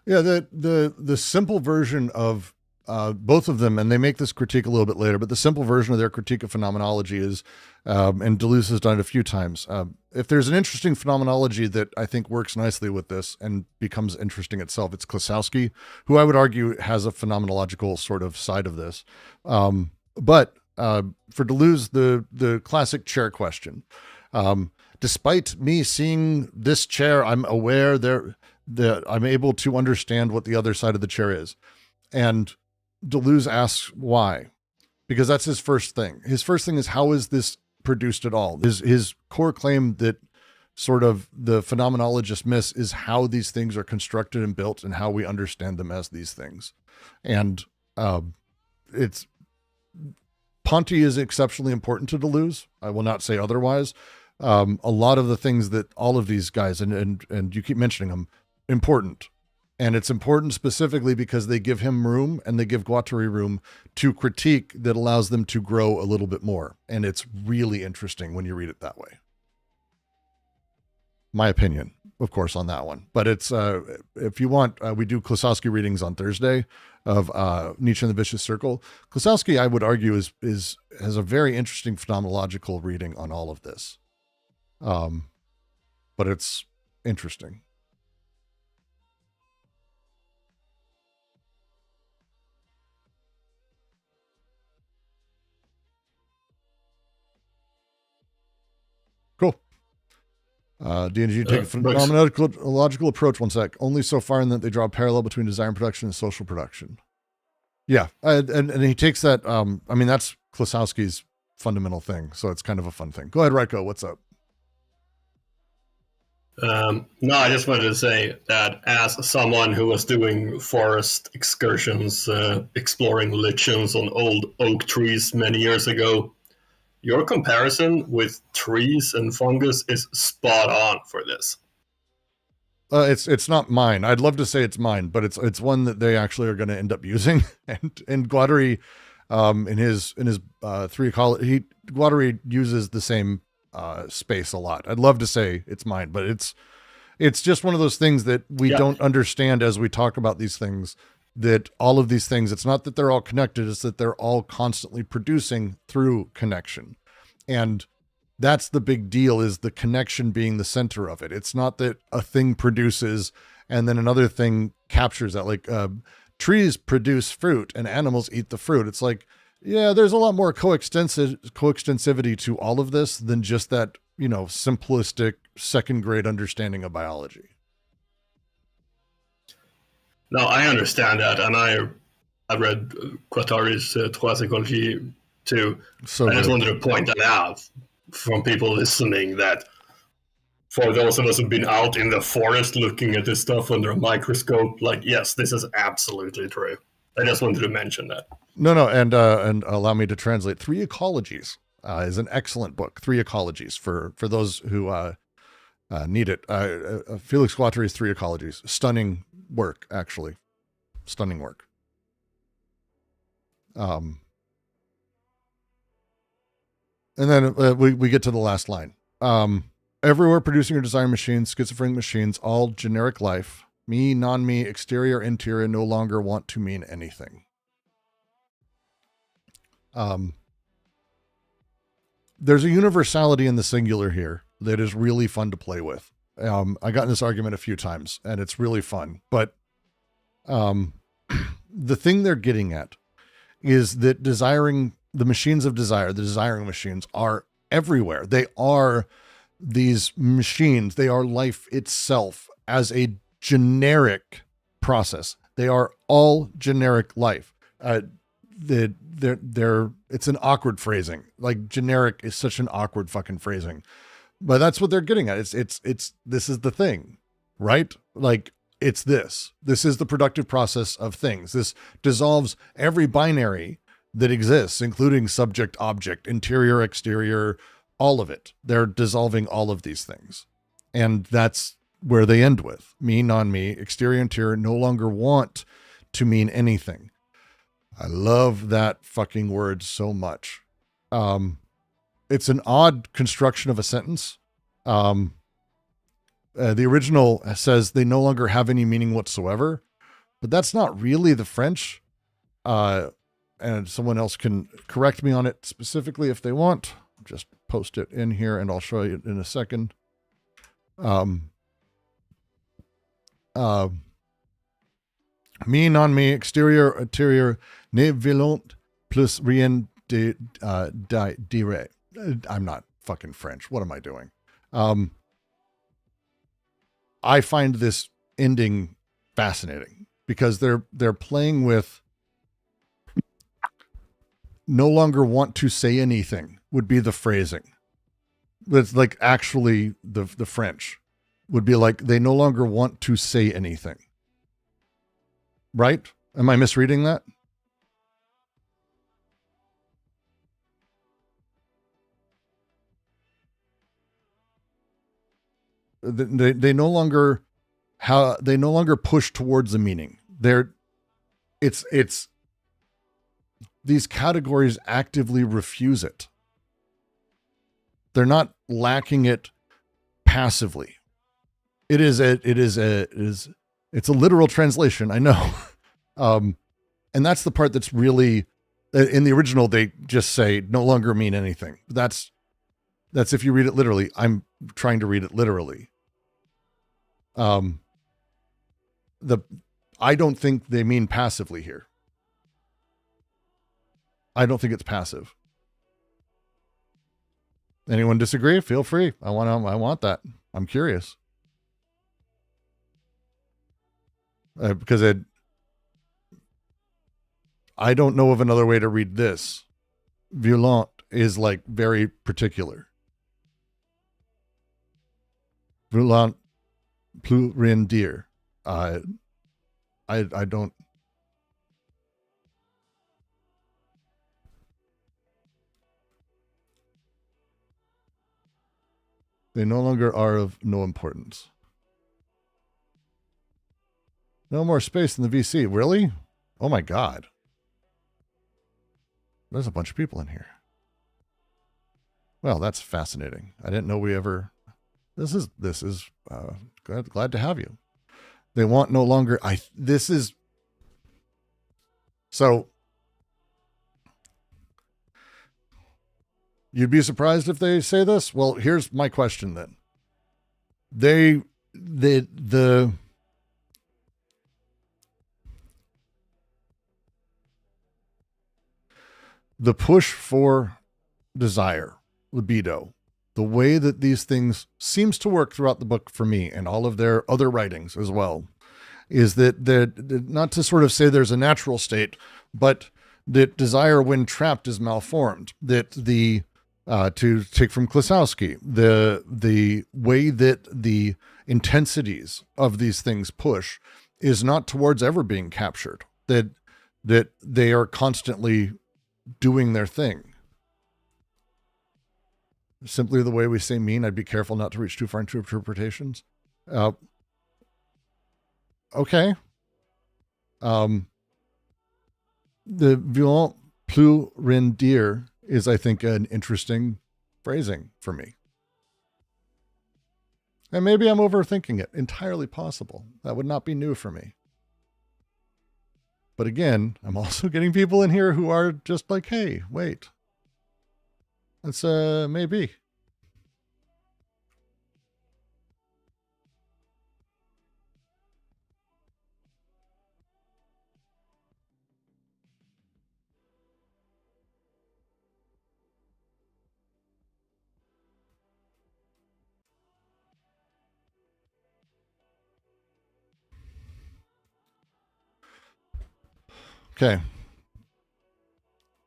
Yeah, the simple version of both of them, and they make this critique a little bit later, but the simple version of their critique of phenomenology is, and Deleuze has done it a few times, if there's an interesting phenomenology that I think works nicely with this and becomes interesting itself, it's Klosowski, who I would argue has a phenomenological sort of side of this. But for Deleuze, the classic chair question, despite me seeing this chair, I'm aware that I'm able to understand what the other side of the chair is. And Deleuze asks why, because that's his first thing. His first thing is, how is this produced at all? His core claim that sort of the phenomenologists miss is how these things are constructed and built and how we understand them as these things. And Ponty is exceptionally important to Deleuze. I will not say otherwise. A lot of the things that all of these guys, and you keep mentioning them, important. And it's important specifically because they give him room and they give Guattari room to critique that allows them to grow a little bit more. And it's really interesting when you read it that way. My opinion, of course, on that one. But it's, if you want, we do Klosowski readings on Thursday of Nietzsche and the Vicious Circle. Klosowski, I would argue, has a very interesting phenomenological reading on all of this. But it's interesting. Cool. DNG take a phenomenological approach. One sec. Only so far in that they draw a parallel between design and production and social production. Yeah. And he takes that. I mean, that's Klosowski's fundamental thing. So it's kind of a fun thing. Go ahead, Raiko. What's up? No, I just wanted to say that as someone who was doing forest excursions, exploring lichens on old oak trees many years ago, your comparison with trees and fungus is spot on for this. It's not mine. I'd love to say it's mine, but it's one that they actually are going to end up using. And Guattari, in his three ecology, Guattari uses the same space a lot. I'd love to say it's mine, but it's just one of those things that we don't understand as we talk about these things. That all of these things, it's not that they're all connected, it's that they're all constantly producing through connection. And that's the big deal, is the connection being the center of it. It's not that a thing produces and then another thing captures that. Like trees produce fruit and animals eat the fruit. It's like, yeah, there's a lot more coextensivity to all of this than just that, simplistic second grade understanding of biology. No, I understand that, and I read Guattari's Trois Ecologies too. So I just wanted to point that out from people listening, that for those of us who've been out in the forest looking at this stuff under a microscope, like, yes, this is absolutely true. I just wanted to mention that. No, and allow me to translate. Three Ecologies is an excellent book. Three Ecologies for those who need it. Felix Guattari's Three Ecologies. Stunning work, actually. Stunning work. And then we get to the last line. Everywhere producing or desiring machines, schizophrenic machines, all generic life, me, non-me, exterior, interior, no longer want to mean anything. There's a universality in the singular here that is really fun to play with. I got in this argument a few times, and it's really fun. But the thing they're getting at is that the machines of desire, the desiring machines, are everywhere. They are these machines. They are life itself as a generic process. They are all generic life. It's an awkward phrasing. Like, generic is such an awkward fucking phrasing, but that's what they're getting at. It's this is the thing, right? Like, it's this is the productive process of things. This dissolves every binary that exists, including subject, object, interior, exterior, all of it. They're dissolving all of these things. And that's where they end with me, non-me, exterior, interior, no longer want to mean anything. I love that fucking word so much. It's an odd construction of a sentence. The original says they no longer have any meaning whatsoever, but that's not really the French. And someone else can correct me on it specifically if they want. Just post it in here and I'll show you in a second. Me, non-me, exterior, interior, ne violent plus rien de dire. I'm not fucking French. What am I doing? I find this ending fascinating because they're playing with no longer want to say anything would be the phrasing. That's like actually the French would be like, they no longer want to say anything. Right? Am I misreading that? They no longer push towards a meaning. It's these categories actively refuse it. They're not lacking it passively. It's a literal translation. I know. And that's the part that's really, in the original, they just say no longer mean anything. That's if you read it literally. I'm trying to read it literally. I don't think they mean passively here. I don't think it's passive. Anyone disagree? Feel free. I want that. I'm curious. Because I don't know of another way to read this. Violent is like very particular. Violent plus rien dire. I don't. They no longer are of no importance. No more space in the VC. Really? Oh my God. There's a bunch of people in here. Well, that's fascinating. I didn't know we ever. This is glad to have you. They want no longer. So you'd be surprised if they say this? Well, here's my question then. The push for desire, libido, the way that these things seems to work throughout the book for me and all of their other writings as well, is that not to sort of say there's a natural state, but that desire when trapped is malformed. That to take from Klosowski, the way that the intensities of these things push is not towards ever being captured. That they are constantly doing their thing. Simply the way we say mean, I'd be careful not to reach too far into interpretations. Okay. The violent plus rien dire is, I think, an interesting phrasing for me. And maybe I'm overthinking it. Entirely possible. That would not be new for me. But again, I'm also getting people in here who are just like, hey, wait. That's maybe. Okay.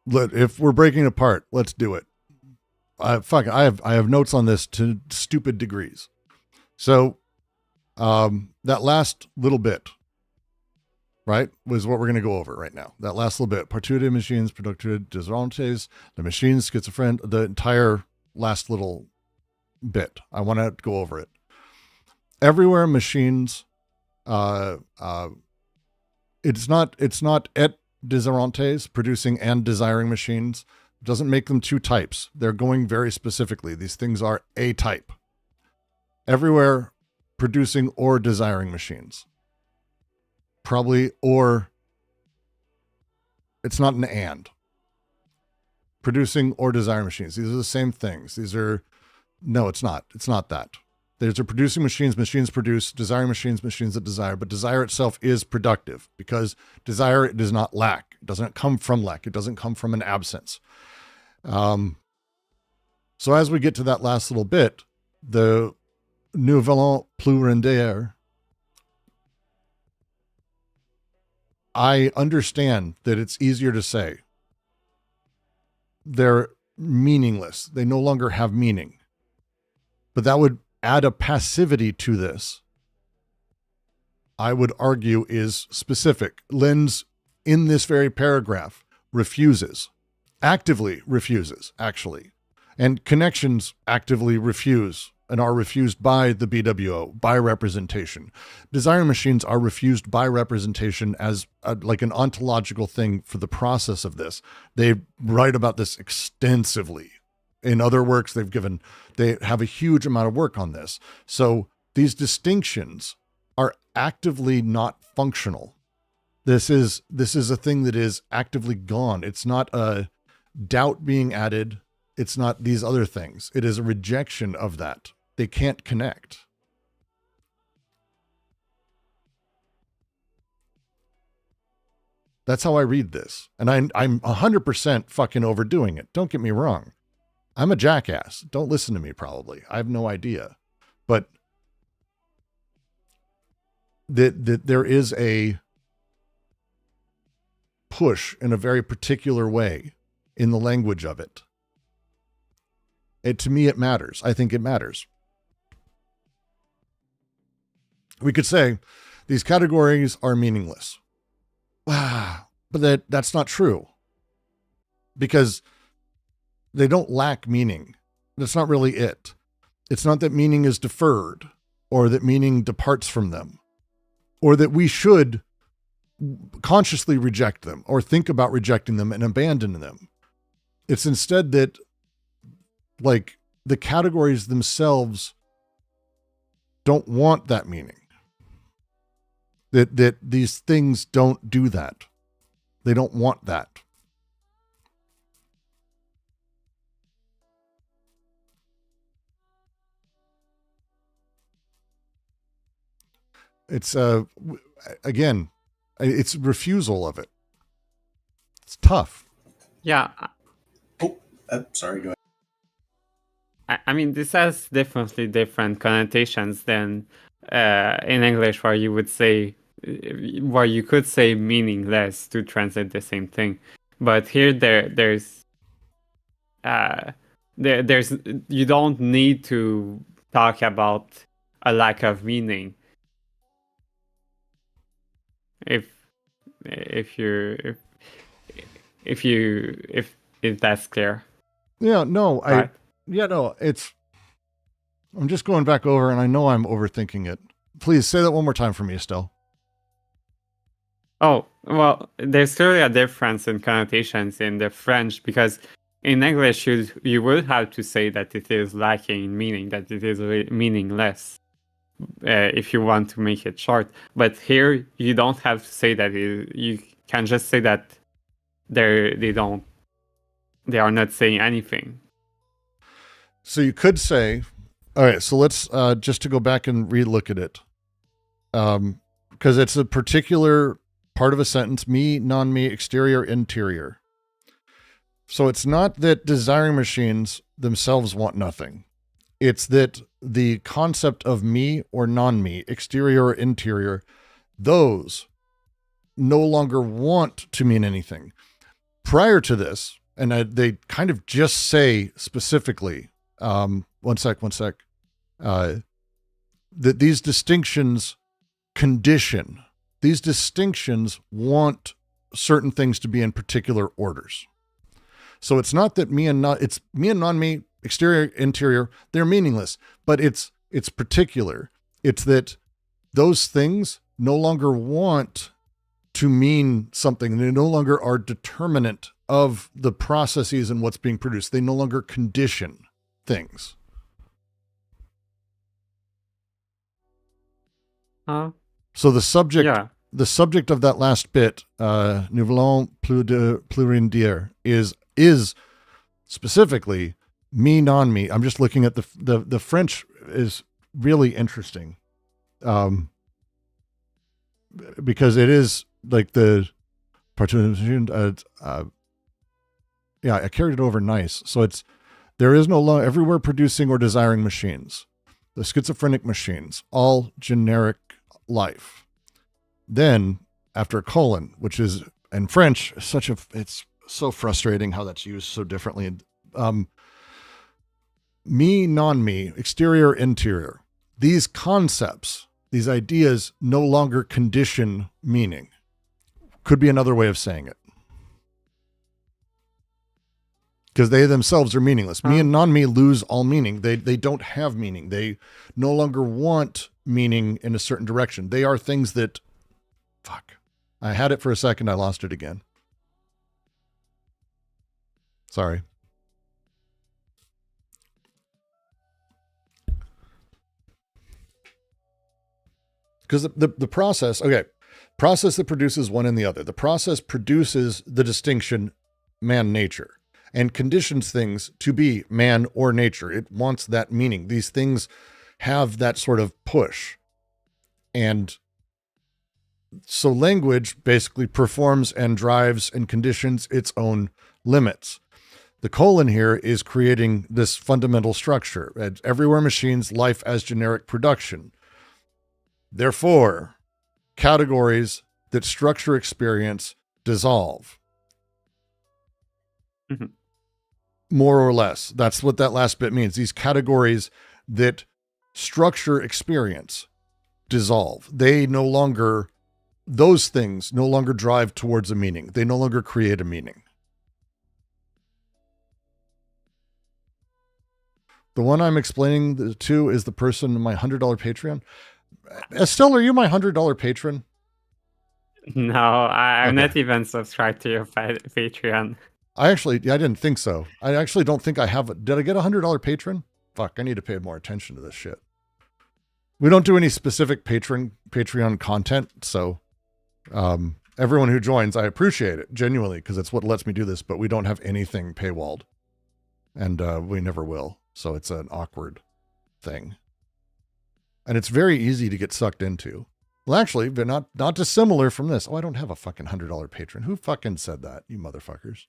If we're breaking apart, let's do it. I have notes on this to stupid degrees. So, that last little bit, right, was what we're going to go over right now. That last little bit, partout des machines, producteur des rentes, the machines, schizophrene, the entire last little bit. I want to go over it. everywhere machines, it's not et desirantes, producing and desiring machines, doesn't make them two types. They're going very specifically. These things are a type. Everywhere producing or desiring machines. Probably, or it's not an and. Producing or desiring machines. These are the same things. No, it's not. It's not that. There's a producing machines, machines produce, desiring machines, machines that desire, but desire itself is productive because desire does not lack. It doesn't come from lack. It doesn't come from an absence. So as we get to that last little bit, the nous voulons plus render, I understand that it's easier to say. They're meaningless. They no longer have meaning. But that would add a passivity to this. I would argue is specific. Lenz, in this very paragraph, actively refuses, actually. And connections actively refuse and are refused by the BWO, by representation. Desiring machines are refused by representation as like an ontological thing for the process of this. They write about this extensively. In other works they have a huge amount of work on this. So these distinctions are actively not functional. This is a thing that is actively gone. It's not a doubt being added. It's not these other things. It is a rejection of that. They can't connect. That's how I read this. And I'm 100% fucking overdoing it. Don't get me wrong. I'm a jackass. Don't listen to me, probably. I have no idea. But that there is a push in a very particular way in the language of it. To me, it matters. I think it matters. We could say these categories are meaningless. But that's not true. Because they don't lack meaning. That's not really it. It's not that meaning is deferred or that meaning departs from them or that we should consciously reject them or think about rejecting them and abandon them. It's instead that like the categories themselves don't want that meaning. That these things don't do that. They don't want that. It's again, it's refusal of it. It's tough. Yeah. Sorry, go ahead. I mean, this has definitely different connotations than in English, where you could say meaningless to translate the same thing. But here, there's you don't need to talk about a lack of meaning. If that's clear. Yeah, no, Right. I'm just going back over and I know I'm overthinking it. Please say that one more time for me, Estelle. Oh, well, there's clearly a difference in connotations in the French, because in English you would have to say that it is lacking in meaning, that it is meaningless, if you want to make it short. But here you don't have to say that. You can just say that they are not saying anything. So you could say, all right, so let's just to go back and relook at it. Because it's a particular part of a sentence, me, non-me, exterior, interior. So it's not that desiring machines themselves want nothing. It's that the concept of me or non-me, exterior or interior, those no longer want to mean anything. Prior to this, and they kind of just say specifically, one sec, that these distinctions condition. These distinctions want certain things to be in particular orders. So it's not that it's me and non-me, exterior, interior, they're meaningless, but it's particular. It's that those things no longer want to mean something. They no longer are determinant of the processes and what's being produced. They no longer condition things. So the subject, the subject of that last bit, nous voulons plus rien dire, is specifically me, non-me. I'm just looking at the French is really interesting, because it is like the Patron. Yeah, I carried it over nice. So it's, there is no longer everywhere producing or desiring machines. The schizophrenic machines, all generic life. Then after a colon, which is in French, it's so frustrating how that's used so differently. Me, non-me, exterior, interior. These concepts, these ideas no longer condition meaning. Could be another way of saying it. Because they themselves are meaningless. Me and non-me lose all meaning. They don't have meaning. They no longer want meaning in a certain direction. They are things that, fuck. I had it for a second. I lost it again. Sorry. Because the process, process that produces one and the other. The process produces the distinction man-nature and conditions things to be man or nature. It wants that meaning. These things have that sort of push. And so language basically performs and drives and conditions its own limits. The colon here is creating this fundamental structure. Everywhere machines, life as generic production. Therefore, categories that structure experience dissolve. Mm-hmm. More or less. That's what that last bit means. These categories that structure experience dissolve. They no longer, those things no longer drive towards a meaning. They no longer create a meaning. The one I'm explaining to is the person in my $100 Patreon. Estelle, are you my $100 patron? No, I'm not even subscribed to your Patreon. I didn't think so. I actually don't think I have. Did I get a $100 patron? Fuck, I need to pay more attention to this shit. We don't do any specific Patreon content, so everyone who joins, I appreciate it genuinely because it's what lets me do this. But we don't have anything paywalled, and we never will. So it's an awkward thing, and it's very easy to get sucked into. Well, actually, they're not dissimilar from this. Oh, I don't have a fucking $100 patron. Who fucking said that? You motherfuckers.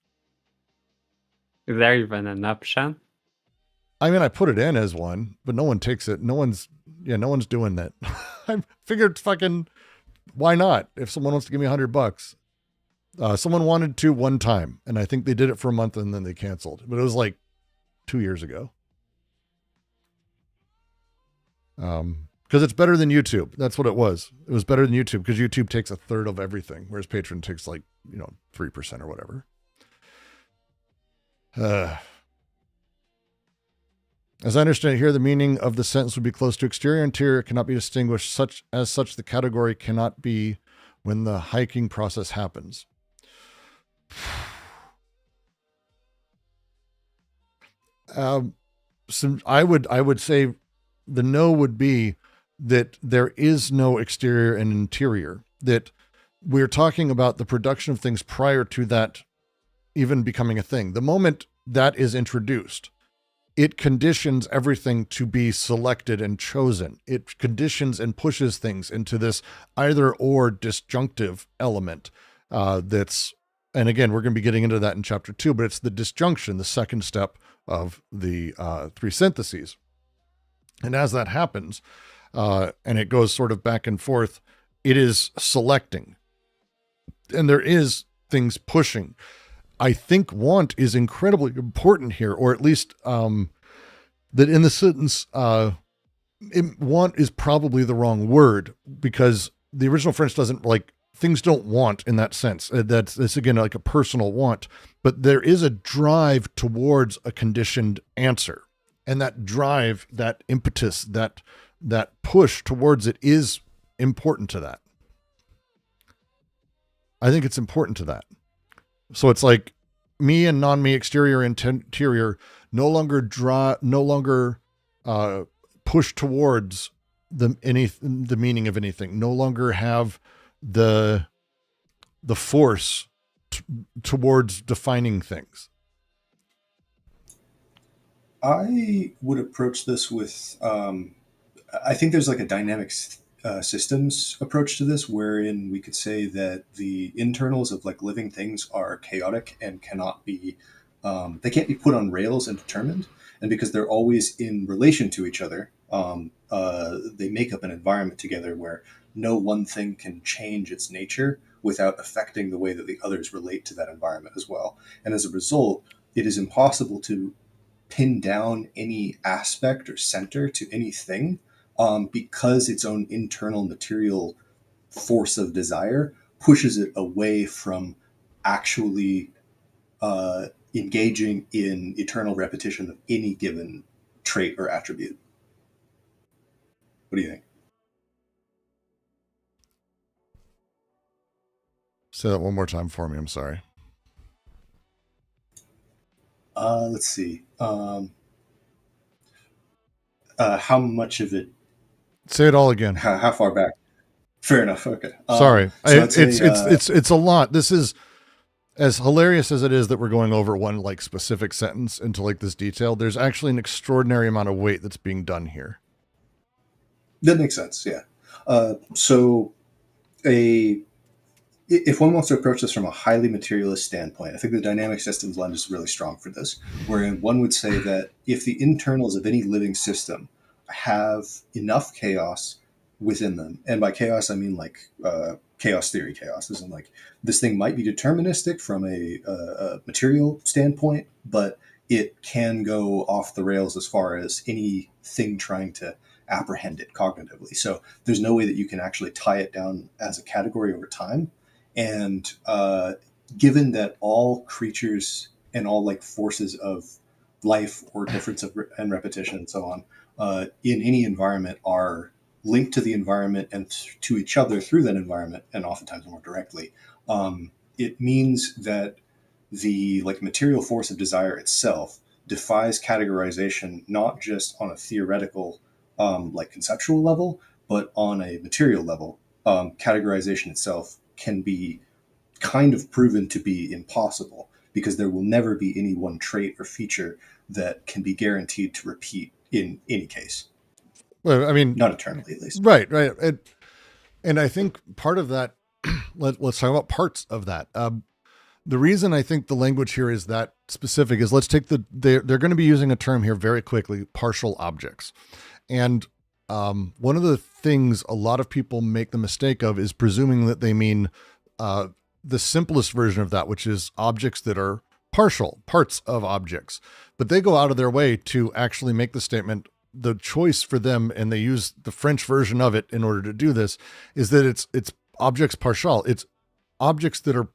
Is there even an option? I mean, I put it in as one, but no one takes it. No one's doing that. I figured fucking, why not? If someone wants to give me $100, someone wanted to one time, and I think they did it for a month and then they canceled, but it was like 2 years ago. Because it's better than YouTube. That's what it was. It was better than YouTube because YouTube takes a third of everything, whereas Patreon takes 3% or whatever. As I understand it here, the meaning of the sentence would be close to exterior and interior. It cannot be distinguished. Such the category cannot be when the hiking process happens. So I would say the no would be that there is no exterior and interior, that we're talking about the production of things prior to that even becoming a thing. The moment that is introduced, it conditions everything to be selected and chosen. It conditions and pushes things into this either or disjunctive element that's, and again, we're going to be getting into that in chapter 2, but it's the disjunction, the second step of the three syntheses. And as that happens, and it goes sort of back and forth, it is selecting. And there is things pushing. I think want is incredibly important here, or at least that in the sentence, want is probably the wrong word because the original French doesn't things don't want in that sense. That's again like a personal want, but there is a drive towards a conditioned answer. And that drive, that impetus, that that push towards it is important to that. I think it's important to that. So it's like me and non-me, exterior and interior, no longer push towards the meaning of anything, no longer have the force towards defining things. I would approach this with, I think there's like a dynamic systems approach to this, wherein we could say that the internals of like living things are chaotic and cannot be, they can't be put on rails and determined. And because they're always in relation to each other, they make up an environment together where no one thing can change its nature without affecting the way that the others relate to that environment as well. And as a result, it is impossible to pin down any aspect or center to anything, because its own internal material force of desire pushes it away from actually engaging in eternal repetition of any given trait or attribute. What do you think? Say that one more time for me. I'm sorry. Let's see. How much of it? Say it all again. How far back? Fair enough. Okay. Sorry. So it's a lot. This is, as hilarious as it is that we're going over one like specific sentence into like this detail, there's actually an extraordinary amount of weight that's being done here. That makes sense. Yeah. So if one wants to approach this from a highly materialist standpoint, I think the dynamic systems lens is really strong for this, wherein one would say that if the internals of any living system have enough chaos within them, and by chaos, I mean like chaos theory chaos, isn't like this thing might be deterministic from a material standpoint, but it can go off the rails as far as anything trying to apprehend it cognitively. So there's no way that you can actually tie it down as a category over time. And given that all creatures and all like forces of life or difference and repetition and so on in any environment are linked to the environment and to each other through that environment, and oftentimes more directly, it means that the like material force of desire itself defies categorization, not just on a theoretical like conceptual level, but on a material level. Categorization itself can be kind of proven to be impossible, because there will never be any one trait or feature that can be guaranteed to repeat in any case. Well, I mean, not eternally, at least. Right. And I think part of that, let's talk about parts of that. The reason I think the language here is that specific is, let's take they're going to be using a term here very quickly, partial objects. And one of the things a lot of people make the mistake of is presuming that they mean the simplest version of that, which is objects that are partial, parts of objects. But they go out of their way to actually make the statement, the choice for them, and they use the French version of it in order to do this, is that it's objects partial. It's objects that are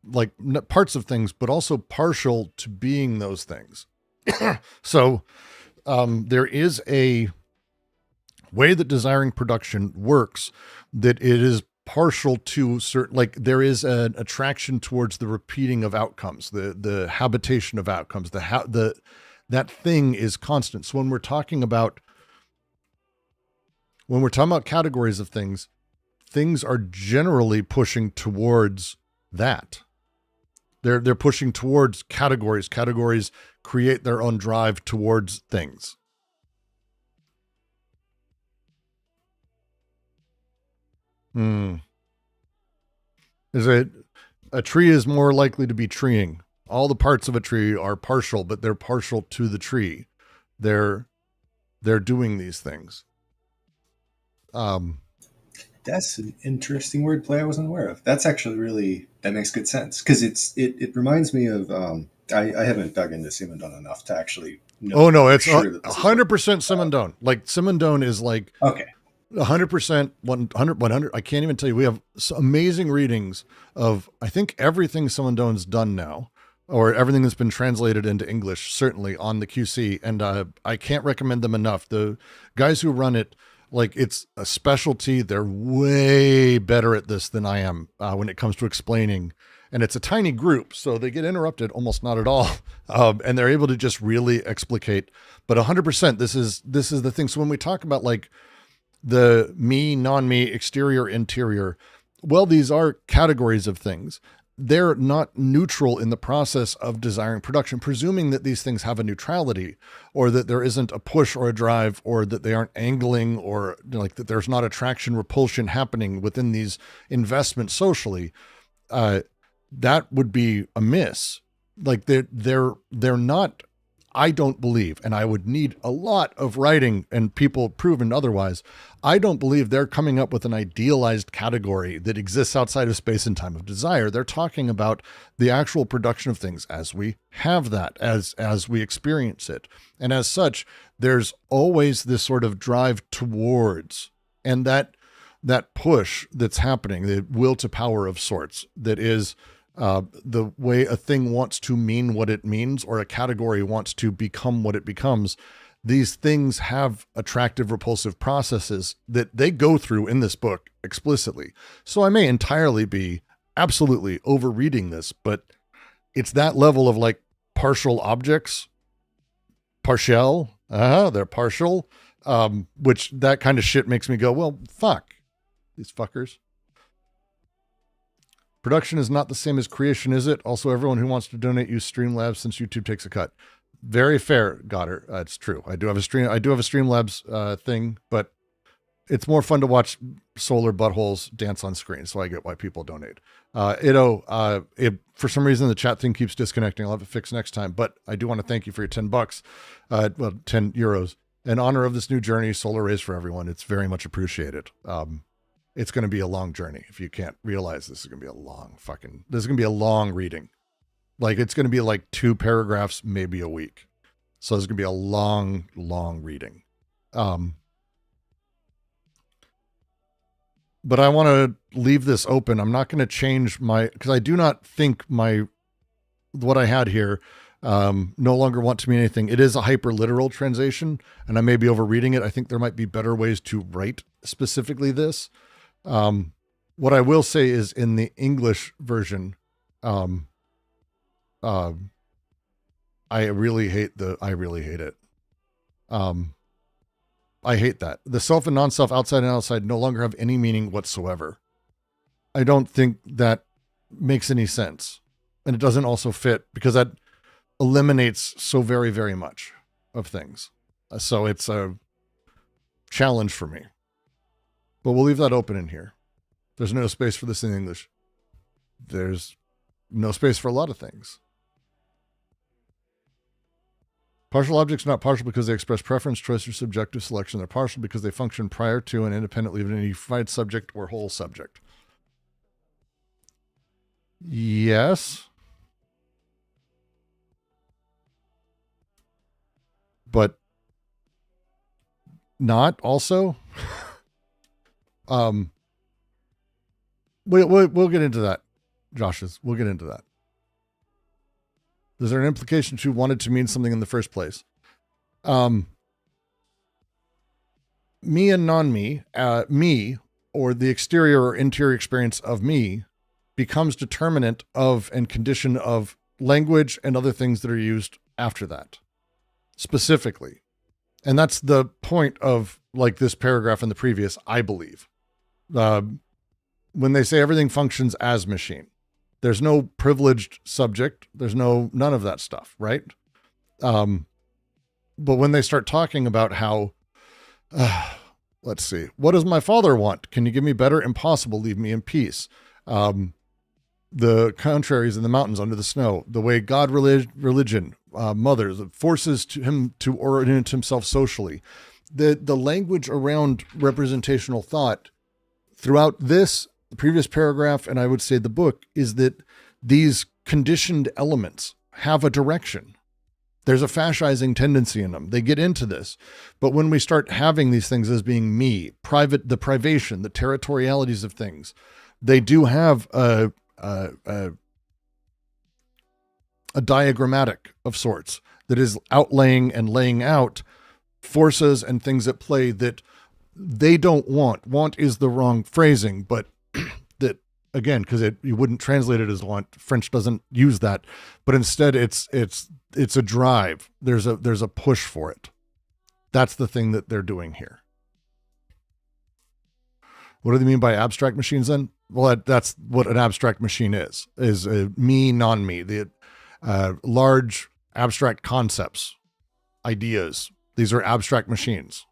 like parts of things, but also partial to being those things. So there is a way that desiring production works, that it is partial to certain, like there is an attraction towards the repeating of outcomes, the habitation of outcomes, that thing is constant. So when we're talking about categories of things are generally pushing towards that. They're pushing towards categories. Categories create their own drive towards things. Is it a tree is more likely to be treeing? All the parts of a tree are partial, but they're partial to the tree. They're doing these things. That's an interesting wordplay I wasn't aware of. That's actually that makes good sense, because it reminds me of I haven't dug into Simondon enough to actually know. Oh no, it's sure 100% Simondon. Like Simondon is like okay. 100%, 100. I can't even tell you. We have amazing readings of, I think, everything Simondon's done now, or everything that's been translated into English, certainly on the QC. And I can't recommend them enough. The guys who run it, Like, it's a specialty. They're way better at this than I am when it comes to explaining. And it's a tiny group, so they get interrupted almost not at all. And they're able to just really explicate. But 100%, this is the thing. So when we talk about like the me, non-me, exterior, interior, well, these are categories of things. They're not neutral in the process of desiring production, presuming that these things have a neutrality, or that there isn't a push or a drive, or that they aren't angling, or like that there's not attraction, repulsion happening within these investments socially. That would be amiss. Like they're not, I don't believe, and I would need a lot of writing and people proven otherwise. I don't believe they're coming up with an idealized category that exists outside of space and time of desire. They're talking about the actual production of things as we have that, as we experience it. And as such, there's always this sort of drive towards, and that push that's happening, the will to power of sorts, that is the way a thing wants to mean what it means, or a category wants to become what it becomes. These things have attractive, repulsive processes that they go through in this book explicitly. So I may entirely be absolutely overreading this, but it's that level of like partial objects, partial, they're partial, which that kind of shit makes me go, well, fuck these fuckers. Production is not the same as creation, is it? Also, everyone who wants to donate use Streamlabs since YouTube takes a cut. Very fair, Goddard. It's true. I do have a Streamlabs thing, but it's more fun to watch solar buttholes dance on screen. So I get why people donate. For some reason, the chat thing keeps disconnecting. I'll have it fixed next time, but I do want to thank you for your $10, 10 euros in honor of this new journey, solar rays for everyone. It's very much appreciated. It's going to be a long journey. If you can't realize, this is going to be this is going to be a long reading. Like, it's going to be like 2 paragraphs, maybe a week. So it's going to be a long, long reading. But I want to leave this open. I'm not going to change because I do not think what I had here no longer want to mean anything. It is a hyper literal translation, and I may be overreading it. I think there might be better ways to write specifically this. What I will say is, in the English version, I really hate it. I hate that. The self and non-self, outside and outside, no longer have any meaning whatsoever. I don't think that makes any sense. And it doesn't also fit, because that eliminates so very, very much of things. So it's a challenge for me. But we'll leave that open in here. There's no space for this in English. There's no space for a lot of things. Partial objects are not partial because they express preference, choice, or subjective selection. They're partial because they function prior to and independently of any unified subject or whole subject. Yes. But not also. We'll get into that, Josh's. We'll get into that. Is there an implication to wanted to mean something in the first place? Me and non-me, me, or the exterior or interior experience of me, becomes determinant of and condition of language and other things that are used after that, specifically. And that's the point of like this paragraph and the previous, I believe. When they say everything functions as machine, there's no privileged subject. There's none of that stuff, right? But when they start talking about how, let's see, what does my father want? Can you give me better? Impossible. Leave me in peace. The contraries in the mountains under the snow, the way God, religion, mothers, forces him to orient himself socially. The language around representational thought throughout this, the previous paragraph, and I would say the book, is that these conditioned elements have a direction. There's a fascizing tendency in them. They get into this. But when we start having these things as being me, the privation, the territorialities of things, they do have a diagrammatic of sorts that is outlaying and laying out forces and things at play that they don't want. Want is the wrong phrasing, but that again, because you wouldn't translate it as want. French doesn't use that, but instead it's a drive. There's a push for it. That's the thing that they're doing here. What do they mean by abstract machines then? Well, that's what an abstract machine is a me, non-me, the large abstract concepts, ideas. These are abstract machines.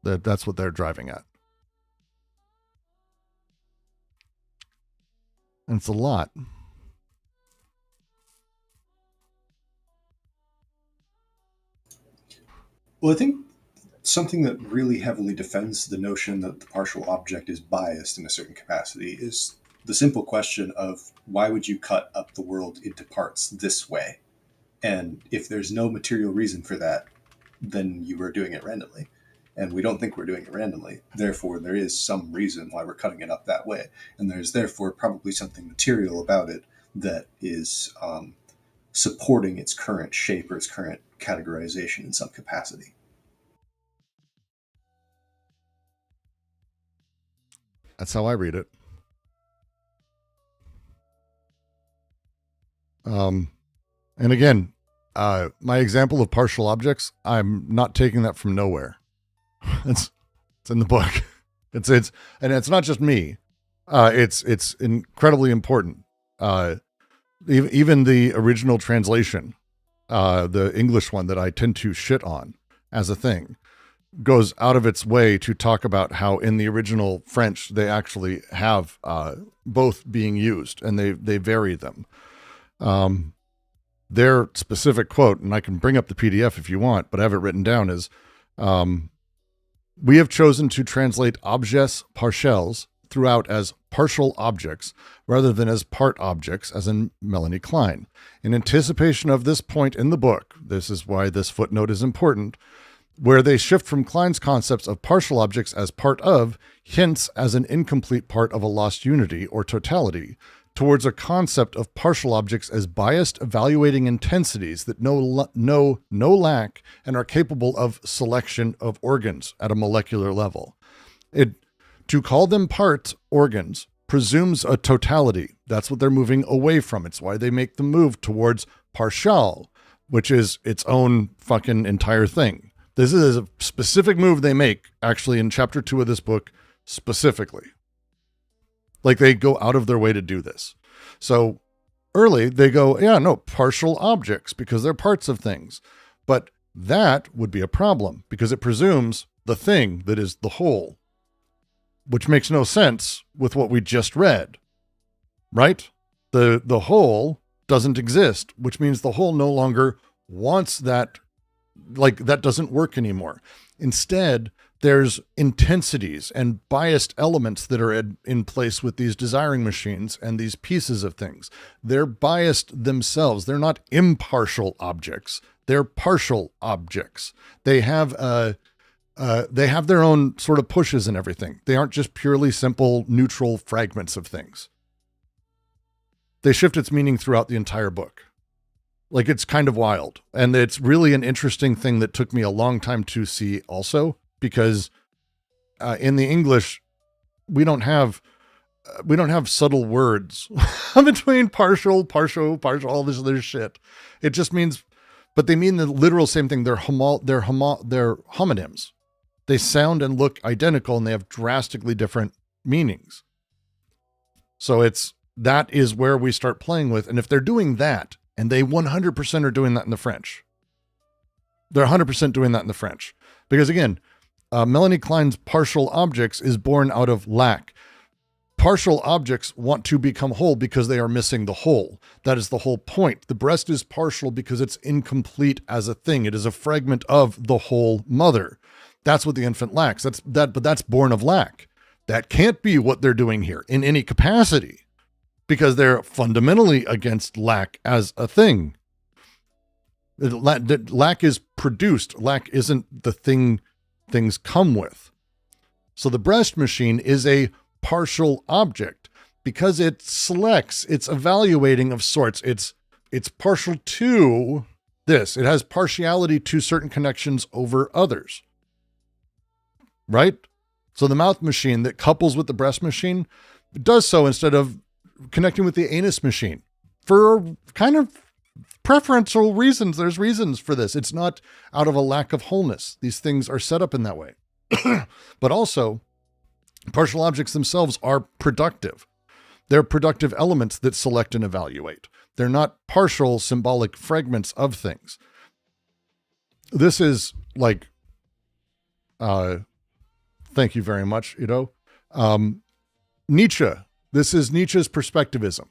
That's what they're driving at. And it's a lot. Well, I think something that really heavily defends the notion that the partial object is biased in a certain capacity is the simple question of why would you cut up the world into parts this way? And if there's no material reason for that, then you are doing it randomly. And we don't think we're doing it randomly. Therefore, there is some reason why we're cutting it up that way. And there's therefore probably something material about it that is supporting its current shape or its current categorization in some capacity. That's how I read it. And again, my example of partial objects, I'm not taking that from nowhere. It's in the book. It's and it's not just me. It's incredibly important. Even the original translation, the English one that I tend to shit on as a thing, goes out of its way to talk about how in the original French they actually have both being used, and they vary them. Their specific quote, and I can bring up the PDF if you want, but I have it written down, is we have chosen to translate objets partiels throughout as partial objects rather than as part objects, as in Melanie Klein. In anticipation of this point in the book, this is why this footnote is important, where they shift from Klein's concepts of partial objects as part of, hence as an incomplete part of a lost unity or totality, towards a concept of partial objects as biased evaluating intensities that know no lack and are capable of selection of organs at a molecular level. To call them part organs presumes a totality. That's what they're moving away from. It's why they make the move towards partial, which is its own fucking entire thing. This is a specific move they make, actually, in chapter 2 of this book, specifically. Like, they go out of their way to do this. So early, they go, yeah, no, partial objects, because they're parts of things. But that would be a problem, because it presumes the thing that is the whole, which makes no sense with what we just read, right? The whole doesn't exist, which means the whole no longer wants that. Like, that doesn't work anymore. Instead, there's intensities and biased elements that are in place with these desiring machines and these pieces of things. They're biased themselves. They're not impartial objects. They're partial objects. They have their own sort of pushes and everything. They aren't just purely simple neutral fragments of things. They shift its meaning throughout the entire book. Like, it's kind of wild. And it's really an interesting thing that took me a long time to see also, because in the English, we don't have subtle words between partial, all this other shit. It just means, but they mean the literal same thing. They're homonyms. They sound and look identical, and they have drastically different meanings. So that is where we start playing with. And if they're doing that, and they 100% are doing that in the French. They're 100% doing that in the French. Because again, Melanie Klein's partial objects is born out of lack. Partial objects want to become whole because they are missing the whole. That is the whole point. The breast is partial because it's incomplete as a thing. It is a fragment of the whole mother. That's what the infant lacks. But that's born of lack. That can't be what they're doing here in any capacity, because they're fundamentally against lack as a thing. Lack is produced. Lack isn't the thing things come with. So the breast machine is a partial object because it selects, it's evaluating of sorts. It's partial to this. It has partiality to certain connections over others. Right? So the mouth machine that couples with the breast machine does so instead of connecting with the anus machine for kind of preferential reasons. There's reasons for this. It's not out of a lack of wholeness. These things are set up in that way. But also, partial objects themselves are productive. They're productive elements that select and evaluate. They're not partial symbolic fragments of things. This is like, thank you very much, Ido. Nietzsche. This is Nietzsche's perspectivism.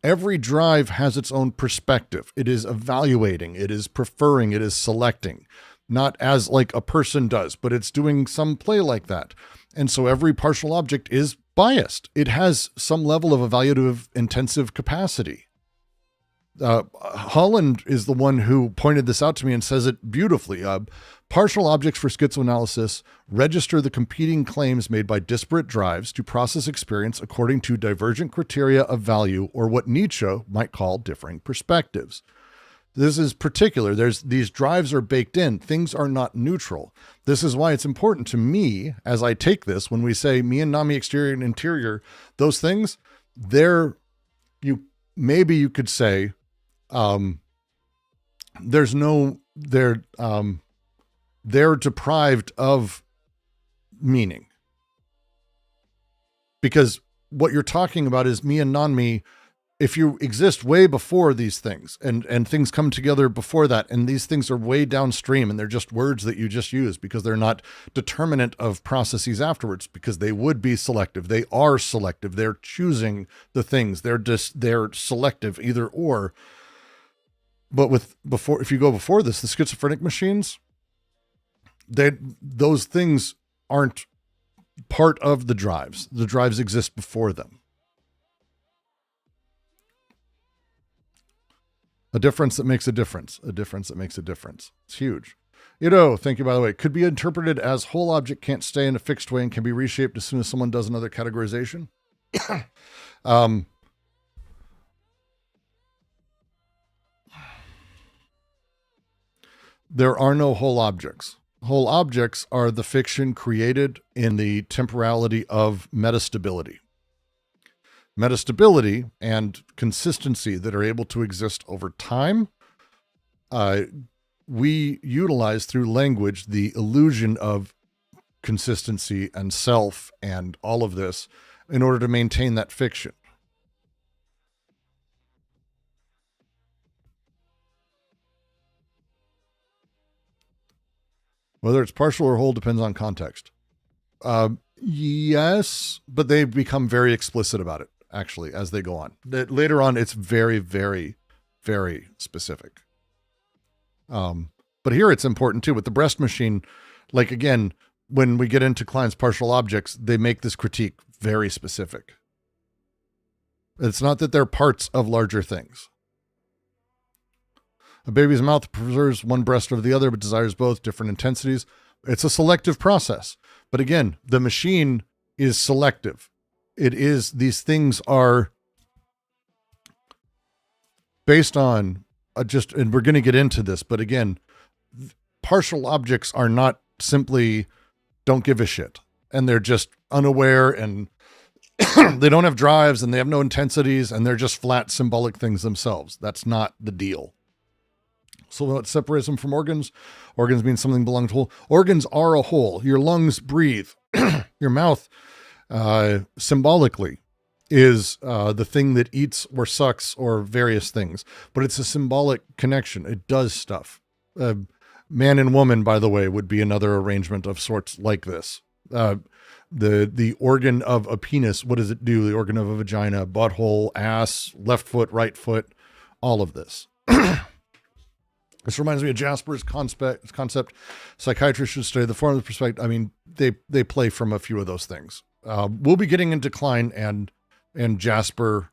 Every drive has its own perspective. It is evaluating, it is preferring, it is selecting, not as like a person does, but it's doing some play like that. And so every partial object is biased. It has some level of evaluative intensive capacity. Holland is the one who pointed this out to me and says it beautifully. Partial objects for schizoanalysis register the competing claims made by disparate drives to process experience according to divergent criteria of value, or what Nietzsche might call differing perspectives. This is particular. These drives are baked in. Things are not neutral. This is why it's important to me, as I take this, when we say me and Nami, exterior and interior, those things, maybe you could say, they're deprived of meaning, because what you're talking about is me and non-me. If you exist way before these things and things come together before that, and these things are way downstream and they're just words that you just use because they're not determinant of processes afterwards, because they would be selective. They are selective. They're choosing the things. They're selective either or. But if you go before this, the schizophrenic machines, those things aren't part of the drives. The drives exist before them. A difference that makes a difference. A difference that makes a difference. It's huge. Thank you, by the way. Could be interpreted as whole object can't stay in a fixed way and can be reshaped as soon as someone does another categorization. There are no whole objects. Whole objects are the fiction created in the temporality of metastability. Metastability and consistency that are able to exist over time. We utilize through language the illusion of consistency and self and all of this in order to maintain that fiction. Whether it's partial or whole depends on context. Yes, but they become very explicit about it, actually, as they go on. Later on, it's very, very, very specific. But here it's important too. With the breast machine, like again, when we get into Klein's partial objects, they make this critique very specific. It's not that they're parts of larger things. A baby's mouth prefers one breast over the other, but desires both, different intensities. It's a selective process. But again, the machine is selective. These things are based on and we're going to get into this, but again, partial objects are not simply don't give a shit. And they're just unaware and they don't have drives and they have no intensities and they're just flat symbolic things themselves. That's not the deal. So what separates them from organs? Organs mean something belongs to whole. Organs are a whole. Your lungs breathe. Your mouth, symbolically, is the thing that eats or sucks or various things. But it's a symbolic connection. It does stuff. Man and woman, by the way, would be another arrangement of sorts like this. The organ of a penis, what does it do? The organ of a vagina, butthole, ass, left foot, right foot, all of this. This reminds me of Jasper's concept. Psychiatrists should study the form of the perspective. I mean, they play from a few of those things. We'll be getting into Klein and Jasper.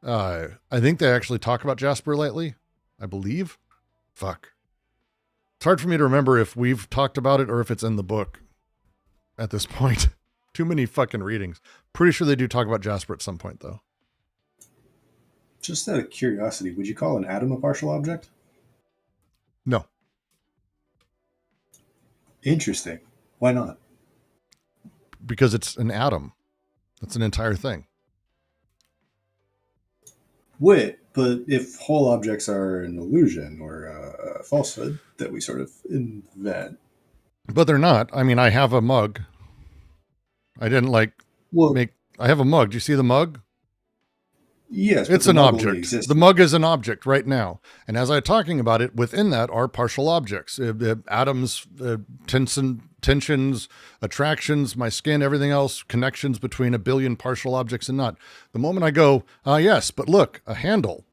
I think they actually talk about Jasper lately, I believe. Fuck. It's hard for me to remember if we've talked about it or if it's in the book at this point. Too many fucking readings. Pretty sure they do talk about Jasper at some point, though. Just out of curiosity, would you call an atom a partial object? No. Interesting. Why not? Because it's an atom. That's an entire thing. Wait, but if whole objects are an illusion or a falsehood that we sort of invent. But they're not. I mean, I have a mug. I didn't I have a mug. Do you see the mug? Yes, It's an object. The mug is an object right now. And as I'm talking about it, within that are partial objects, atoms, tensions, attractions, my skin, everything else, connections between a billion partial objects and not. The moment I go, yes, but look, a handle.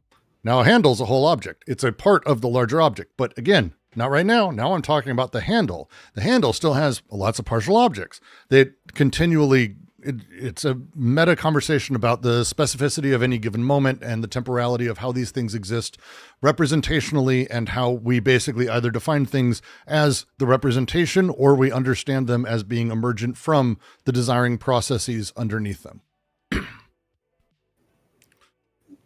Now a handle's a whole object. It's a part of the larger object. But again, not right now. Now I'm talking about the handle. The handle still has lots of partial objects. They continually... It's a meta conversation about the specificity of any given moment and the temporality of how these things exist representationally, and how we basically either define things as the representation or we understand them as being emergent from the desiring processes underneath them.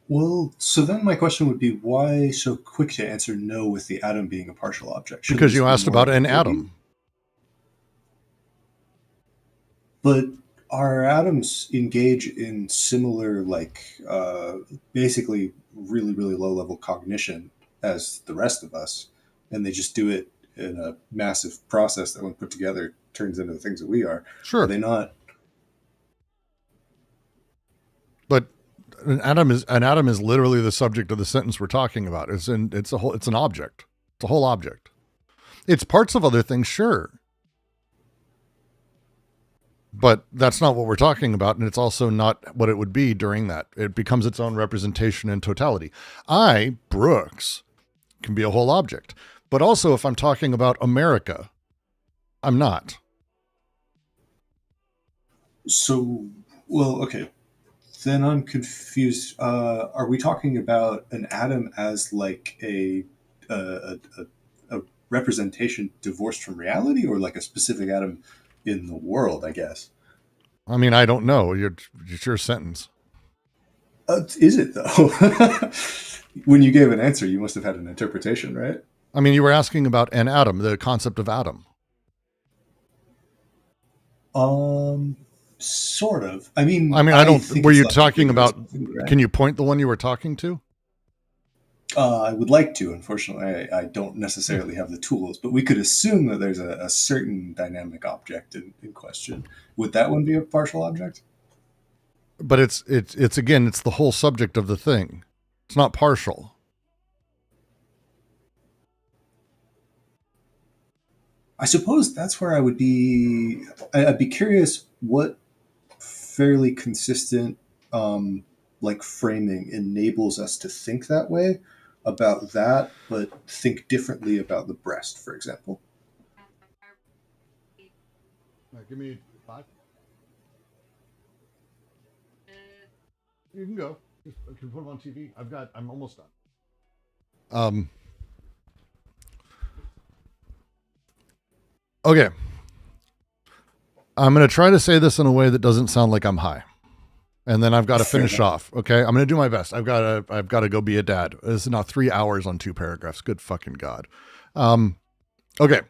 Well, so then my question would be, why so quick to answer no with the atom being a partial object? Because you asked about an atom. But our atoms engage in similar, basically really, really low-level cognition as the rest of us, and they just do it in a massive process that, when put together, turns into the things that we are. Sure. Are they not? But an atom is literally the subject of the sentence we're talking about. It's an object. It's a whole object. It's parts of other things, sure. But that's not what we're talking about, and it's also not what it would be during that. It becomes its own representation in totality. Brooks, can be a whole object. But also, if I'm talking about America, I'm not. So, well, okay. Then I'm confused. Are we talking about an atom as like a representation divorced from reality, or like a specific atom in the world, I guess? I mean, I don't know. It's your sentence. Is it, though? When you gave an answer, you must have had an interpretation, right? I mean, you were asking about an atom, the concept of atom. Sort of. I mean, I don't. Were you talking about? Right? Can you point the one you were talking to? I would like to. Unfortunately, I don't necessarily have the tools, but we could assume that there's a certain dynamic object in question. Would that one be a partial object? But it's again, it's the whole subject of the thing. It's not partial. I suppose that's where I would be. I'd be curious what fairly consistent, framing enables us to think that way about that, but think differently about the breast, for example. Give me 5. You can go. I can put them on TV. I'm almost done. Okay. I'm going to try to say this in a way that doesn't sound like I'm high. And then I've got to finish off. Okay. I'm going to do my best. I've got to go be a dad. This is now 3 hours on 2 paragraphs. Good fucking God. Okay.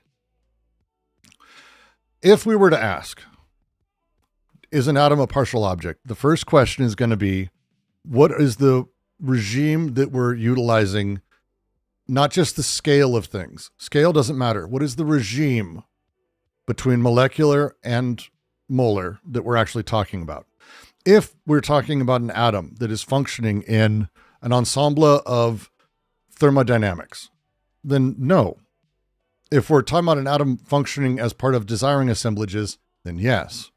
If we were to ask, is an atom a partial object? The first question is going to be, what is the regime that we're utilizing? Not just the scale of things. Scale doesn't matter. What is the regime between molecular and molar that we're actually talking about? If we're talking about an atom that is functioning in an ensemble of thermodynamics, then no. If we're talking about an atom functioning as part of desiring assemblages, then yes.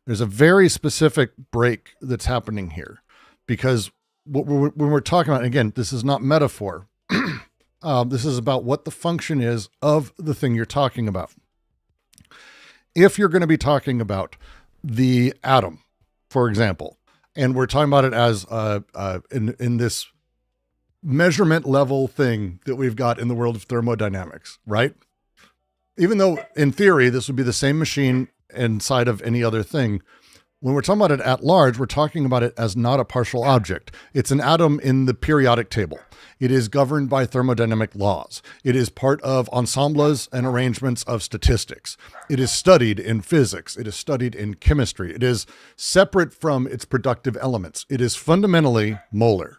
There's a very specific break that's happening here, because when we're talking about, again, this is not metaphor. This is about what the function is of the thing you're talking about. If you're going to be talking about the atom, for example, and we're talking about it as in this measurement level thing that we've got in the world of thermodynamics, right? Even though in theory this would be the same machine inside of any other thing, When we're talking about it at large, we're talking about it as not a partial object. It's an atom in the periodic table. It is governed by thermodynamic laws. It is part of ensembles and arrangements of statistics. It is studied in physics. It is studied in chemistry. It is separate from its productive elements. It is fundamentally molar.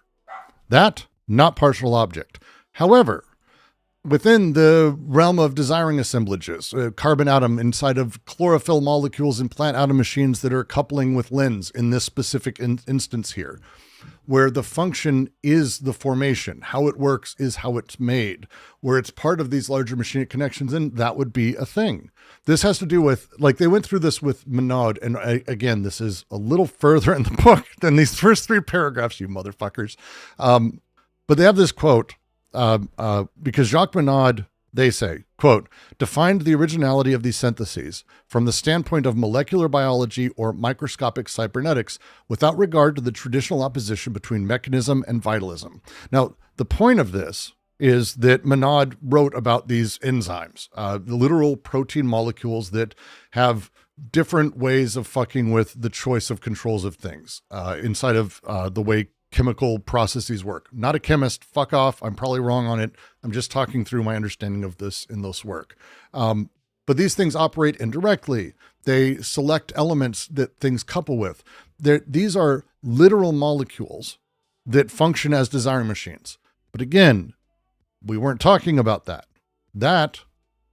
That, not partial object. However, within the realm of desiring assemblages, a carbon atom inside of chlorophyll molecules in plant atom machines that are coupling with lens in this specific instance here, where the function is the formation, how it works is how it's made, where it's part of these larger machine connections, and that would be a thing. This has to do with, like, they went through this with Monod, and again, this is a little further in the book than these first 3 paragraphs, you motherfuckers. But they have this quote, because Jacques Monod, they say, quote, defined the originality of these syntheses from the standpoint of molecular biology or microscopic cybernetics without regard to the traditional opposition between mechanism and vitalism. Now, the point of this is that Monod wrote about these enzymes, the literal protein molecules that have different ways of fucking with the choice of controls of things inside of the way chemical processes work. Not a chemist, fuck off. I'm probably wrong on it. I'm just talking through my understanding of this in this work. But these things operate indirectly. They select elements that things couple with. These are literal molecules that function as desiring machines. But again, we weren't talking about that. That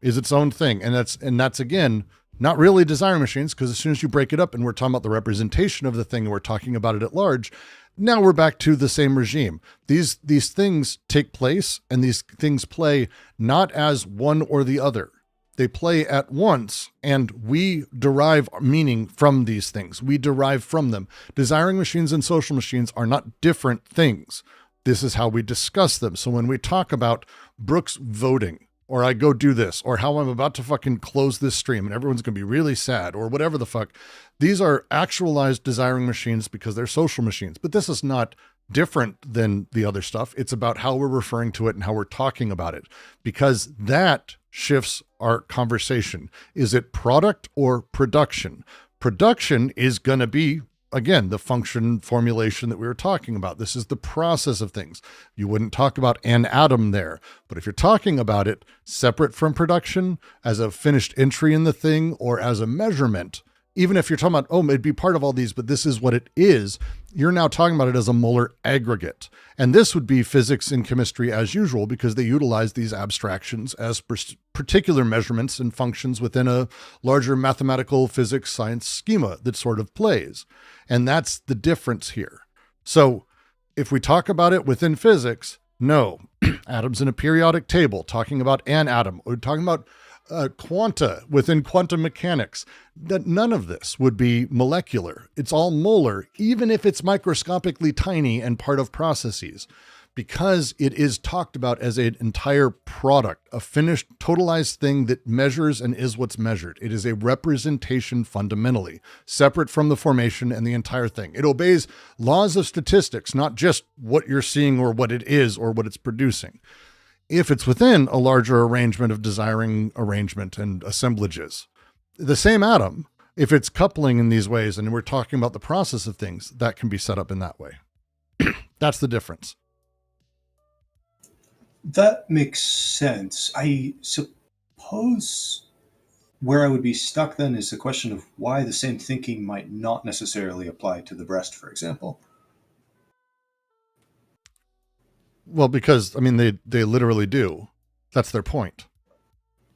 is its own thing. And that's again, not really desiring machines, because as soon as you break it up and we're talking about the representation of the thing and we're talking about it at large, now we're back to the same regime. These things take place and these things play not as one or the other. They play at once, and we derive meaning from these things. We derive from them. Desiring machines and social machines are not different things. This is how we discuss them. So when we talk about Brooks voting, or I go do this, or how I'm about to fucking close this stream and everyone's going to be really sad, or whatever the fuck. These are actualized desiring machines because they're social machines. But this is not different than the other stuff. It's about how we're referring to it and how we're talking about it, because that shifts our conversation. Is it product or production? Production is going to be, again, the function formulation that we were talking about. This is the process of things. You wouldn't talk about an atom there, but if you're talking about it separate from production as a finished entry in the thing or as a measurement, even if you're talking about, oh, it'd be part of all these, but this is what it is, you're now talking about it as a molar aggregate. And this would be physics and chemistry as usual, because they utilize these abstractions as particular measurements and functions within a larger mathematical physics science schema that sort of plays. And that's the difference here. So if we talk about it within physics, no, atoms in a periodic table, talking about an atom, or talking about quanta within quantum mechanics, that none of this would be molecular. It's all molar, even if it's microscopically tiny and part of processes, because it is talked about as an entire product, a finished, totalized thing that measures and is what's measured. It is a representation fundamentally, separate from the formation and the entire thing. It obeys laws of statistics, not just what you're seeing or what it is or what it's producing. If it's within a larger arrangement of desiring arrangement and assemblages, the same atom, if it's coupling in these ways, and we're talking about the process of things, that can be set up in that way. That's the difference. That makes sense. I suppose where I would be stuck then is the question of why the same thinking might not necessarily apply to the breast, for example. Well, because, I mean, they literally do. That's their point.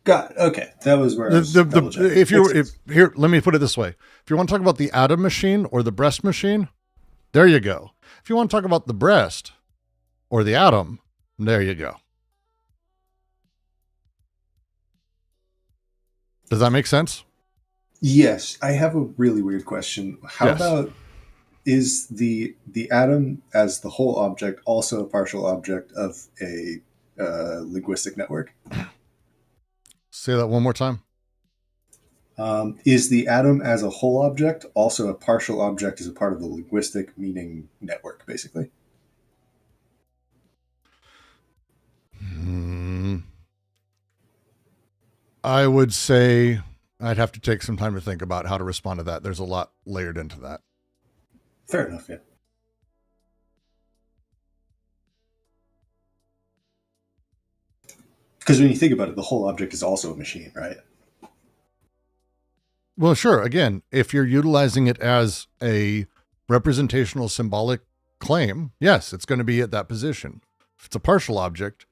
Got it. Okay. That was where I was here, let me put it this way. If you want to talk about the atom machine or the breast machine, there you go. If you want to talk about the breast or the atom, there you go. Does that make sense? Yes. I have a really weird question. How Yes. about, is the atom as the whole object also a partial object of a linguistic network? Say that one more time. Is the atom as a whole object also a partial object as a part of the linguistic meaning network, basically? I would say I'd have to take some time to think about how to respond to that. There's a lot layered into that. Fair enough, yeah. Because when you think about it, the whole object is also a machine, right? Well, sure. Again, if you're utilizing it as a representational symbolic claim, yes, it's going to be at that position. If it's a partial object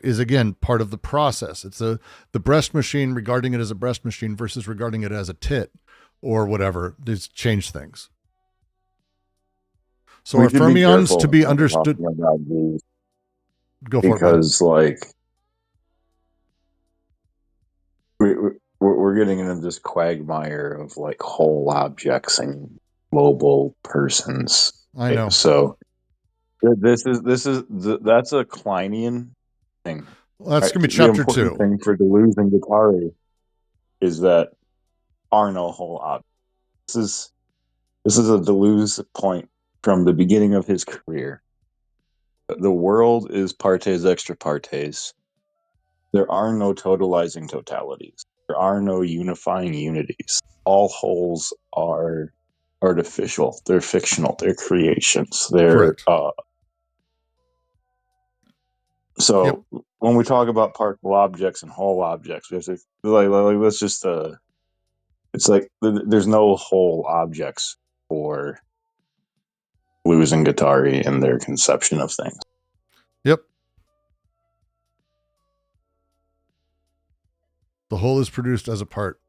is, again, part of the process. It's the breast machine, regarding it as a breast machine versus regarding it as a tit or whatever. These change things. So We our should be fermions careful to be when understood. talking about these, Go for it. because like we're getting into this quagmire of like whole objects and global persons. I know. So that's a Kleinian thing. Well, that's Right? going to be The chapter important 2. thing for Deleuze and Guattari is that are no whole objects. This is a Deleuze point from the beginning of his career. The world is partes extra partes. There are no totalizing totalities. There are no unifying unities. All wholes are artificial. They're fictional. They're creations. They're Correct. So when we talk about partial objects and whole objects, we have to like let's just it's like there's no whole objects for Deleuze and Guattari in their conception of things. Yep. The whole is produced as a part.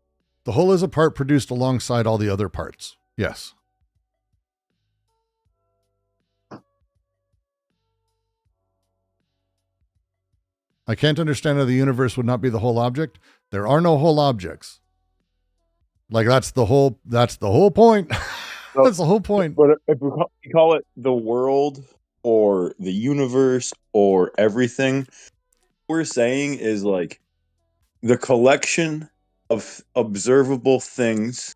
The whole is a part produced alongside all the other parts. Yes. I can't understand how the universe would not be the whole object. There are no whole objects. Like that's the whole point. That's the whole point. But if we call it the world or the universe or everything, what we're saying is like the collection of observable things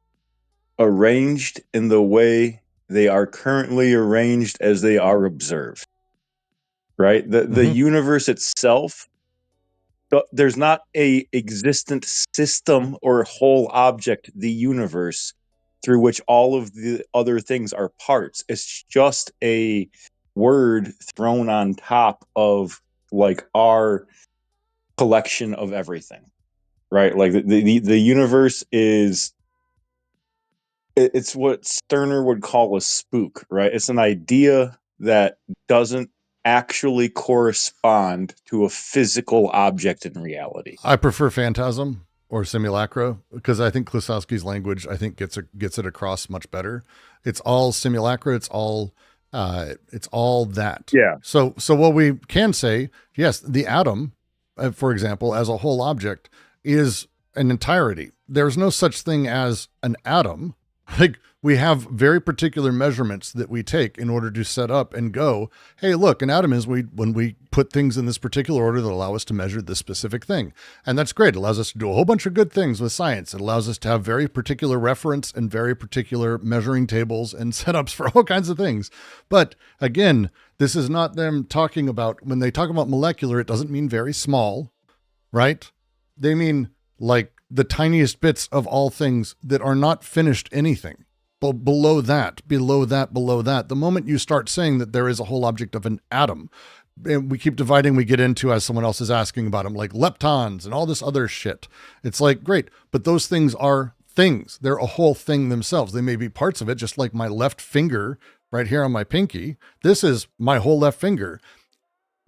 arranged in the way they are currently arranged as they are observed. Right? The universe itself, there's not a existent system or whole object, the universe, through which all of the other things are parts. It's just a word thrown on top of like our collection of everything, right? Like the universe is, it's what Stirner would call a spook, right? It's an idea that doesn't actually correspond to a physical object in reality. I prefer phantasm or simulacra because I think Klosowski's language, I think gets it across much better. It's all simulacra. It's all that. Yeah. So what we can say, yes, the atom, for example, as a whole object is an entirety. There's no such thing as an atom. Like we have very particular measurements that we take in order to set up and go, hey, look, an atom is when we put things in this particular order that allow us to measure this specific thing. And that's great. It allows us to do a whole bunch of good things with science. It allows us to have very particular reference and very particular measuring tables and setups for all kinds of things. But again, this is not them talking about, when they talk about molecular, it doesn't mean very small, right? They mean like the tiniest bits of all things that are not finished anything. But below that, the moment you start saying that there is a whole object of an atom, and we keep dividing, we get into, as someone else is asking about them, like leptons and all this other shit. It's like, great, but those things are things. They're a whole thing themselves. They may be parts of it, just like my left finger right here on my pinky. This is my whole left finger.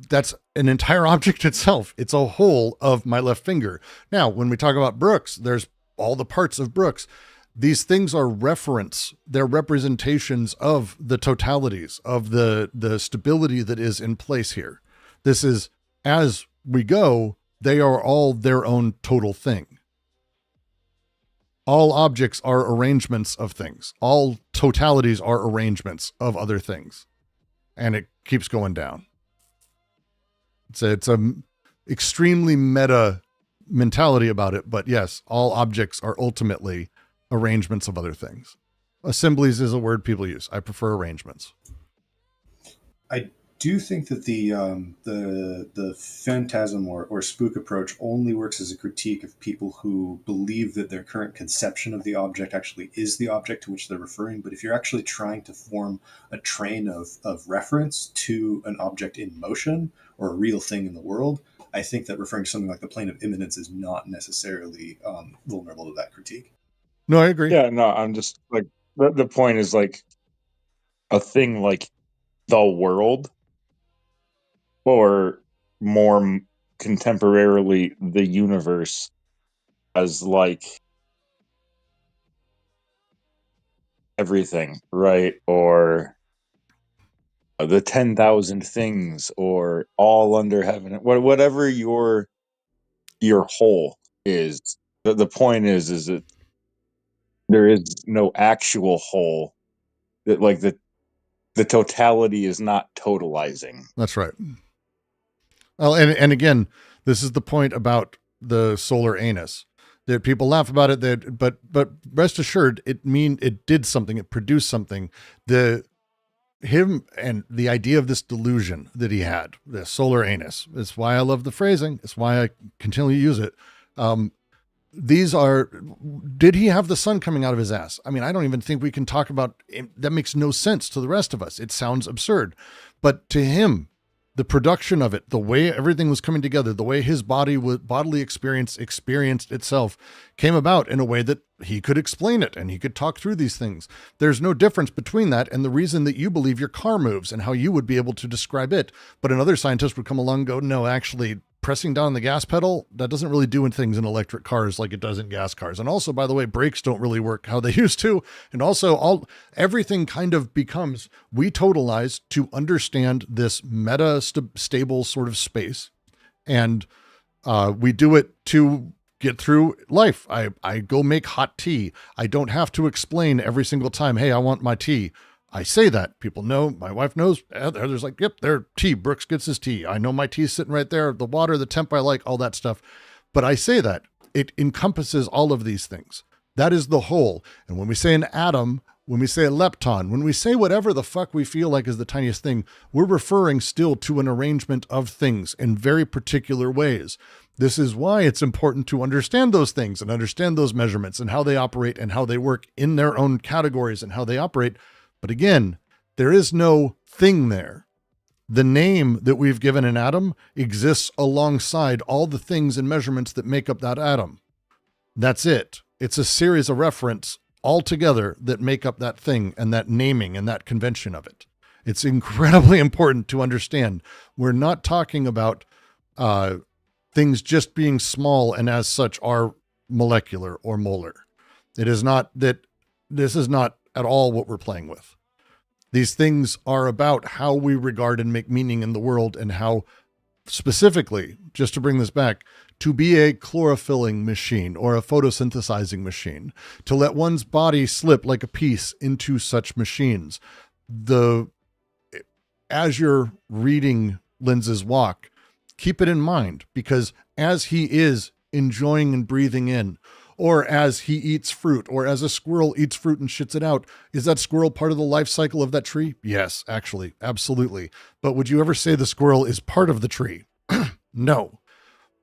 That's an entire object itself. It's a whole of my left finger. Now, when we talk about Brooks, there's all the parts of Brooks. These things are reference. They're representations of the totalities, of the stability that is in place here. This is, as we go, they are all their own total thing. All objects are arrangements of things. All totalities are arrangements of other things. And it keeps going down. It's a extremely meta mentality about it, but yes, all objects are ultimately arrangements of other things. Assemblies is a word people use. I prefer arrangements. I do think that the phantasm or spook approach only works as a critique of people who believe that their current conception of the object actually is the object to which they're referring. But if you're actually trying to form a train of reference to an object in motion or a real thing in the world, I think that referring to something like the plane of immanence is not necessarily vulnerable to that critique. No, I agree. Yeah, no, I'm just like the point is like a thing like the world, or more contemporarily the universe, as like everything, right? Or the 10,000 things, or all under heaven, whatever your whole is. The point is that there is no actual whole. That like the totality is not totalizing. That's right. Well, and again, this is the point about the solar anus. That people laugh about it, but rest assured, it did something. It produced something. Him and the idea of this delusion that he had, the solar anus. It's why I love the phrasing. It's why I continually use it. Did he have the sun coming out of his ass? I mean, I don't even think we can talk about that. Makes no sense to the rest of us. It sounds absurd, but to him, the production of it, the way everything was coming together, the way his bodily experienced itself came about in a way that he could explain it and he could talk through these things. There's no difference between that and the reason that you believe your car moves and how you would be able to describe it. But another scientist would come along and go, no, actually pressing down the gas pedal, that doesn't really do things in electric cars like it does in gas cars. And also, by the way, brakes don't really work how they used to. And also everything kind of becomes, we totalize to understand this stable sort of space. And we do it to get through life. I go make hot tea. I don't have to explain every single time, hey, I want my tea. I say that. People know. My wife knows. Heather's like, yep, there, tea. Brooks gets his tea. I know my tea's sitting right there. The water, the temp I like, all that stuff. But I say that. It encompasses all of these things. That is the whole. And when we say an atom, when we say a lepton, when we say whatever the fuck we feel like is the tiniest thing, we're referring still to an arrangement of things in very particular ways. This is why it's important to understand those things and understand those measurements and how they operate and how they work in their own categories and how they operate. But again, there is no thing there. The name that we've given an atom exists alongside all the things and measurements that make up that atom. That's it. It's a series of reference altogether that make up that thing and that naming and that convention of it. It's incredibly important to understand. We're not talking about things just being small and as such are molecular or molar. It is not that. This is not at all what we're playing with. These things are about how we regard and make meaning in the world and how specifically, just to bring this back, to be a chlorophylling machine or a photosynthesizing machine, to let one's body slip like a piece into such machines. As you're reading Linz's walk, keep it in mind, because as he is enjoying and breathing in, or as he eats fruit, or as a squirrel eats fruit and shits it out, is that squirrel part of the life cycle of that tree? Yes, actually, absolutely. But would you ever say the squirrel is part of the tree? No,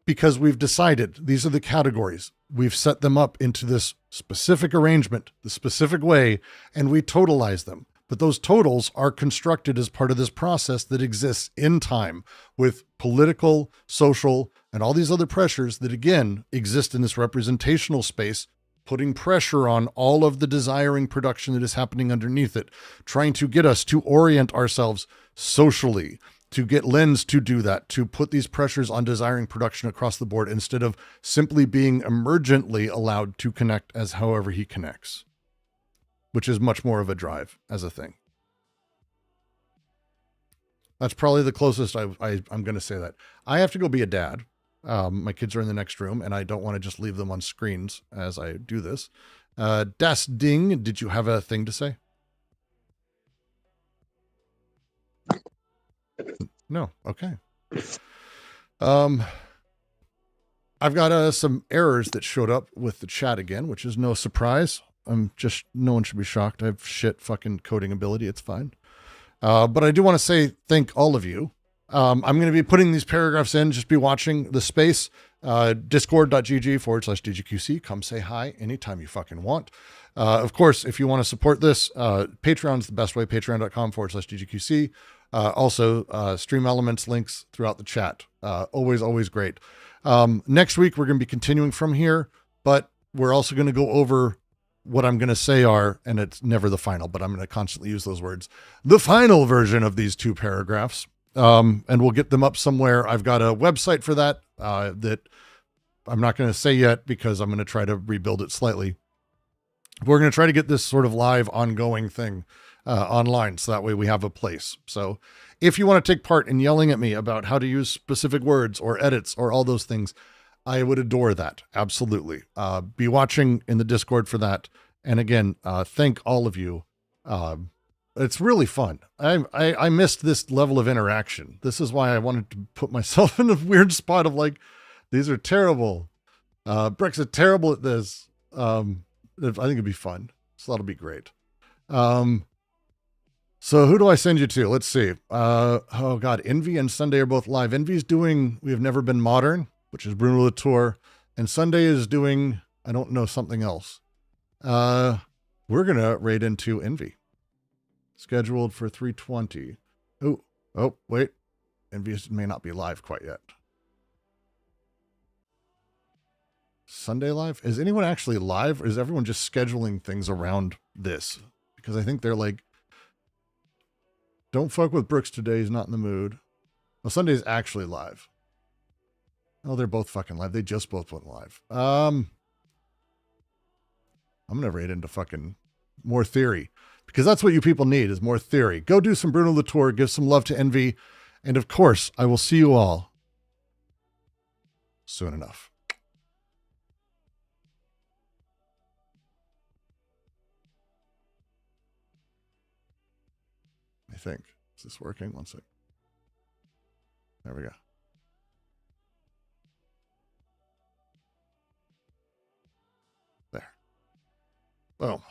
because we've decided these are the categories. We've set them up into this specific arrangement, the specific way, and we totalize them. But those totals are constructed as part of this process that exists in time with political, social, and all these other pressures that, again, exist in this representational space, putting pressure on all of the desiring production that is happening underneath it, trying to get us to orient ourselves socially, to get Lens to do that, to put these pressures on desiring production across the board instead of simply being emergently allowed to connect as however he connects, which is much more of a drive as a thing. That's probably the closest I'm going to say that. I have to go be a dad. My kids are in the next room, and I don't want to just leave them on screens as I do this. Das Ding, did you have a thing to say? No. Okay. I've got some errors that showed up with the chat again, which is no surprise. No one should be shocked. I have shit fucking coding ability. It's fine. But I do want to say thank all of you. I'm going to be putting these paragraphs in. Just be watching the space. Discord.gg/DGQC. Come say hi anytime you fucking want. Of course, if you want to support this, Patreon's the best way. Patreon.com/DGQC. Also, stream elements links throughout the chat. Always great. Next week, we're going to be continuing from here, but we're also going to go over what I'm going to say and it's never the final, but I'm going to constantly use those words, the final version of these 2 paragraphs. And we'll get them up somewhere. I've got a website for that, that I'm not going to say yet because I'm going to try to rebuild it slightly. We're going to try to get this sort of live ongoing thing online. So that way we have a place. So if you want to take part in yelling at me about how to use specific words or edits or all those things, I would adore that. Absolutely. Be watching in the Discord for that. And again, thank all of you. It's really fun. I missed this level of interaction. This is why I wanted to put myself in a weird spot of like, these are terrible. Brexit terrible at this. I think it'd be fun. So that'll be great. So who do I send you to? Let's see. Oh God, Envy and Sunday are both live. Envy's doing We Have Never Been Modern, which is Bruno Latour, and Sunday is doing, I don't know, something else. We're going to raid into Envy. Scheduled for 3:20. Oh, wait. Envy may not be live quite yet. Sunday live? Is anyone actually live? Or is everyone just scheduling things around this? Because I think they're like, don't fuck with Brooks today. He's not in the mood. Well, Sunday's actually live. Oh, they're both fucking live. They just both went live. I'm going to raid into fucking more theory. Because that's what you people need, is more theory. Go do some Bruno Latour, give some love to Envy. And of course, I will see you all soon enough. I think. Is this working? One sec. There we go. There. Boom.